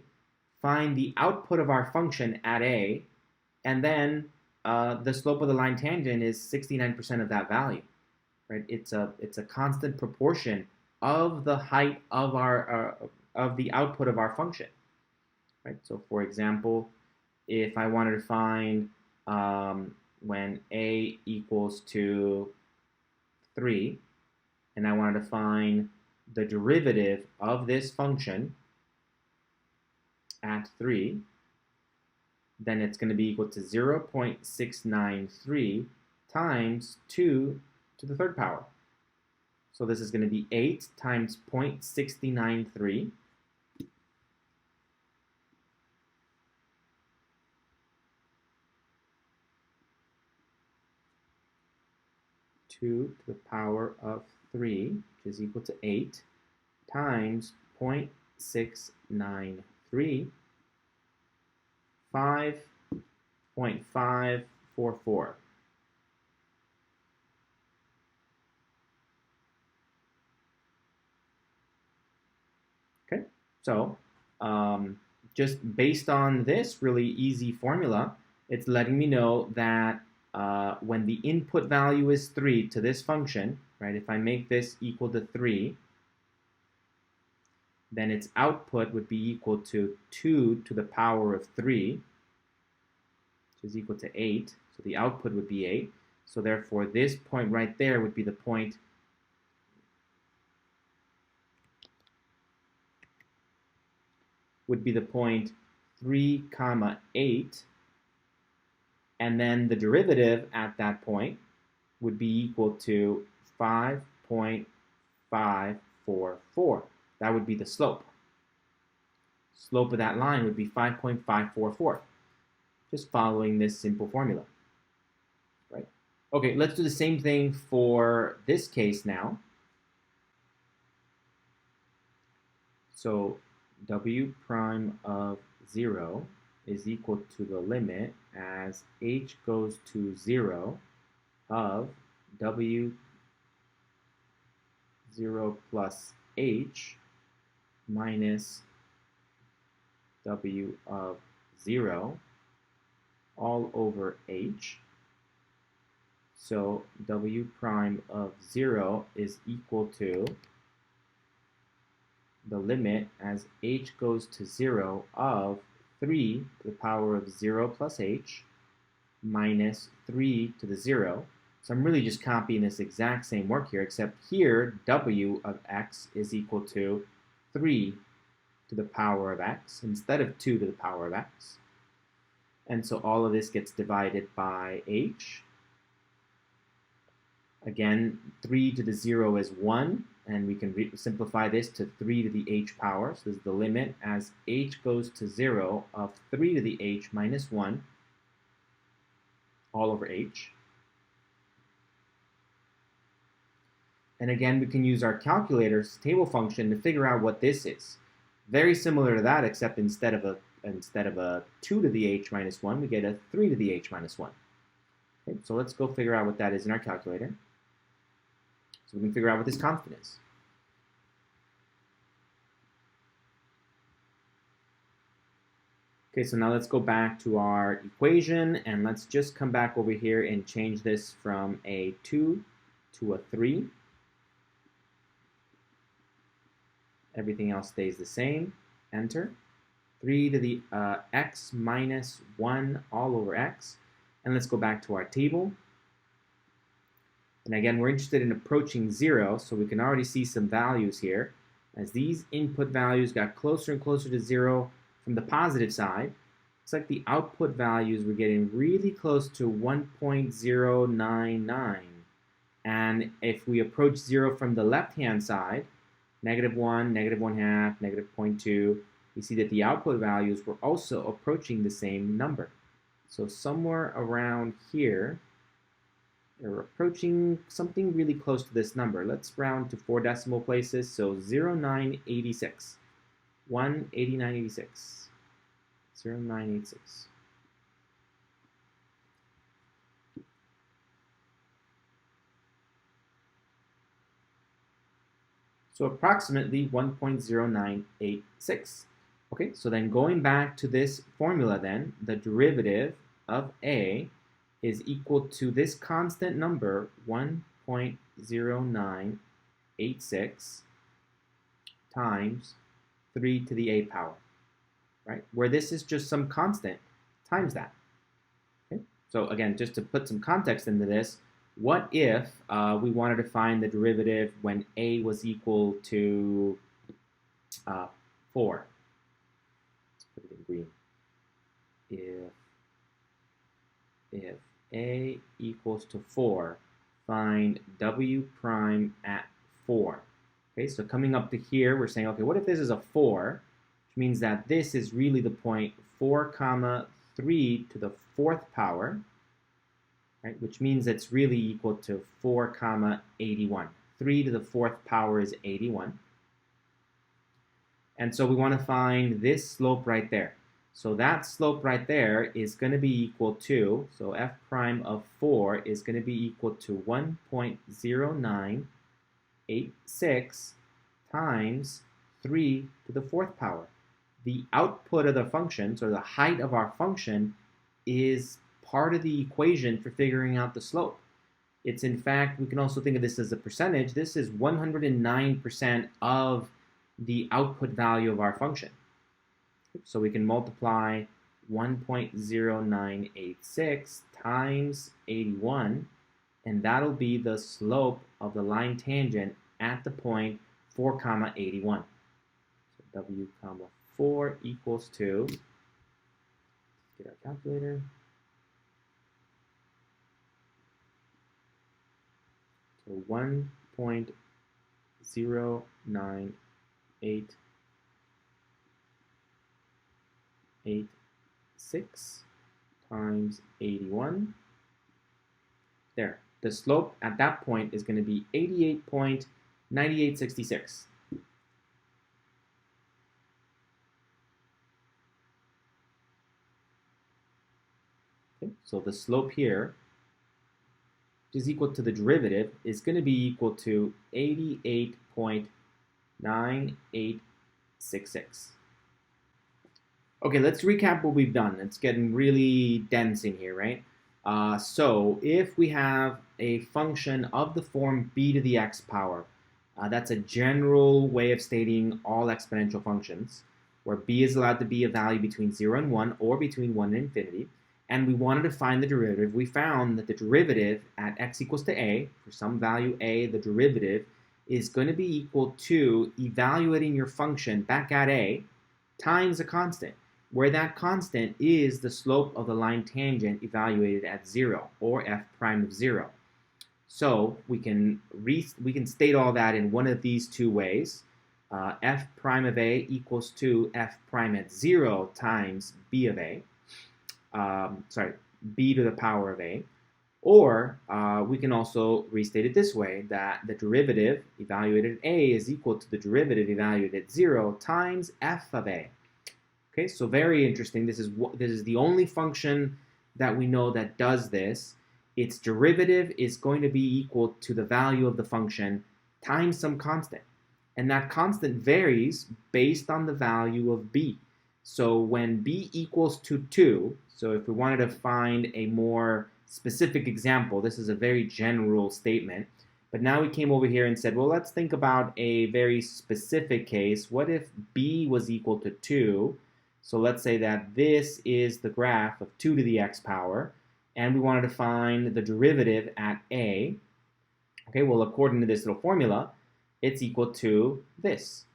[SPEAKER 1] find the output of our function at a, and then the slope of the line tangent is 69% of that value. Right? It's a constant proportion of the height of our of the output of our function. Right? So for example, if I wanted to find when a equals to 3, and I wanted to find the derivative of this function at 3, then it's going to be equal to 0.693 times 2 to the third power. So this is going to be 8 times 0.693. To the power of 3, which is equal to 8, times 0.693, 5.544. Okay, so just based on this really easy formula, it's letting me know that when the input value is 3 to this function, right, if I make this equal to 3, then its output would be equal to 2 to the power of 3, which is equal to 8. So the output would be 8. So therefore, this point right there would be the point would be the point 3, 8, and then the derivative at that point would be equal to 5.544. That would be the slope. Slope of that line would be 5.544. Just following this simple formula. Right? Okay, let's do the same thing for this case now. So w prime of 0 is equal to the limit as h goes to 0 of w 0 plus h minus w of 0 all over h. So w prime of 0 is equal to the limit as h goes to 0 of 3 to the power of 0 plus h minus 3 to the 0. So I'm really just copying this exact same work here, except here w of x is equal to 3 to the power of x instead of 2 to the power of x. And so all of this gets divided by h. Again, 3 to the 0 is 1, and we can simplify this to 3 to the h power. So this is the limit as h goes to 0 of 3 to the h minus 1 all over h. And again, we can use our calculator's table function to figure out what this is. Very similar to that, except instead of a 2 to the h minus 1, we get a 3 to the h minus 1. Okay, so let's go figure out what that is in our calculator. So we can figure out what this constant is. Okay, so now let's go back to our equation, and let's just come back over here and change this from a 2 to a 3. Everything else stays the same. Enter. 3 to the x minus 1 all over x. And let's go back to our table. And again, we're interested in approaching 0, so we can already see some values here. As these input values got closer and closer to 0 from the positive side, it's like the output values were getting really close to 1.099. And if we approach 0 from the left-hand side, -1, -1/2, -0.2, we see that the output values were also approaching the same number. So somewhere around here, they're approaching something really close to this number. Let's round to 4 decimal places. So 0.986, 189.86, 0.986. So approximately 1.0986. Okay, so then going back to this formula then, the derivative of a is equal to this constant number, 1.0986 times 3 to the a power, right? Where this is just some constant times that. Okay? So again, just to put some context into this, what if we wanted to find the derivative when a was equal to 4? Let's put it in green. If a equals to 4, find w prime at 4. Okay, so coming up to here, we're saying, okay, what if this is a 4, which means that this is really the point 4 comma 3 to the 4th power, right? Which means it's really equal to 4 comma 81. 3 to the 4th power is 81. And so we want to find this slope right there. So that slope right there is going to be equal to, so f prime of 4 is going to be equal to 1.0986 times 3 to the 4th power. The output of the function, so the height of our function, is part of the equation for figuring out the slope. It's in fact, we can also think of this as a percentage. This is 109% of the output value of our function. So we can multiply 1.0986 times 81, and that'll be the slope of the line tangent at the point 4 comma 81. So w comma 4 equals to, let's get our calculator. So 1.0986 times 81. There. The slope at that point is going to be 88.9866. Okay, so the slope here, which is equal to the derivative, is going to be equal to 88.9866. Okay, let's recap what we've done. It's getting really dense in here, right? So if we have a function of the form b to the x power, that's a general way of stating all exponential functions, where b is allowed to be a value between 0 and 1 or between 1 and infinity, and we wanted to find the derivative. We found that the derivative at x equals to a, for some value a, the derivative is going to be equal to evaluating your function back at a times a constant, where that constant is the slope of the line tangent evaluated at 0, or f prime of 0. So we can state all that in one of these two ways. F prime of a equals to f prime at 0 times b of a. B to the power of a. Or we can also restate it this way, that the derivative evaluated at a is equal to the derivative evaluated at 0 times f of a. Okay, so very interesting. This is the only function that we know that does this. Its derivative is going to be equal to the value of the function times some constant. And that constant varies based on the value of b. So when b equals to 2, so if we wanted to find a more specific example, this is a very general statement, but now we came over here and said, well, let's think about a very specific case. What if b was equal to 2? So let's say that this is the graph of 2 to the x power, and we wanted to find the derivative at a. Okay, well, according to this little formula, it's equal to this.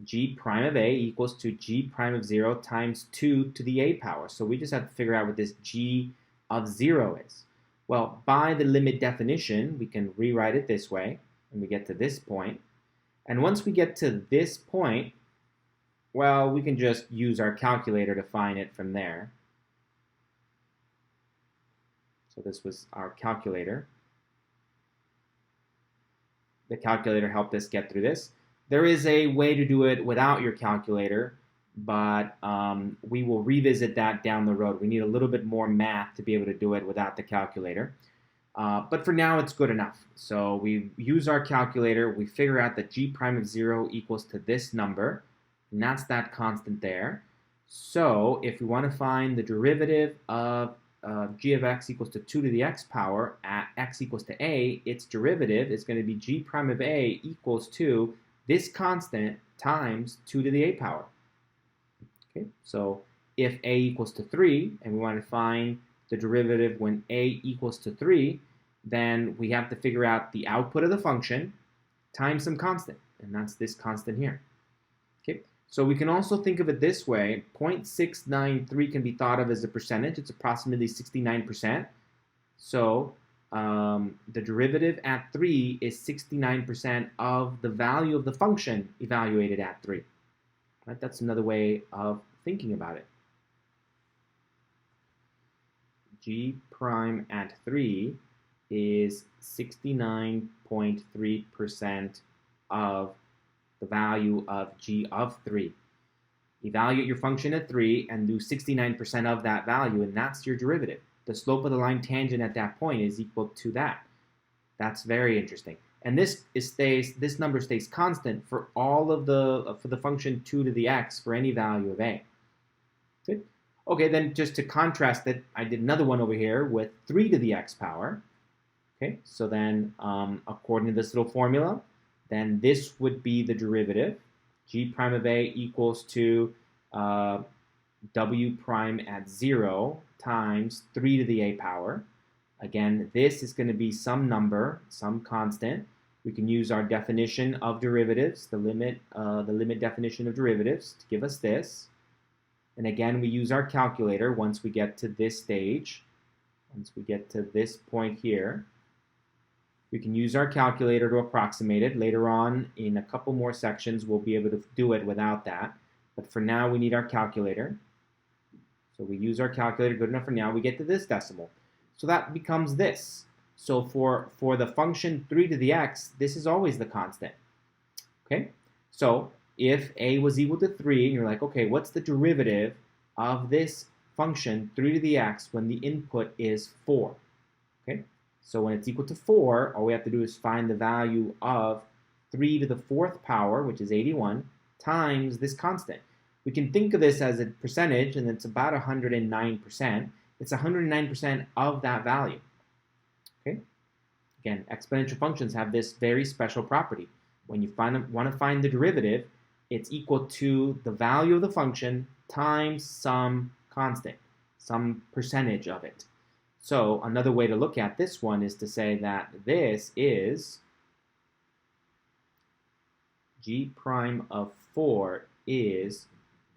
[SPEAKER 1] G prime of a equals to g prime of 0 times 2 to the a power. So we just have to figure out what this g of 0 is. Well, by the limit definition, we can rewrite it this way, and we get to this point. And once we get to this point, well, we can just use our calculator to find it from there. So this was our calculator. The calculator helped us get through this. There is a way to do it without your calculator, but we will revisit that down the road. We need a little bit more math to be able to do it without the calculator. But for now, it's good enough. So we use our calculator. We figure out that g prime of 0 equals to this number, and that's that constant there. So if we want to find the derivative of g of x equals to 2 to the x power at x equals to a, its derivative is going to be g prime of a equals to this constant times 2 to the a power. Okay, so if a equals to 3, and we want to find the derivative when a equals to 3, then we have to figure out the output of the function times some constant, and that's this constant here. Okay, so we can also think of it this way. 0.693 can be thought of as a percentage. It's approximately 69%. So the derivative at 3 is 69% of the value of the function evaluated at 3. Right? That's another way of thinking about it. G prime at 3 is 69.3% of the value of g of 3. Evaluate your function at 3 and do 69% of that value, and that's your derivative. The slope of the line tangent at that point is equal to that. That's very interesting. And this number stays constant for all of the function 2 to the x for any value of a. Good. Okay, then just to contrast it, I did another one over here with 3 to the x power. Okay, so then according to this little formula, then this would be the derivative. G prime of a equals to w prime at 0 times 3 to the a power. Again, this is going to be some number, some constant. We can use our definition of derivatives, the limit definition of derivatives, to give us this. And again, we use our calculator once we get to this stage. Once we get to this point here, we can use our calculator to approximate it. Later on, in a couple more sections, we'll be able to do it without that. But for now, we need our calculator. So we use our calculator, good enough for now. We get to this decimal. So that becomes this. So for the function 3 to the x, this is always the constant. Okay? So if a was equal to 3, and you're like, okay, what's the derivative of this function 3 to the x when the input is 4? Okay? So when it's equal to 4, all we have to do is find the value of 3 to the 4th power, which is 81, times this constant. We can think of this as a percentage, and it's about 109%. It's 109% of that value. Okay. Again, exponential functions have this very special property. When you want to find the derivative, it's equal to the value of the function times some constant, some percentage of it. So another way to look at this one is to say that this is g prime of 4 is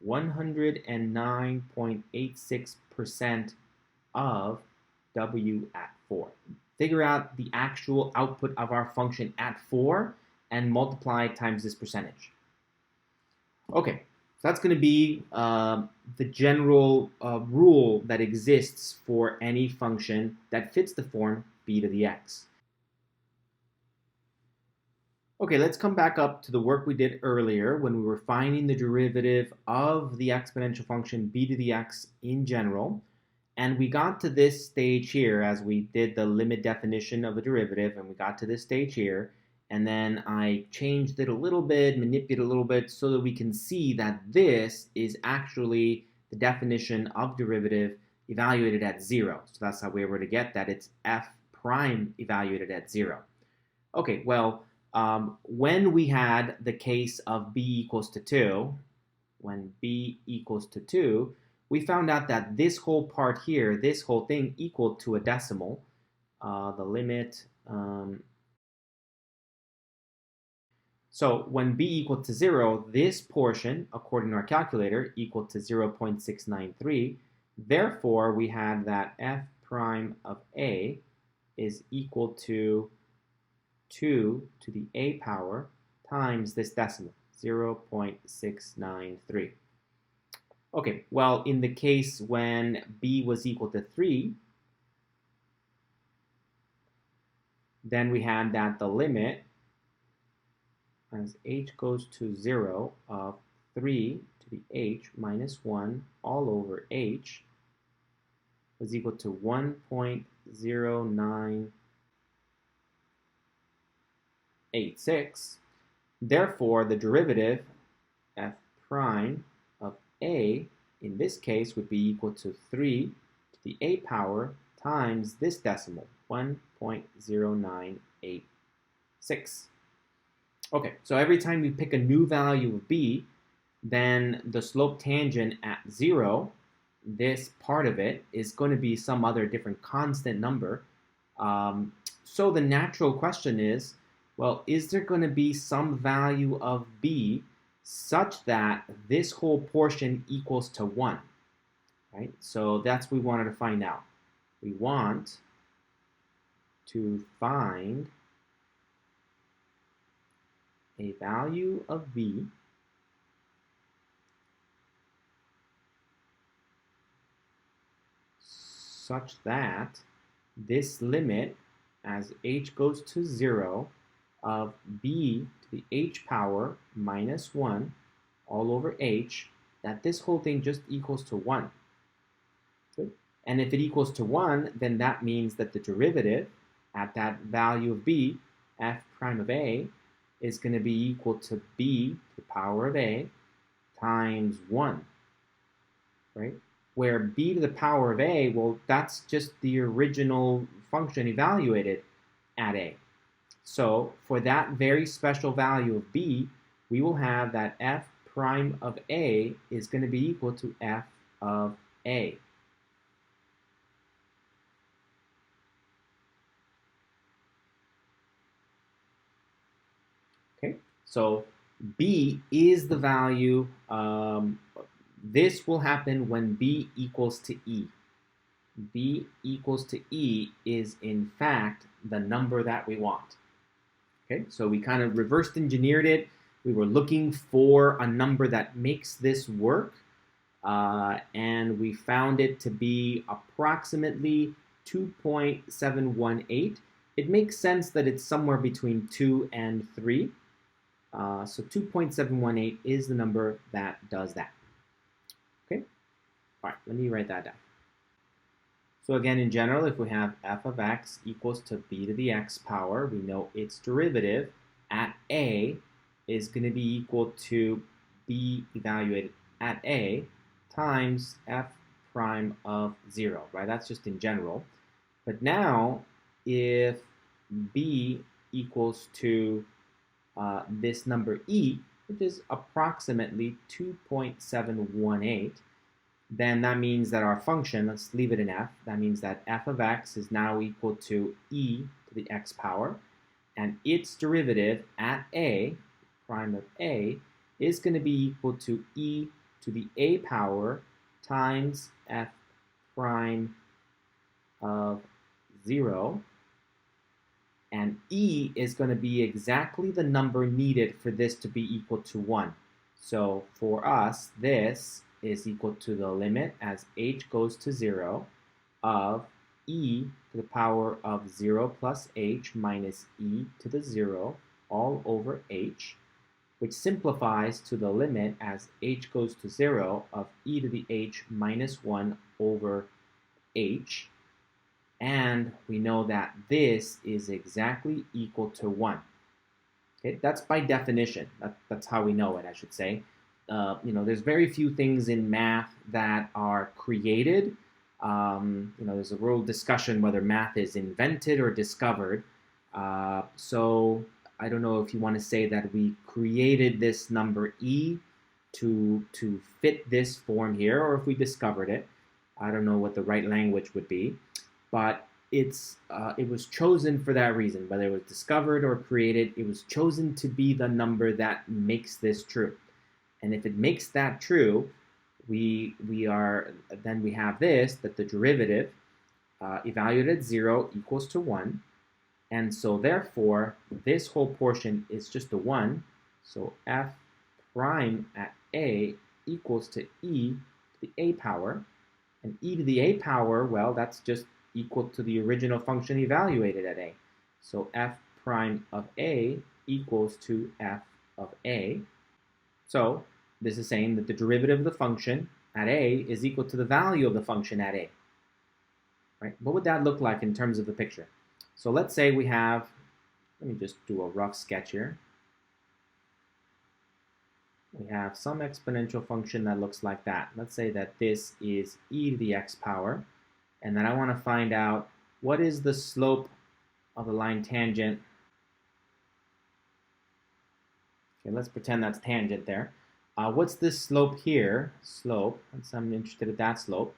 [SPEAKER 1] 109.86% of w at 4. Figure out the actual output of our function at 4 and multiply times this percentage. Okay, so that's going to be the general rule that exists for any function that fits the form b to the x. Okay, let's come back up to the work we did earlier when we were finding the derivative of the exponential function b to the x in general. And we got to this stage here as we did the limit definition of the derivative, and we got to this stage here. And then I changed it a little bit, manipulated a little bit, so that we can see that this is actually the definition of derivative evaluated at 0. So that's how we were to get that. It's f prime evaluated at 0. Okay, well, when we had the case of b equals to 2, when b equals to 2, we found out that this whole part here, this whole thing equal to a decimal. The limit, so when b equal to 0, this portion, according to our calculator, equal to 0.693. Therefore, we had that f prime of a is equal to 2 to the a power times this decimal, 0.693. Okay, well, in the case when b was equal to 3, then we had that the limit as h goes to 0 of 3 to the h minus 1 all over h was equal to 1.0986. Therefore, the derivative f prime of a in this case would be equal to 3 to the a power times this decimal, 1.0986. Okay, so every time we pick a new value of b, then the slope tangent at 0, this part of it is going to be some other different constant number. So the natural question is, well, is there going to be some value of b such that this whole portion equals to 1? Right? So that's what we wanted to find out. We want to find a value of b such that this limit as h goes to 0 of b to the h power minus 1 all over h, that this whole thing just equals to 1. Good. And if it equals to 1, then that means that the derivative at that value of b, f prime of a, is going to be equal to b to the power of a times 1, right? Where b to the power of a, well, that's just the original function evaluated at a. So for that very special value of b, we will have that f prime of a is going to be equal to f of a. Okay, so b is the value. This will happen when b equals to e. B equals to e is in fact the number that we want. Okay, so we kind of reversed engineered it. We were looking for a number that makes this work, and we found it to be approximately 2.718. It makes sense that it's somewhere between 2 and 3. So 2.718 is the number that does that. Okay, all right, let me write that down. So again, in general, if we have f of x equals to b to the x power, we know its derivative at a is going to be equal to b evaluated at A times f prime of 0, right? That's just in general. But now, if B equals to this number E, which is approximately 2.718, then that means that our function, let's leave it in f, that means that f of x is now equal to e to the x power, and its derivative at a, prime of a, is going to be equal to e to the a power times f prime of 0, and e is going to be exactly the number needed for this to be equal to 1. So for us, this is equal to the limit as h goes to 0 of e to the power of 0 plus h minus e to the 0 all over h, which simplifies to the limit as h goes to 0 of e to the h minus 1 over h. And we know that this is exactly equal to 1. Okay, that's by definition. That's how we know it, I should say. There's very few things in math that are created. There's a real discussion whether math is invented or discovered. So I don't know if you want to say that we created this number e to fit this form here, or if we discovered it. I don't know what the right language would be, but it was chosen for that reason. Whether it was discovered or created, it was chosen to be the number that makes this true. And if it makes that true, then we have this, that the derivative evaluated at 0 equals to 1. And so therefore, this whole portion is just a 1. So f prime at a equals to e to the a power. And e to the a power, well, that's just equal to the original function evaluated at a. So f prime of a equals to f of a. So this is saying that the derivative of the function at a is equal to the value of the function at a. Right? What would that look like in terms of the picture? So let's say we have, let me just do a rough sketch here. We have some exponential function that looks like that. Let's say that this is e to the x power, and then I want to find out what is the slope of the line tangent. Okay, let's pretend that's tangent there. What's this slope here? Slope, I'm interested in that slope.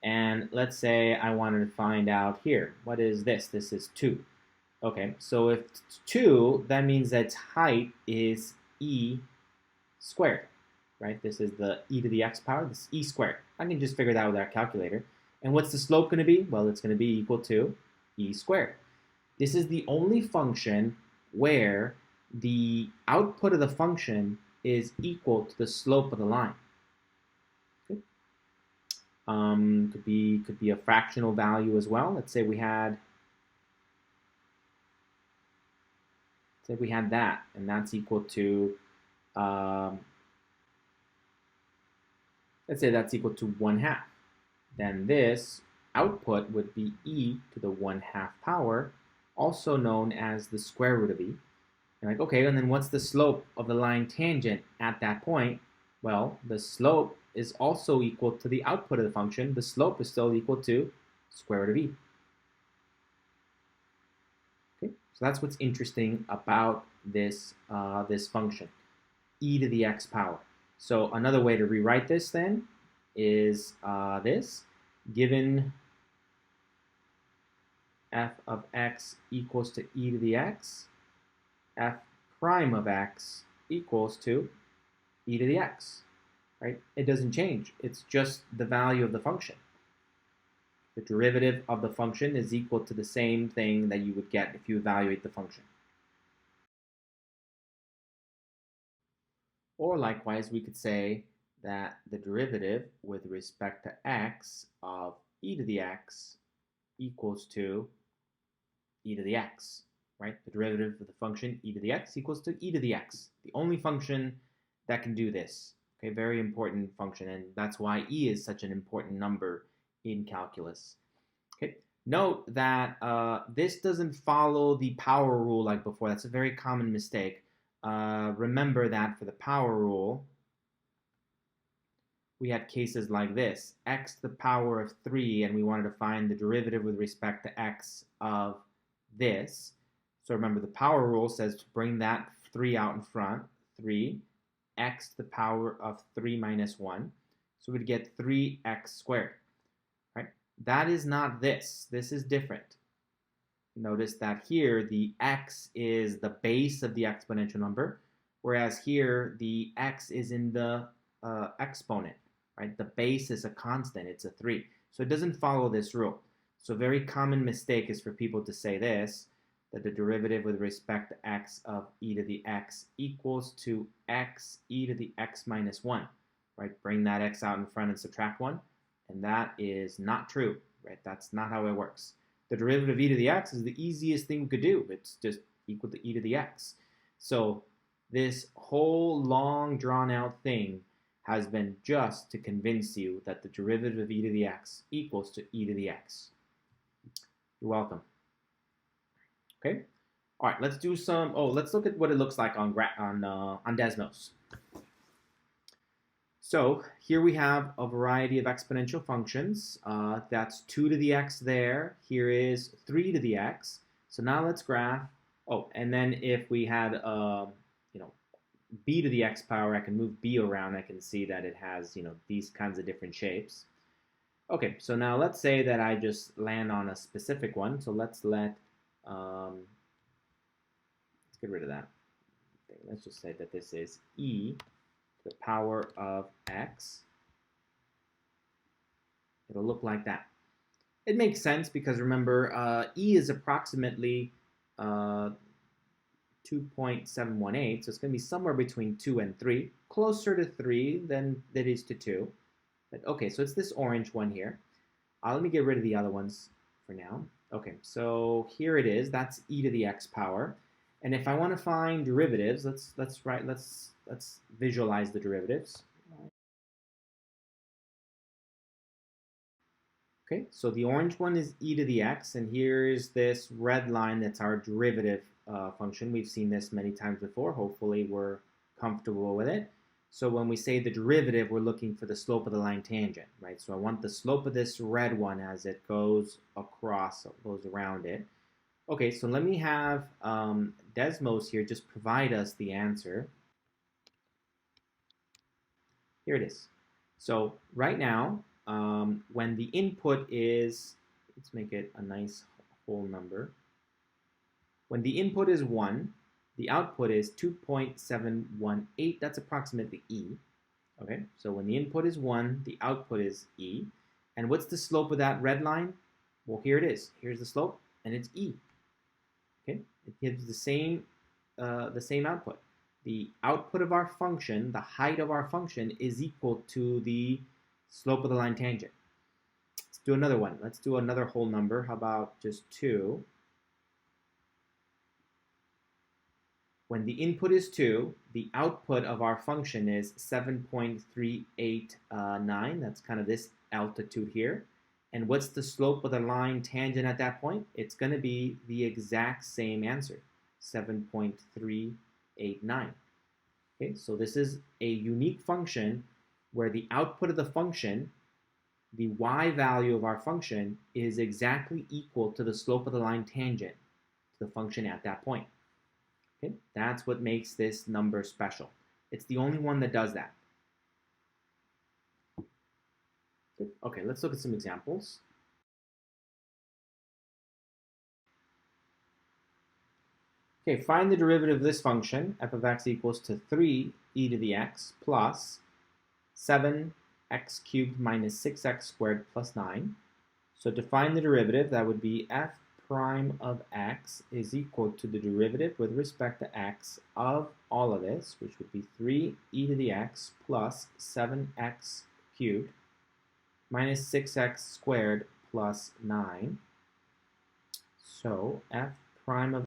[SPEAKER 1] And let's say I wanted to find out here. What is this? This is 2. Okay, so if it's 2, that means that its height is e squared, right? This is the e to the x power, this is e squared. I can just figure that out with our calculator. And what's the slope going to be? Well, it's going to be equal to e squared. This is the only function where the output of the function is equal to the slope of the line. Okay. Could be a fractional value as well. Let's say we had that, and that's equal to let's say that's equal to 1/2. Then this output would be e to the 1/2 power, also known as the square root of e. You're like, okay, and then what's the slope of the line tangent at that point? Well, the slope is also equal to the output of the function. The slope is still equal to square root of e. Okay, so that's what's interesting about this, this function, e to the x power. So another way to rewrite this then is this. Given f of x equals to e to the x, f prime of x equals to e to the x, right? It doesn't change. It's just the value of the function. The derivative of the function is equal to the same thing that you would get if you evaluate the function. Or likewise, we could say that the derivative with respect to x of e to the x equals to e to the x, right? The derivative of the function e to the x equals to e to the x. The only function that can do this. Okay, very important function, and that's why e is such an important number in calculus. Okay, note that this doesn't follow the power rule like before. That's a very common mistake. Remember that for the power rule, we had cases like this, x to the power of 3, and we wanted to find the derivative with respect to x of this. So remember, the power rule says to bring that 3 out in front, 3, x to the power of 3 minus 1. So we'd get 3x squared, right? That is not this. This is different. Notice that here the x is the base of the exponential number, whereas here the x is in the exponent, right? The base is a constant, it's a 3. So it doesn't follow this rule. So a very common mistake is for people to say this, that the derivative with respect to x of e to the x equals to x e to the x minus 1, right? Bring that x out in front and subtract 1, and that is not true, right? That's not how it works. The derivative of e to the x is the easiest thing we could do. It's just equal to e to the x. So this whole long drawn out thing has been just to convince you that the derivative of e to the x equals to e to the x. You're welcome. Okay. All right. Let's do some. Let's look at what it looks like on Desmos. So here we have a variety of exponential functions. That's 2 to the x there. Here is 3 to the x. So now let's graph. And then if we had b to the x power, I can move b around. I can see that it has these kinds of different shapes. Okay, so now let's say that I just land on a specific one. So let's get rid of that. Let's just say that this is e to the power of x. It'll look like that. It makes sense because remember, e is approximately 2.718, so it's going to be somewhere between 2 and 3, closer to 3 than it is to 2. But okay, so it's this orange one here. Let me get rid of the other ones for now. Okay, so here it is. That's e to the x power. And if I want to find derivatives, let's visualize the derivatives. Okay, so the orange one is e to the x, and here's this red line that's our derivative function. We've seen this many times before. Hopefully we're comfortable with it. So when we say the derivative, we're looking for the slope of the line tangent, right? So I want the slope of this red one as it goes across, goes around it. Okay, so let me have Desmos here just provide us the answer. Here it is. So right now, when the input is, let's make it a nice whole number. When the input is 1, the output is 2.718. That's approximately e. Okay, so when the input is 1, the output is e. And what's the slope of that red line? Well, here it is. Here's the slope, and it's e. Okay, it gives the same output. The output of our function, the height of our function, is equal to the slope of the line tangent. Let's do another one. Let's do another whole number. How about just 2? When the input is 2, the output of our function is 7.389. That's kind of this altitude here. And what's the slope of the line tangent at that point? It's going to be the exact same answer, 7.389. Okay, so this is a unique function where the output of the function, the y value of our function, is exactly equal to the slope of the line tangent to the function at that point. Okay, that's what makes this number special. It's the only one that does that. Good. Okay, let's look at some examples. Okay, find the derivative of this function, f of x equals to 3 e to the x plus 7x cubed minus 6x squared plus 9. So to find the derivative, that would be f prime of x is equal to the derivative with respect to x of all of this, which would be 3 e to the x plus 7x cubed minus 6x squared plus 9. So f prime of...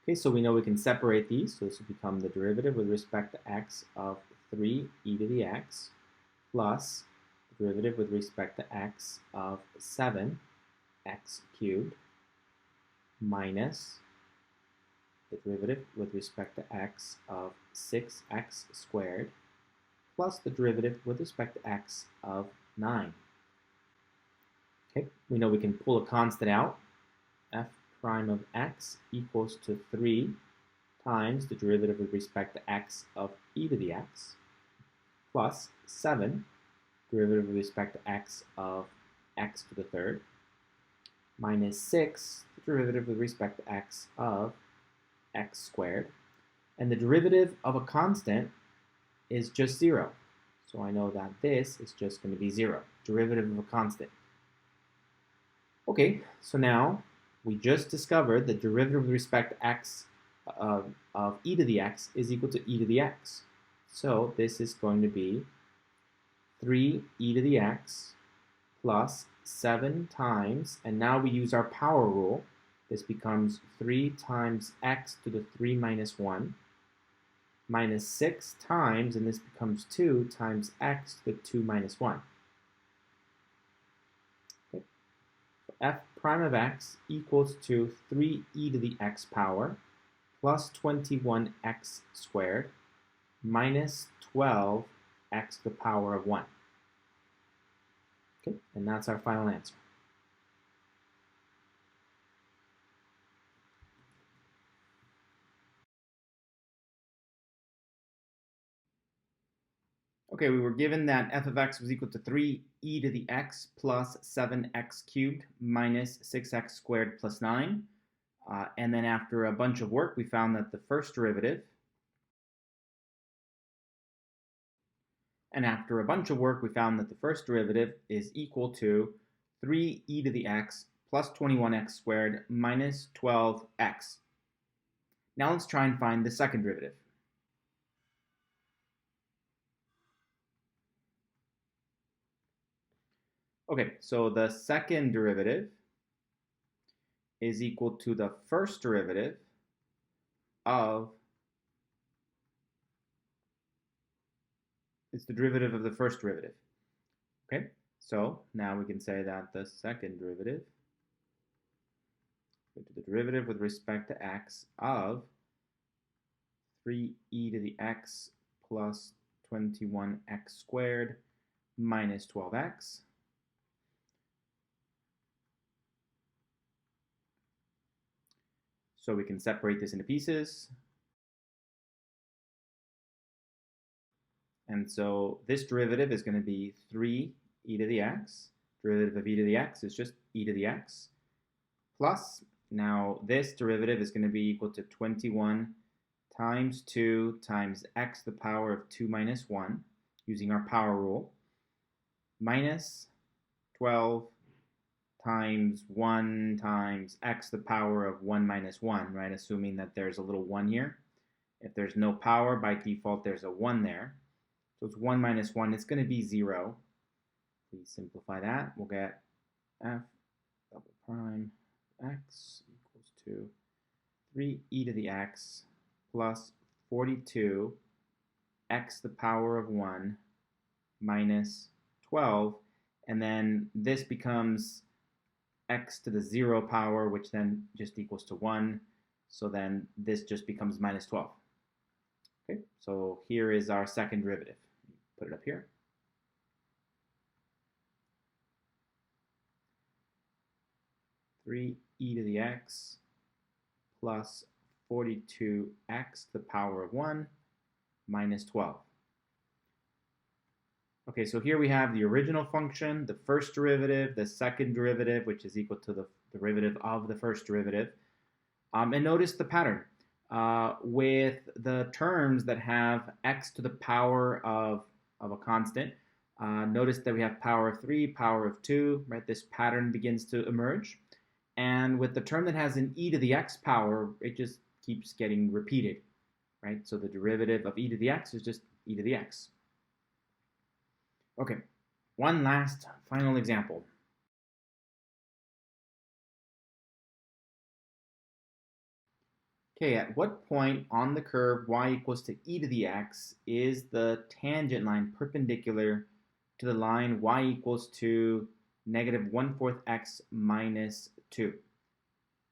[SPEAKER 1] Okay, so we know we can separate these, so this will become the derivative with respect to x of 3 e to the x plus the derivative with respect to x of 7 x cubed minus the derivative with respect to x of 6x squared plus the derivative with respect to x of 9. Okay, we know we can pull a constant out. F prime of x equals to 3 times the derivative with respect to x of e to the x plus 7 derivative with respect to x of x to the third minus 6 the derivative with respect to x of x squared. And the derivative of a constant is just 0. So I know that this is just going to be 0, derivative of a constant. Okay, so now we just discovered the derivative with respect to x of e to the x is equal to e to the x. So this is going to be 3 e to the x plus 7 times, and now we use our power rule. This becomes 3 times x to the 3 minus 1 minus 6 times, and this becomes 2 times x to the 2 minus 1. Okay. So f prime of x equals to 3e to the x power plus 21x squared minus 12x to the power of 1. Okay, and that's our final answer. Okay, we were given that f of x was equal to 3e to the x plus 7x cubed minus 6x squared plus 9. And then after a bunch of work, we found that the first derivative, is equal to 3e to the x plus 21x squared minus 12x. Now let's try and find the second derivative. Okay, so the second derivative is equal to the first derivative of, it's the derivative of the first derivative. Okay, so now we can say that the second derivative, the derivative with respect to x of 3e to the x plus 21x squared minus 12x. So we can separate this into pieces. And so this derivative is going to be 3e to the x. Derivative of e to the x is just e to the x. Plus, now this derivative is going to be equal to 21 times 2 times x to the power of 2 minus 1, using our power rule, minus 12 times 1 times x to the power of 1 minus 1, right? Assuming that there's a little 1 here. If there's no power, by default, there's a 1 there. So it's 1 minus 1. It's going to be 0. Please simplify that. We'll get f double prime x equals to 3e to the x plus 42 x to the power of 1 minus 12. And then this becomes x to the 0 power, which then just equals to 1. So then this just becomes minus 12. Okay, so here is our second derivative. Put it up here. Three e to the x plus 42x to the power of 1 minus 12. Okay, so here we have the original function, the first derivative, the second derivative, which is equal to the derivative of the first derivative. And notice the pattern. With the terms that have x to the power of a constant, notice that we have power of 3, power of 2, right? This pattern begins to emerge. And with the term that has an e to the x power, it just keeps getting repeated, right? So the derivative of e to the x is just e to the x. Okay, one last final example. Okay, at what point on the curve y equals to e to the x is the tangent line perpendicular to the line y equals to negative 1/4 x minus 2?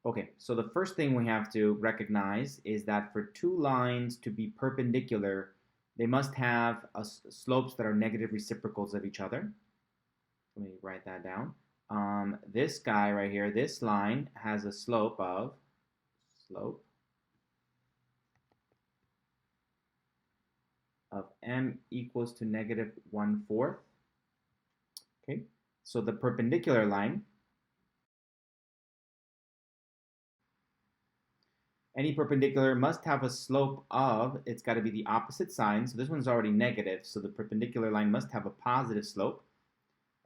[SPEAKER 1] Okay, so the first thing we have to recognize is that for two lines to be perpendicular, they must have slopes that are negative reciprocals of each other. Let me write that down. This guy right here, this line has a slope of m equals to negative 1/4. Okay, so the perpendicular line, any perpendicular must have a slope of, it's got to be the opposite sign. So this one's already negative, so the perpendicular line must have a positive slope.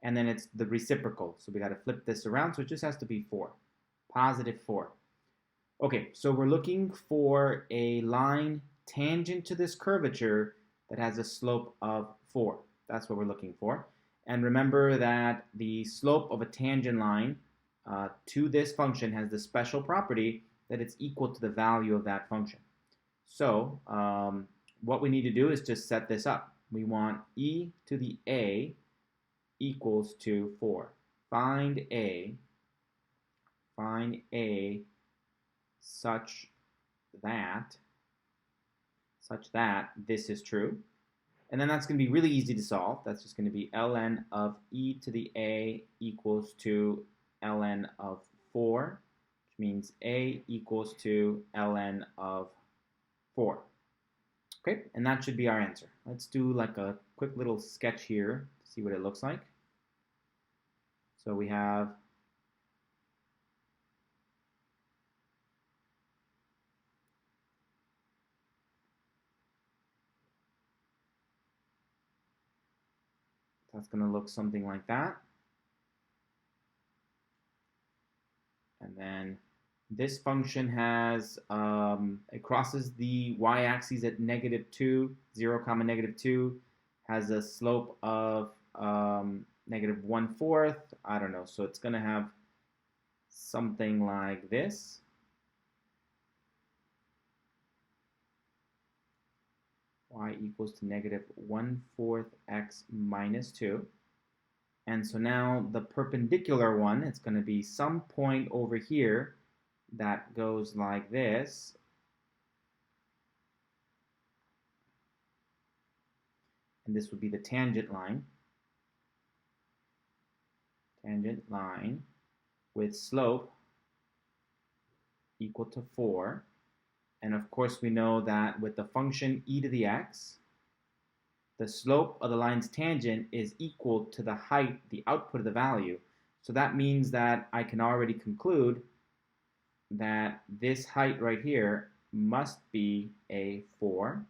[SPEAKER 1] And then it's the reciprocal. So we got to flip this around. So it just has to be 4, positive 4. Okay, so we're looking for a line tangent to this curvature that has a slope of 4. That's what we're looking for. And remember that the slope of a tangent line to this function has the special property that it's equal to the value of that function. So what we need to do is just set this up. We want e to the a equals to 4. Find a such that this is true. And then that's going to be really easy to solve. That's just going to be ln of e to the a equals to ln of 4, which means a equals to ln of 4. Okay, and that should be our answer. Let's do like a quick little sketch here to see what it looks like. So we have that's going to look something like that. And then this function has, it crosses the y-axis at -2, 0, -2, has a slope of negative 1/4. I don't know, so it's going to have something like this. Y equals to negative 1/4 x minus 2. And so now the perpendicular one, it's going to be some point over here that goes like this. And this would be the tangent line. Tangent line with slope equal to 4. And of course we know that with the function e to the x, the slope of the line's tangent is equal to the height, the output of the value. So that means that I can already conclude that this height right here must be a 4.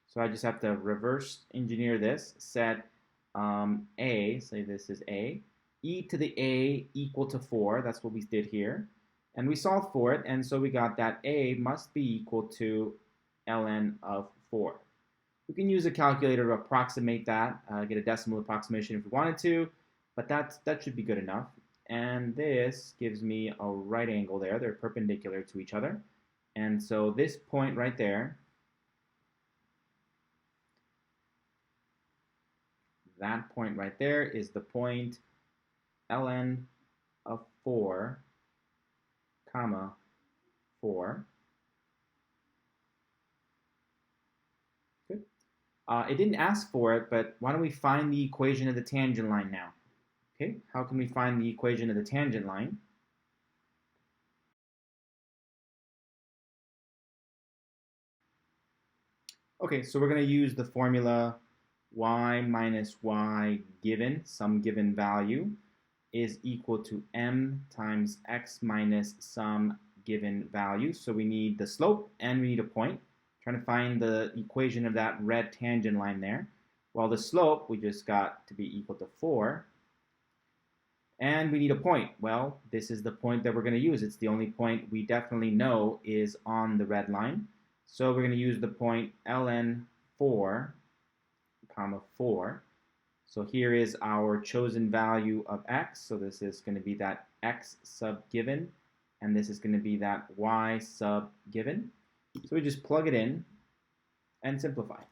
[SPEAKER 1] So I just have to reverse engineer this, set a, say this is a, e to the a equal to 4, that's what we did here. And we solved for it, and so we got that a must be equal to ln of 4. We can use a calculator to approximate that, get a decimal approximation if we wanted to, but that should be good enough. And this gives me a right angle there. They're perpendicular to each other. And so this point right there, that point right there is the point ln of 4, comma 4. Good. It didn't ask for it, but why don't we find the equation of the tangent line now? Okay, how can we find the equation of the tangent line? Okay, so we're going to use the formula y minus y given, some given value, is equal to m times x minus some given value. So we need the slope and we need a point. Trying to find the equation of that red tangent line there. Well, the slope we just got to be equal to 4. And we need a point. Well, this is the point that we're going to use. It's the only point we definitely know is on the red line. So we're going to use the point ln 4, comma 4. So here is our chosen value of x. So this is going to be that x sub given, and this is going to be that y sub given. So we just plug it in and simplify.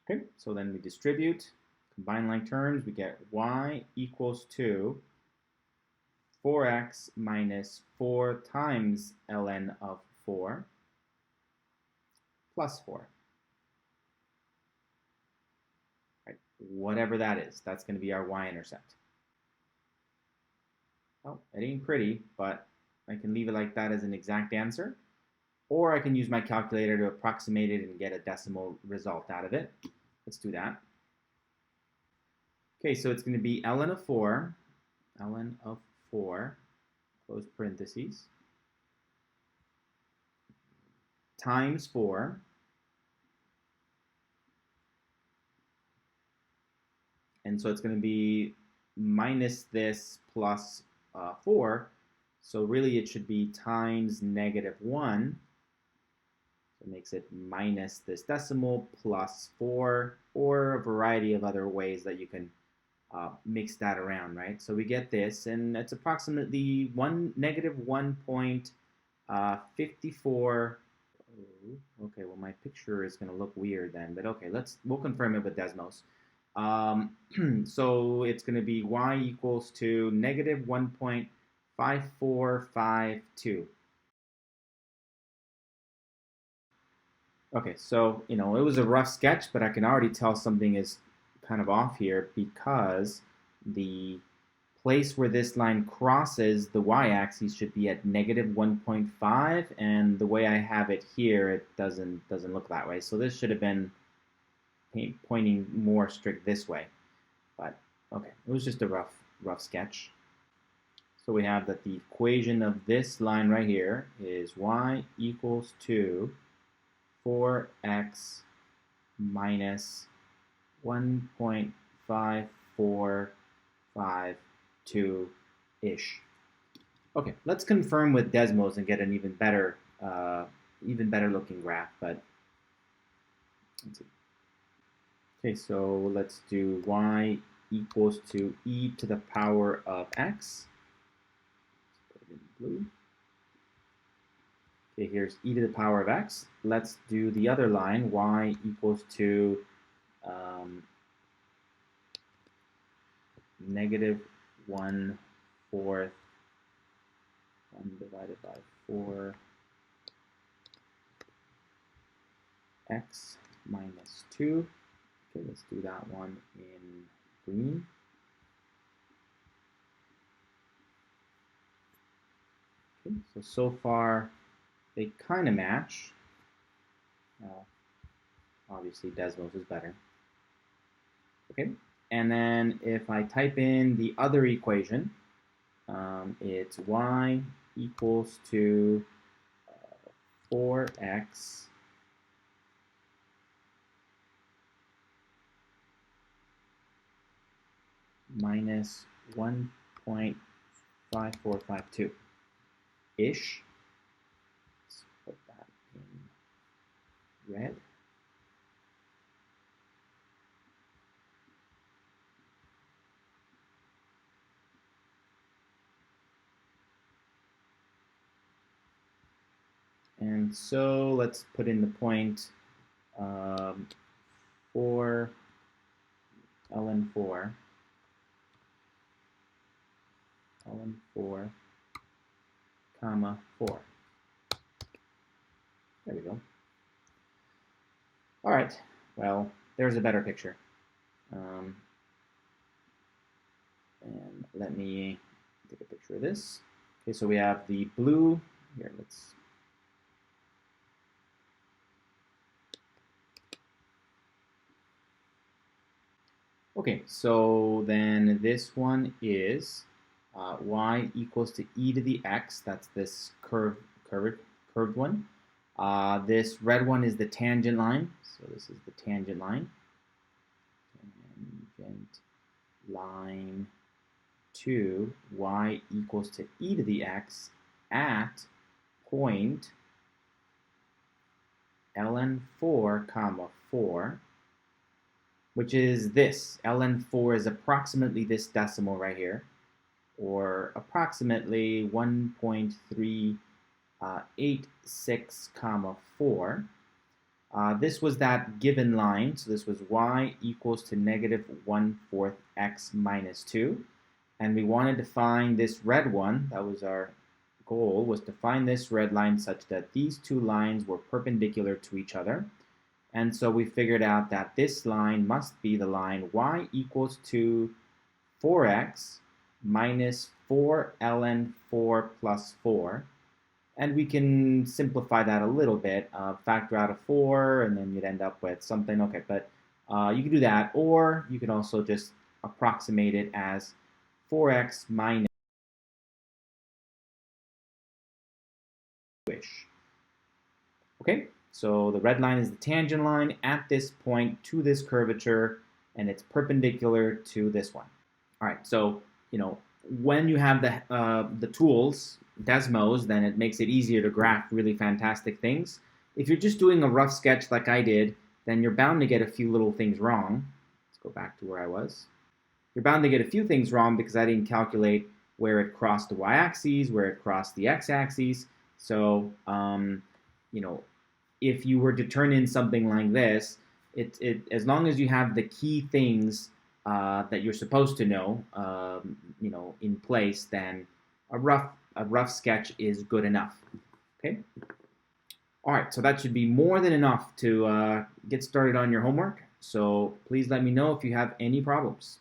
[SPEAKER 1] Okay, so then we distribute, combine like terms, we get y equals to 4x minus 4 times ln of 4 plus 4. Right? Whatever that is, that's going to be our y-intercept. Oh, it ain't pretty, but I can leave it like that as an exact answer. Or I can use my calculator to approximate it and get a decimal result out of it. Let's do that. Okay, so it's going to be ln of 4, close parentheses, times 4, and so it's going to be minus this plus 4, so really it should be times -1, so it makes it minus this decimal plus 4, or a variety of other ways that you can mix that around, right? So we get this, and it's approximately -1.54. Okay, well my picture is going to look weird then, but okay, we'll confirm it with Desmos. So it's going to be y equals to -1.5452. Okay, so it was a rough sketch, but I can already tell something is kind of off here because the place where this line crosses the y-axis should be at -1.5, and the way I have it here, it doesn't look that way. So this should have been pointing more strict this way, but okay, it was just a rough sketch. So we have that the equation of this line right here is y equals to 4x minus 1.5452-ish. Okay, let's confirm with Desmos and get an even better looking graph, but let's see. Okay, so let's do y equals to e to the power of x. Let's put it in blue. Okay, here's e to the power of x. Let's do the other line, y equals to -1/4, 1 divided by 4 x minus 2. Okay, let's do that one in green. Okay, so far they kind of match. Obviously Desmos is better. Okay, and then if I type in the other equation, it's y equals to 4x minus 1.5452-ish. Let's put that in red. And so let's put in the point for ln 4, comma 4. There we go. All right, well, there's a better picture. And let me take a picture of this. Okay, so we have the blue. Here, let's. Okay, so then this one is y equals to e to the x. That's this curved one. This red one is the tangent line. So this is the tangent line. Tangent line to y equals to e to the x at point ln 4, comma 4, which is this. ln 4 is approximately this decimal right here, or approximately 1.386, comma 4. This was that given line, so this was y equals to -1/4 x minus 2. And we wanted to find this red one, that was our goal was to find this red line such that these two lines were perpendicular to each other. And so we figured out that this line must be the line y equals to 4x minus 4 ln 4 plus 4. And we can simplify that a little bit, factor out a 4, and then you'd end up with something. Okay, but you can do that, or you can also just approximate it as 4x minus ish. Okay, so the red line is the tangent line at this point to this curvature, and it's perpendicular to this one. All right, so when you have the tools, Desmos, then it makes it easier to graph really fantastic things. If you're just doing a rough sketch like I did, then you're bound to get a few little things wrong. Let's go back to where I was. You're bound to get a few things wrong because I didn't calculate where it crossed the y-axis, where it crossed the x-axis. So, if you were to turn in something like this, as long as you have the key things that you're supposed to know, in place, then a rough sketch is good enough. Okay. All right, so that should be more than enough to get started on your homework. So please let me know if you have any problems.